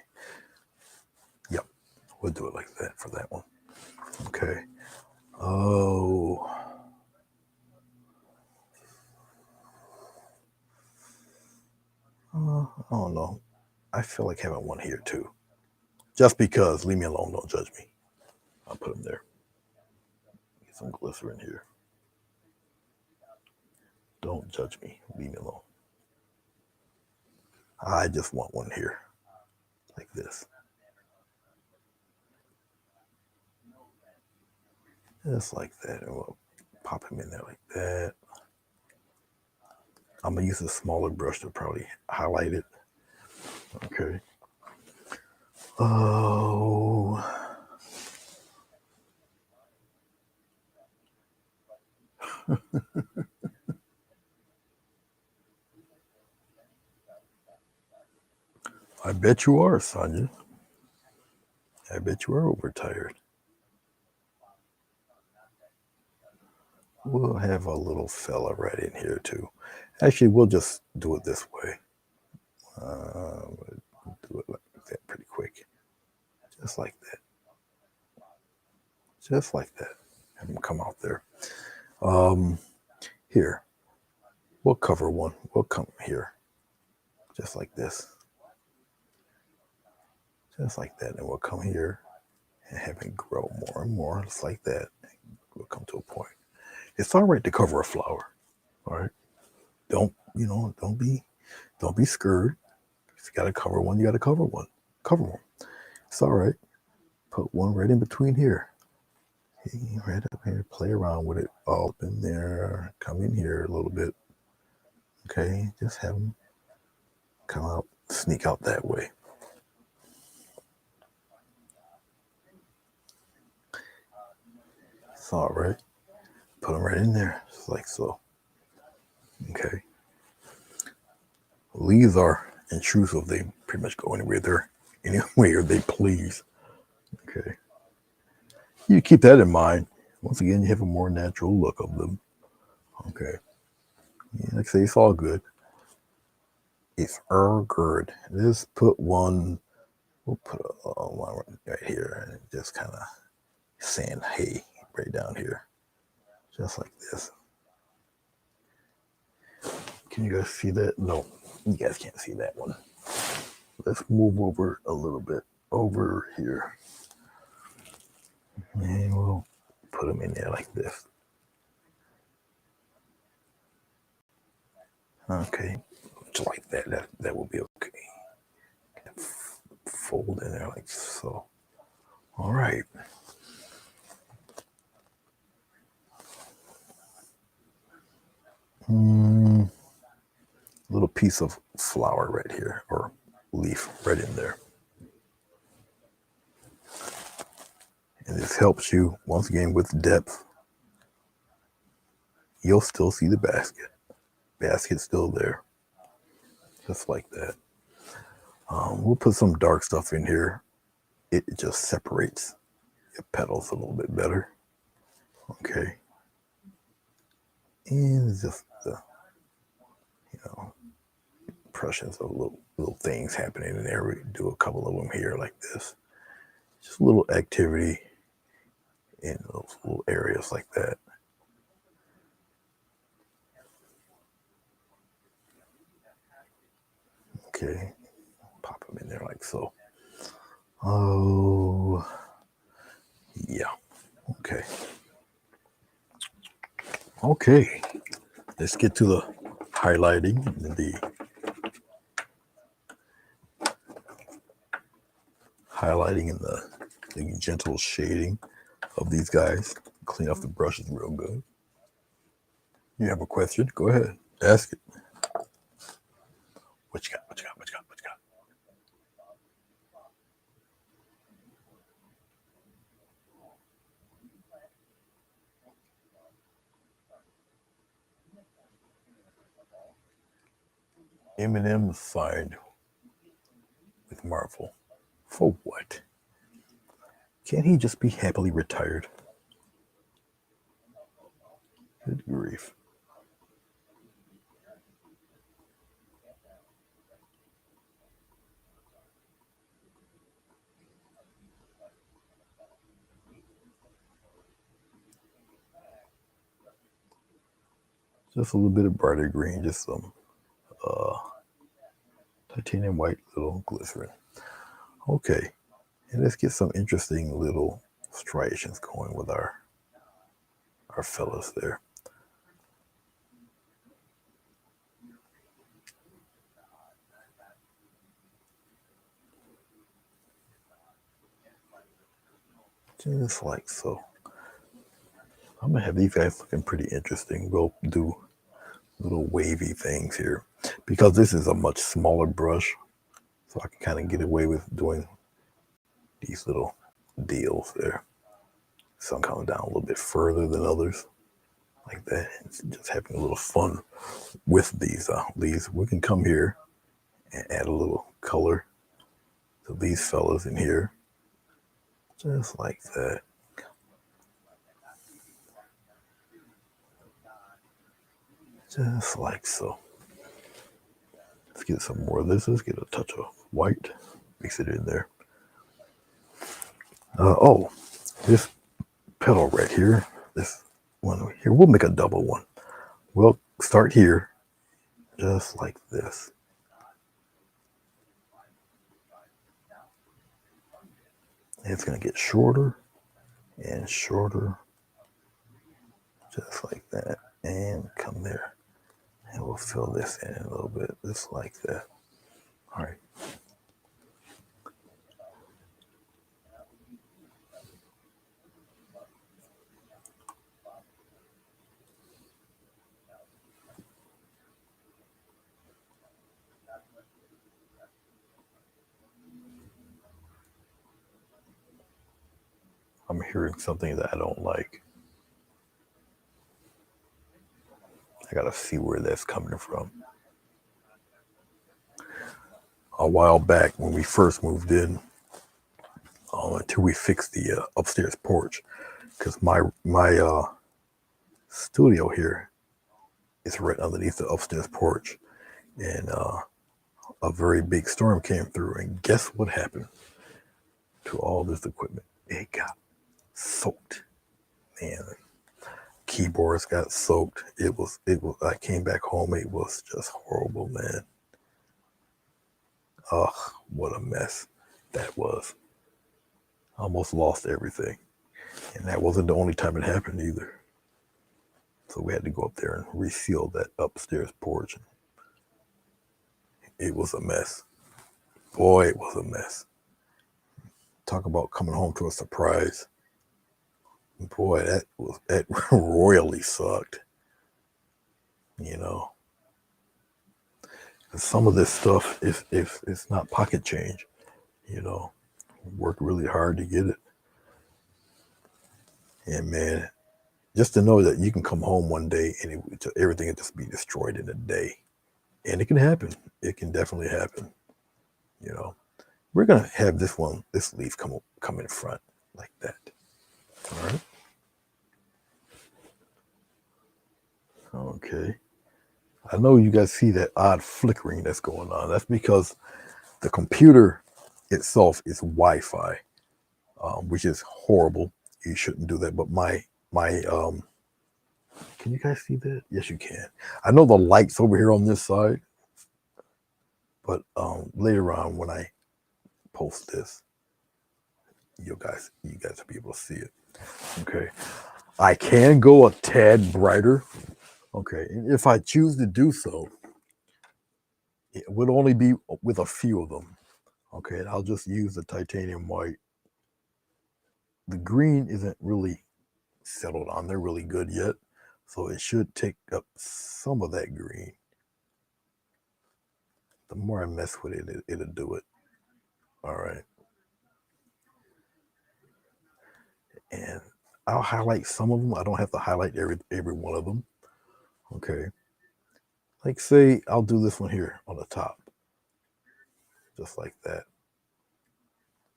Yep. We'll do it like that for that one. Okay. Oh. I don't know. I feel like having one here too. Just because. Leave me alone. Don't judge me. I'll put them there. Get some glycerin here. Don't judge me. Leave me alone. I just want one here. Like this. Just like that. And we'll pop him in there like that. I'm going to use a smaller brush to probably highlight it. Okay. Oh. I bet you are, Sonia. I bet you are overtired. We'll have a little fella right in here too. Actually, we'll just do it this way. Do it like that pretty quick. Just like that. Just like that. Have them come out there. Here. We'll cover one. We'll come here. Just like this. Just like that. And we'll come here and have it grow more and more. Just like that. We'll come to a point. It's all right to cover a flower. All right. Don't be scared. If you gotta cover one, you gotta cover one. Cover one. It's all right. Put one right in between here. Right up here. Play around with it. All up in there. Come in here a little bit. Okay. Just have them come out, sneak out that way. It's all right. Put them right in there, just like so. Okay. Leaves are intrusive. They pretty much go anywhere they please. Okay. You keep that in mind. Once again, you have a more natural look of them. Okay. Yeah, like I say, it's all good. It's all good. Just put one. We'll put one right here and just kind of saying hey right down here, just like this. Can you guys see that? No, you guys can't see that one. Let's move over a little bit over here. And we'll put them in there like this. Okay, just like that. That will be okay. Fold in there like so. All right. Little piece of flower right here, or leaf right in there. And this helps you, once again, with depth. You'll still see the basket. Basket's still there. Just like that. We'll put some dark stuff in here. It just separates your petals a little bit better. Okay. And just the, impressions of little things happening in there. We do a couple of them here like this. Just a little activity in those little areas like that. Okay. Pop them in there like so. Oh, yeah. Okay. Okay. Let's get to the highlighting and the gentle shading of these guys. Clean off the brushes real good. You have a question? Go ahead. Ask it. What you got? What you got? What you got? What you got? Eminem signed with Marvel. For what? Can't he just be happily retired? Good grief. Just a little bit of brighter green, just some uh, titanium white little glycerin. Okay, and let's get some interesting little striations going with our fellas there. Just like so. I'm gonna have these guys looking pretty interesting. We'll do little wavy things here because this is a much smaller brush, so I can kind of get away with doing these little deals there. Some coming down a little bit further than others, like that. It's just having a little fun with these leaves. We can come here and add a little color to these fellas in here, just like that. Just like so. Let's get some more of this. Let's get a touch of white, mix it in there. Oh, this petal right here, this one here, we'll make a double one. We'll start here, just like this. It's going to get shorter and shorter, just like that, and come there. And we'll fill this in a little bit, just like that. All right. I'm hearing something that I don't like. I got to see where that's coming from. A while back when we first moved in, until we fixed the upstairs porch, because my studio here is right underneath the upstairs porch, and a very big storm came through, and guess what happened to all this equipment? It got soaked, man. Keyboards got soaked. It was. I came back home. It was just horrible, man. Ugh, what a mess that was. I almost lost everything, and that wasn't the only time it happened either. So we had to go up there and reseal that upstairs porch. It was a mess. Boy, it was a mess. Talk about coming home to a surprise. Boy, that royally sucked. You know, some of this stuff is it's not pocket change. You know, worked really hard to get it, and man, just to know that you can come home one day and everything will just be destroyed in a day, and it can happen. It can definitely happen. You know, we're gonna have this leaf come in front like that. All right. Okay. I know you guys see that odd flickering that's going on. That's because the computer itself is Wi-Fi, which is horrible. You shouldn't do that. But my can you guys see that? Yes, you can. I know the lights over here on this side, but later on when I post this, you guys will be able to see it. Okay. I can go a tad brighter. Okay, and if I choose to do so, it would only be with a few of them. Okay, and I'll just use the titanium white. The green isn't really settled on there really good yet, so it should take up some of that green. The more I mess with it, it'll do it. All right, and I'll highlight some of them. I don't have to highlight every one of them. Okay, like say I'll do this one here on the top, just like that.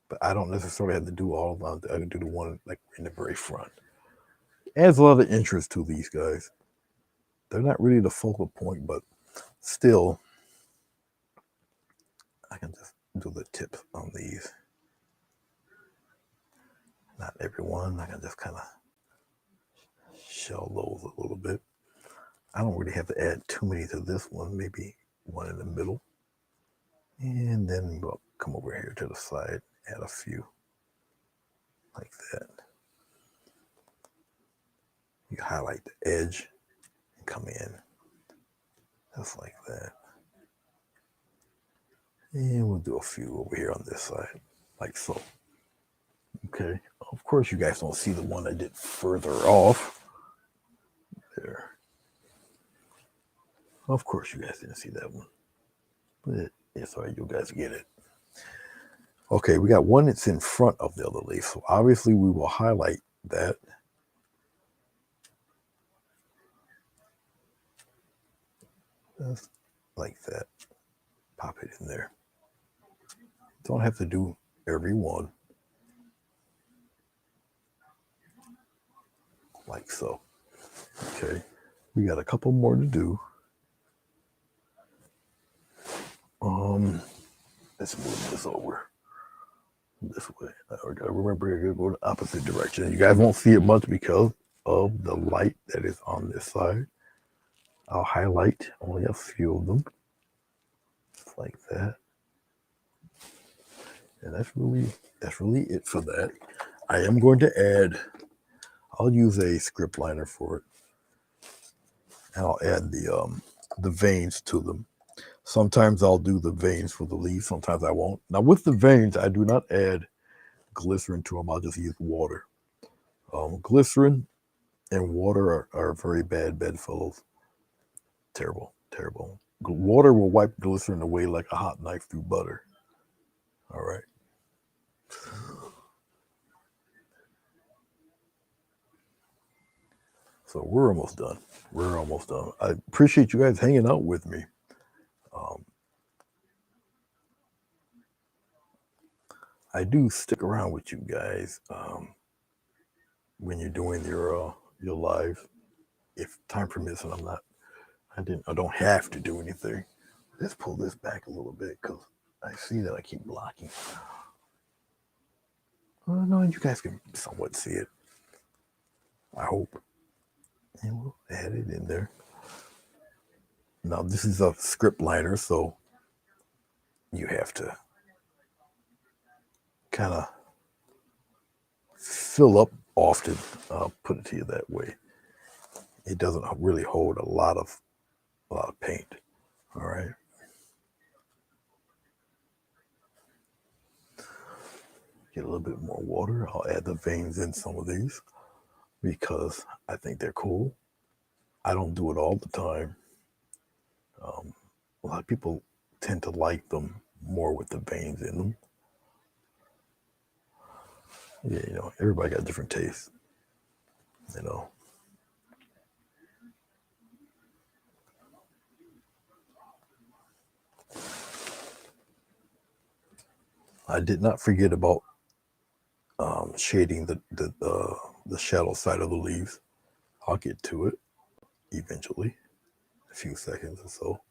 But I don't necessarily have to do all of them. I can do the one like in the very front. Adds a lot of interest to these guys. They're not really the focal point, but still, I can just do the tips on these. Not every one. I can just kind of shell those a little bit. I don't really have to add too many to this one. Maybe one in the middle. And then we'll come over here to the side, add a few like that. You highlight the edge and come in just like that. And we'll do a few over here on this side, like so. Okay. Of course, you guys don't see the one I did further off. There. Of course, you guys didn't see that one. But it's all right, you guys get it. Okay, we got one that's in front of the other leaf. So obviously we will highlight that. Just like that. Pop it in there. Don't have to do every one. Like so. Okay, we got a couple more to do. Let's move this over this way. I gotta remember to go the opposite direction. You guys won't see it much because of the light that is on this side. I'll highlight only a few of them, just like that. And that's really it for that. I am going to add. I'll use a script liner for it, and I'll add the veins to them. Sometimes I'll do the veins for the leaves. Sometimes I won't. Now with the veins, I do not add glycerin to them. I'll just use water. Glycerin and water are very bad bedfellows. Terrible, terrible. Water will wipe glycerin away like a hot knife through butter. All right. So we're almost done. We're almost done. I appreciate you guys hanging out with me. I do stick around with you guys when you're doing your live, if time permits, and I don't have to do anything. Let's pull this back a little bit because I see that I keep blocking. Oh no, you guys can somewhat see it. I hope. And we'll add it in there. Now this is a script liner, so you have to kind of fill up often. I'll put it to you that way. It doesn't really hold a lot of paint. All right. Get a little bit more water. I'll add the veins in some of these because I think they're cool. I don't do it all the time. A lot of people tend to like them more with the veins in them. Yeah, everybody got different tastes. I did not forget about shading the shadow side of the leaves. I'll get to it eventually, a few seconds or so.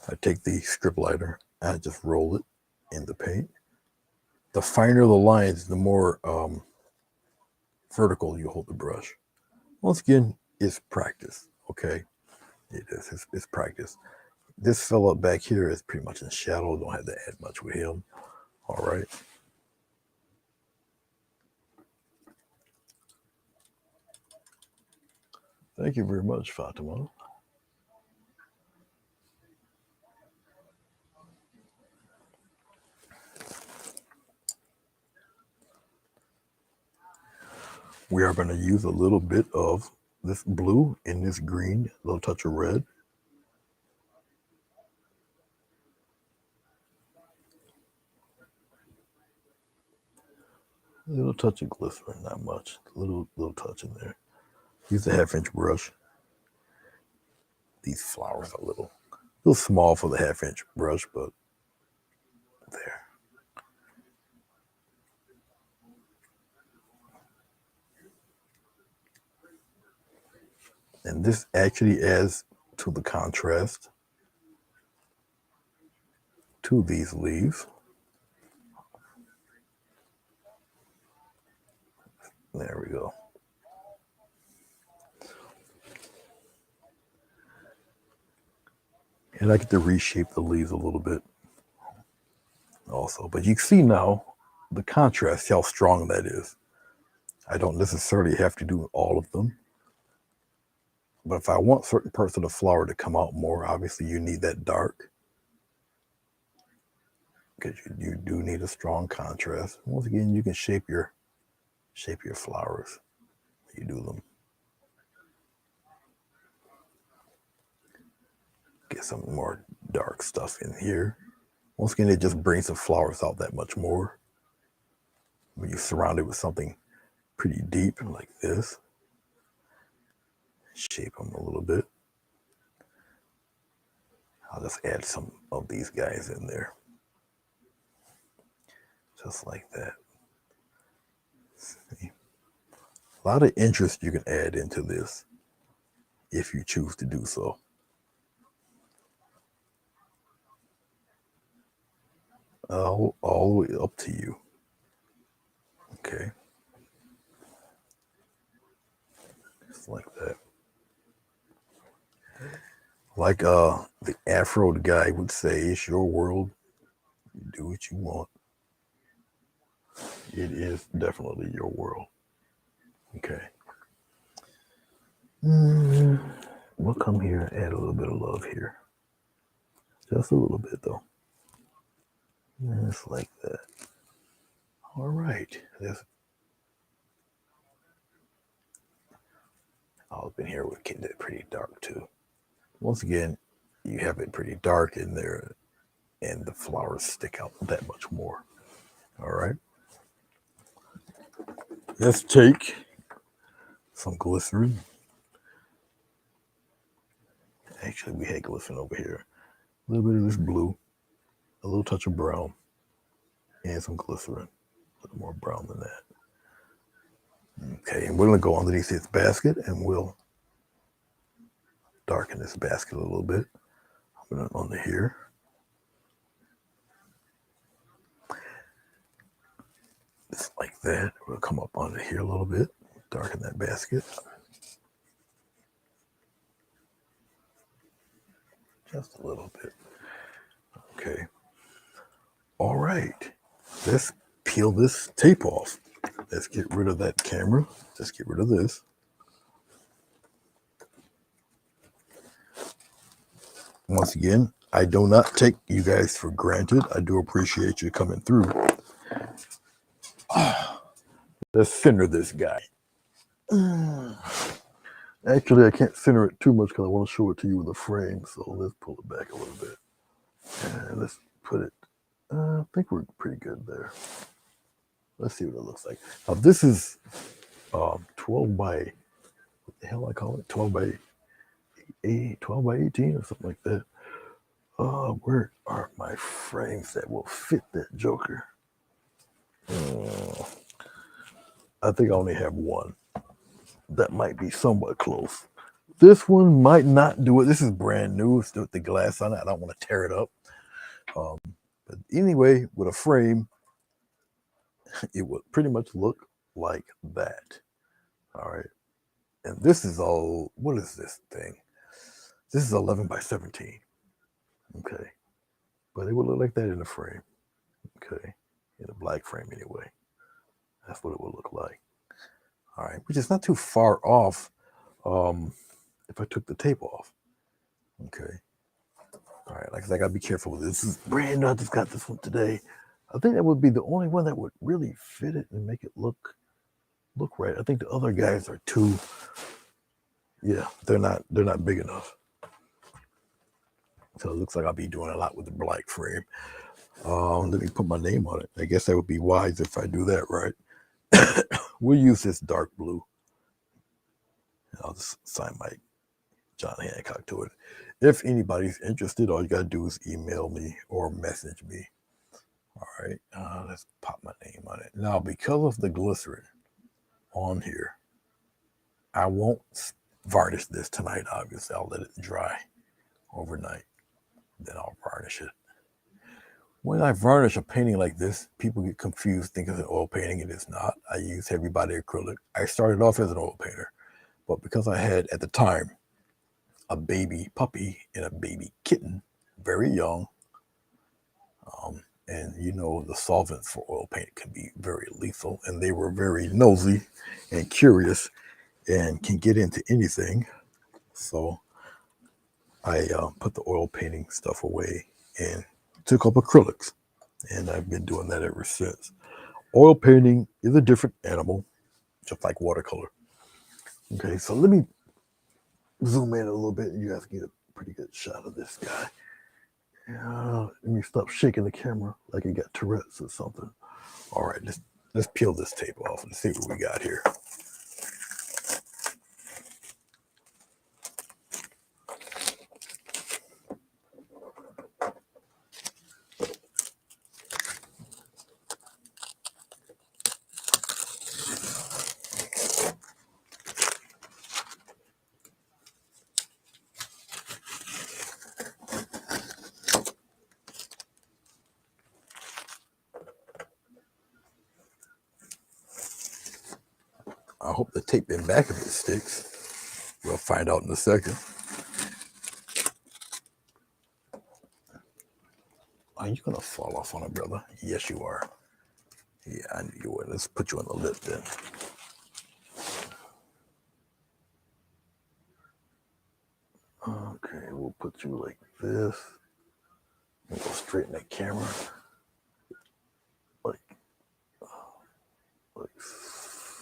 I take the script liner and I just roll it in the paint. The finer the lines, the more vertical you hold the brush. Once again, it's practice, okay? It is. It's practice. This fellow back here is pretty much in shadow. Don't have to add much with him. All right. Thank you very much, Fatima. We are going to use a little bit of this blue and this green, a little touch of red. A little touch of glycerin, not much. A little touch in there. Use a 1/2 inch brush. These flowers are a little small for the 1/2 inch brush, but there. And this actually adds to the contrast to these leaves. There we go. And I get to reshape the leaves a little bit also. But you see now the contrast, how strong that is. I don't necessarily have to do all of them. But if I want certain parts of the flower to come out more, obviously you need that dark because you do need a strong contrast. Once again, you can shape your flowers. You do them. Get some more dark stuff in here. Once again, it just brings the flowers out that much more. When you surround it with something pretty deep like this, shape them a little bit. I'll just add some of these guys in there. Just like that. See? A lot of interest you can add into this if you choose to do so. All the way up to you. Okay. Just like that. Like the Afro guy would say, it's your world. You do what you want. It is definitely your world. Okay. We'll come here and add a little bit of love here. Just a little bit though. Just like that. All right. I've been here with getting it pretty dark too. Once again, you have it pretty dark in there and the flowers stick out that much more. All right. Let's take some glycerin. Actually, we had glycerin over here. A little bit of this blue, a little touch of brown, and some glycerin. A little more brown than that. Okay, and we're going to go underneath this basket and we'll darken this basket a little bit. Put it under here. Just like that. We'll come up under here a little bit, darken that basket. Just a little bit. Okay. All right. Let's peel this tape off. Let's get rid of that camera. Just get rid of this. Once again, I do not take you guys for granted. I do appreciate you coming through. Let's center this guy. Actually, I can't center it too much because I want to show it to you in the frame. So let's pull it back a little bit. And let's put it, I think we're pretty good there. Let's see what it looks like. Now this is 12 by, what the hell I call it? 12 by 8, 12 by 18 or something like that. Where are my frames that will fit that joker? I think I only have one. That might be somewhat close. This one might not do it. This is brand new. It's with the glass on it. I don't want to tear it up. But anyway, with a frame, it would pretty much look like that. All right. And this is all, what is this thing? This is 11 by 17. Okay. But it would look like that in a frame. Okay. In a black frame anyway. That's what it would look like. All right. Which is not too far off if I took the tape off. Okay. All right. Like I said, I got to be careful with this. This is brand new. I just got this one today. I think that would be the only one that would really fit it and make it look right. I think the other guys are too, yeah, they're not big enough. So it looks like I'll be doing a lot with the black frame. Let me put my name on it. I guess that would be wise if I do that, right? We'll use this dark blue. I'll just sign my John Hancock to it. If anybody's interested, all you gotta do is email me or message me. All right, let's pop my name on it. Now, because of the glycerin on here, I won't varnish this tonight. Obviously, I'll let it dry overnight. Then I'll varnish it. When I varnish a painting like this, people get confused thinking it's an oil painting. It is not. I use heavy body acrylic. I started off as an oil painter, but because I had at the time a baby puppy and a baby kitten, very young, and you know the solvents for oil paint can be very lethal, and they were very nosy and curious and can get into anything. So I put the oil painting stuff away and took up acrylics, and I've been doing that ever since. Oil painting is a different animal, just like watercolor. Okay, so let me zoom in a little bit, and you guys get a pretty good shot of this guy. Let me stop shaking the camera like it got Tourette's or something. All right, let's peel this tape off and see what we got here. I hope the tape in back of it sticks. We'll find out in a second. Are you gonna fall off on it, brother? Yes, you are. Yeah, I knew you would. Let's put you on the lip then. Okay, we'll put you like this. And go straighten that camera. Like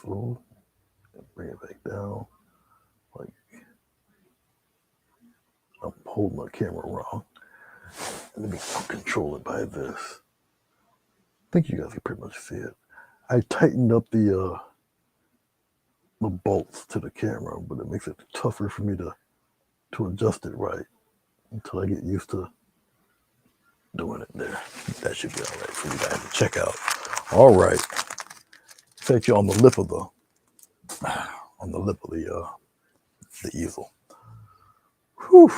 so. And bring it back down. Like I'm holding my camera wrong. Let me control it by this. I think you guys can pretty much see it. I tightened up the bolts to the camera, but it makes it tougher for me to adjust it right until I get used to doing it there. That should be all right for you guys to check out. All right, set you on the lip of the easel. Whew.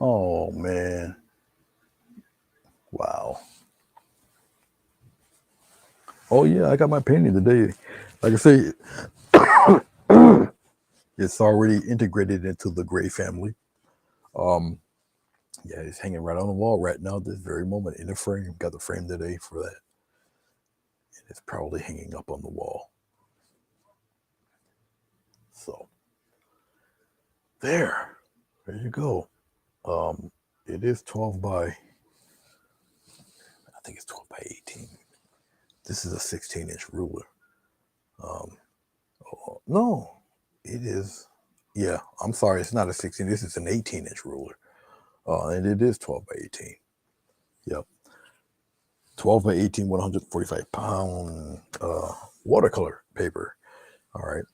Oh man. Wow. Oh yeah, I got my painting today. Like I say, it's already integrated into the gray family. Um, yeah, it's hanging right on the wall right now, this very moment in the frame. Got the frame today for that. And it's probably hanging up on the wall. So there you go. It is 12 by, I think it's 12 by 18. This is a 16-inch ruler. No, it is. Yeah, I'm sorry, it's not a 16. This is an 18-inch ruler, and it is 12 by 18. Yep, 12 by 18, 145-pound watercolor paper. All right.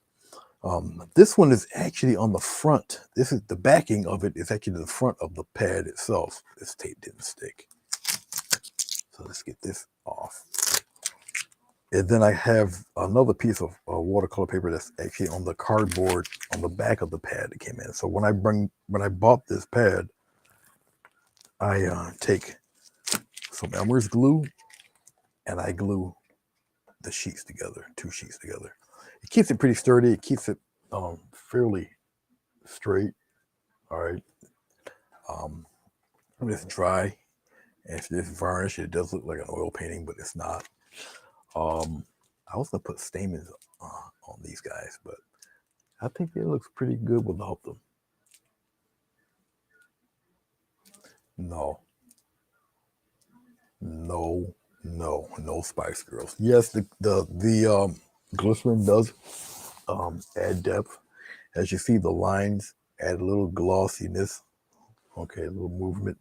This one is actually on the front. This is the backing of it is actually the front of the pad itself. This tape didn't stick. So let's get this off. And then I have another piece of watercolor paper that's actually on the cardboard on the back of the pad that came in. So when I bought this pad, I take some Elmer's glue and I glue the sheets together, 2 sheets together. It keeps it pretty sturdy. It keeps it fairly straight. All right. When it's dry, and if it's varnish, it does look like an oil painting, but it's not. I was gonna put stamens on these guys, but I think it looks pretty good without them. No, no Spice Girls. Yes, the glycerin does add depth. As you see, the lines add a little glossiness. Okay, a little movement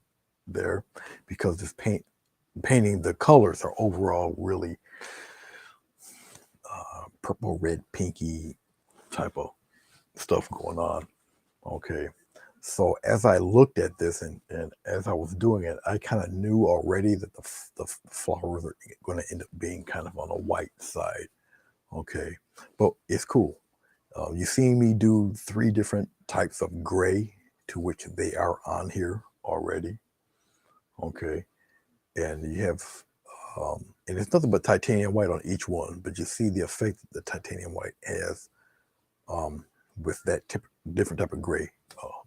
there, because this painting, the colors are overall really purple, red, pinky type of stuff going on. Okay. So as I looked at this and as I was doing it, I kind of knew already that the flowers are going to end up being kind of on the white side. Okay. but it's cool. You see me do 3 different types of gray, to which they are on here already. Okay, and you have, and it's nothing but titanium white on each one, but you see the effect that the titanium white has, um, with that different type of gray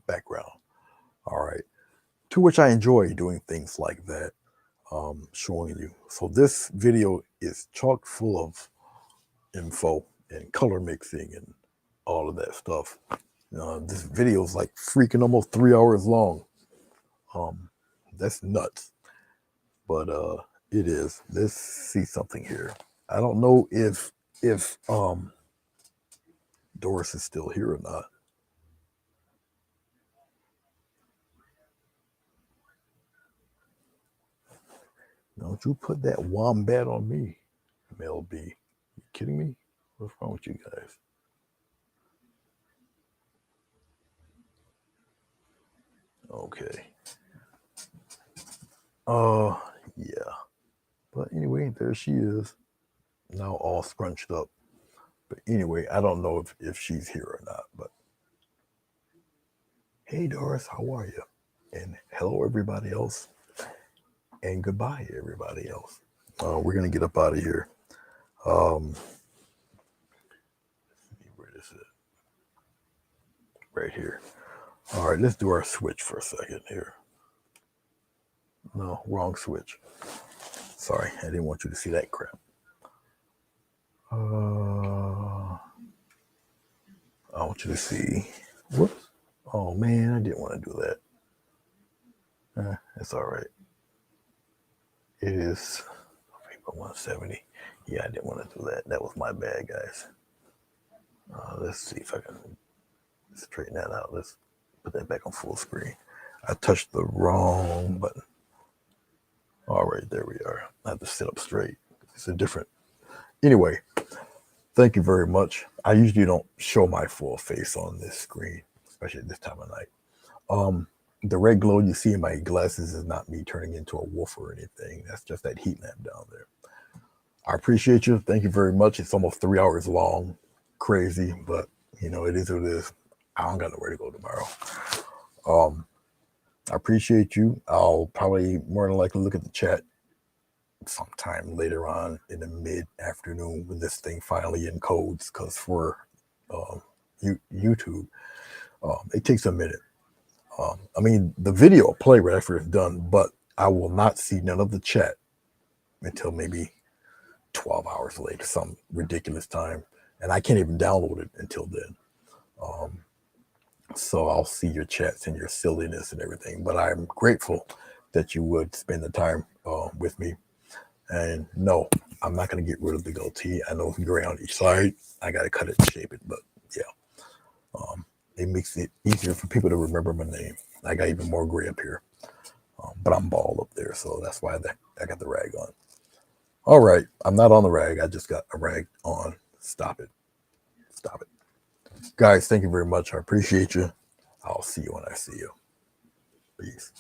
background. All right, to which I enjoy doing things like that, showing you. So this video is chock full of info and color mixing and all of that stuff. This video is like freaking almost 3 hours long. Um, that's nuts, but it is. Let's see something here. I don't know if Doris is still here or not. Don't you put that wombat on me, Mel B. You kidding me? What's wrong with you guys? Okay. Uh, yeah. But anyway, there she is. Now all scrunched up. But anyway, I don't know if she's here or not. But hey, Doris, how are you? And hello, everybody else. And goodbye, everybody else. We're gonna get up out of here. Where is it? Right here. All right, let's do our switch for a second here. No, wrong switch. Sorry, I didn't want you to see that crap. I want you to see. Whoops. Oh man, I didn't want to do that. It's all right. It is 170. Yeah, I didn't want to do that. That was my bad, guys. Let's see if I can straighten that out. Let's put that back on full screen. I touched the wrong button. All right, there we are. I have to sit up straight. It's a different. Anyway, thank you very much. I usually don't show my full face on this screen, especially at this time of night. The red glow you see in my glasses is not me turning into a wolf or anything. That's just that heat lamp down there. I appreciate you. Thank you very much. It's almost 3 hours long. Crazy, but it is what it is. I don't got nowhere to go tomorrow. I appreciate you. I'll probably more than likely look at the chat sometime later on in the mid-afternoon when this thing finally encodes, because for YouTube, it takes a minute. I mean, the video will play right after it's done, but I will not see none of the chat until maybe 12 hours later, some ridiculous time. And I can't even download it until then. So I'll see your chats and your silliness and everything. But I'm grateful that you would spend the time with me. And no, I'm not going to get rid of the goatee. I know it's gray on each side. I got to cut it and shape it. But yeah, it makes it easier for people to remember my name. I got even more gray up here. But I'm bald up there. So that's why I got the rag on. All right. I'm not on the rag. I just got a rag on. Stop it. Stop it. Guys, thank you very much. I appreciate you. I'll see you when I see you. Peace.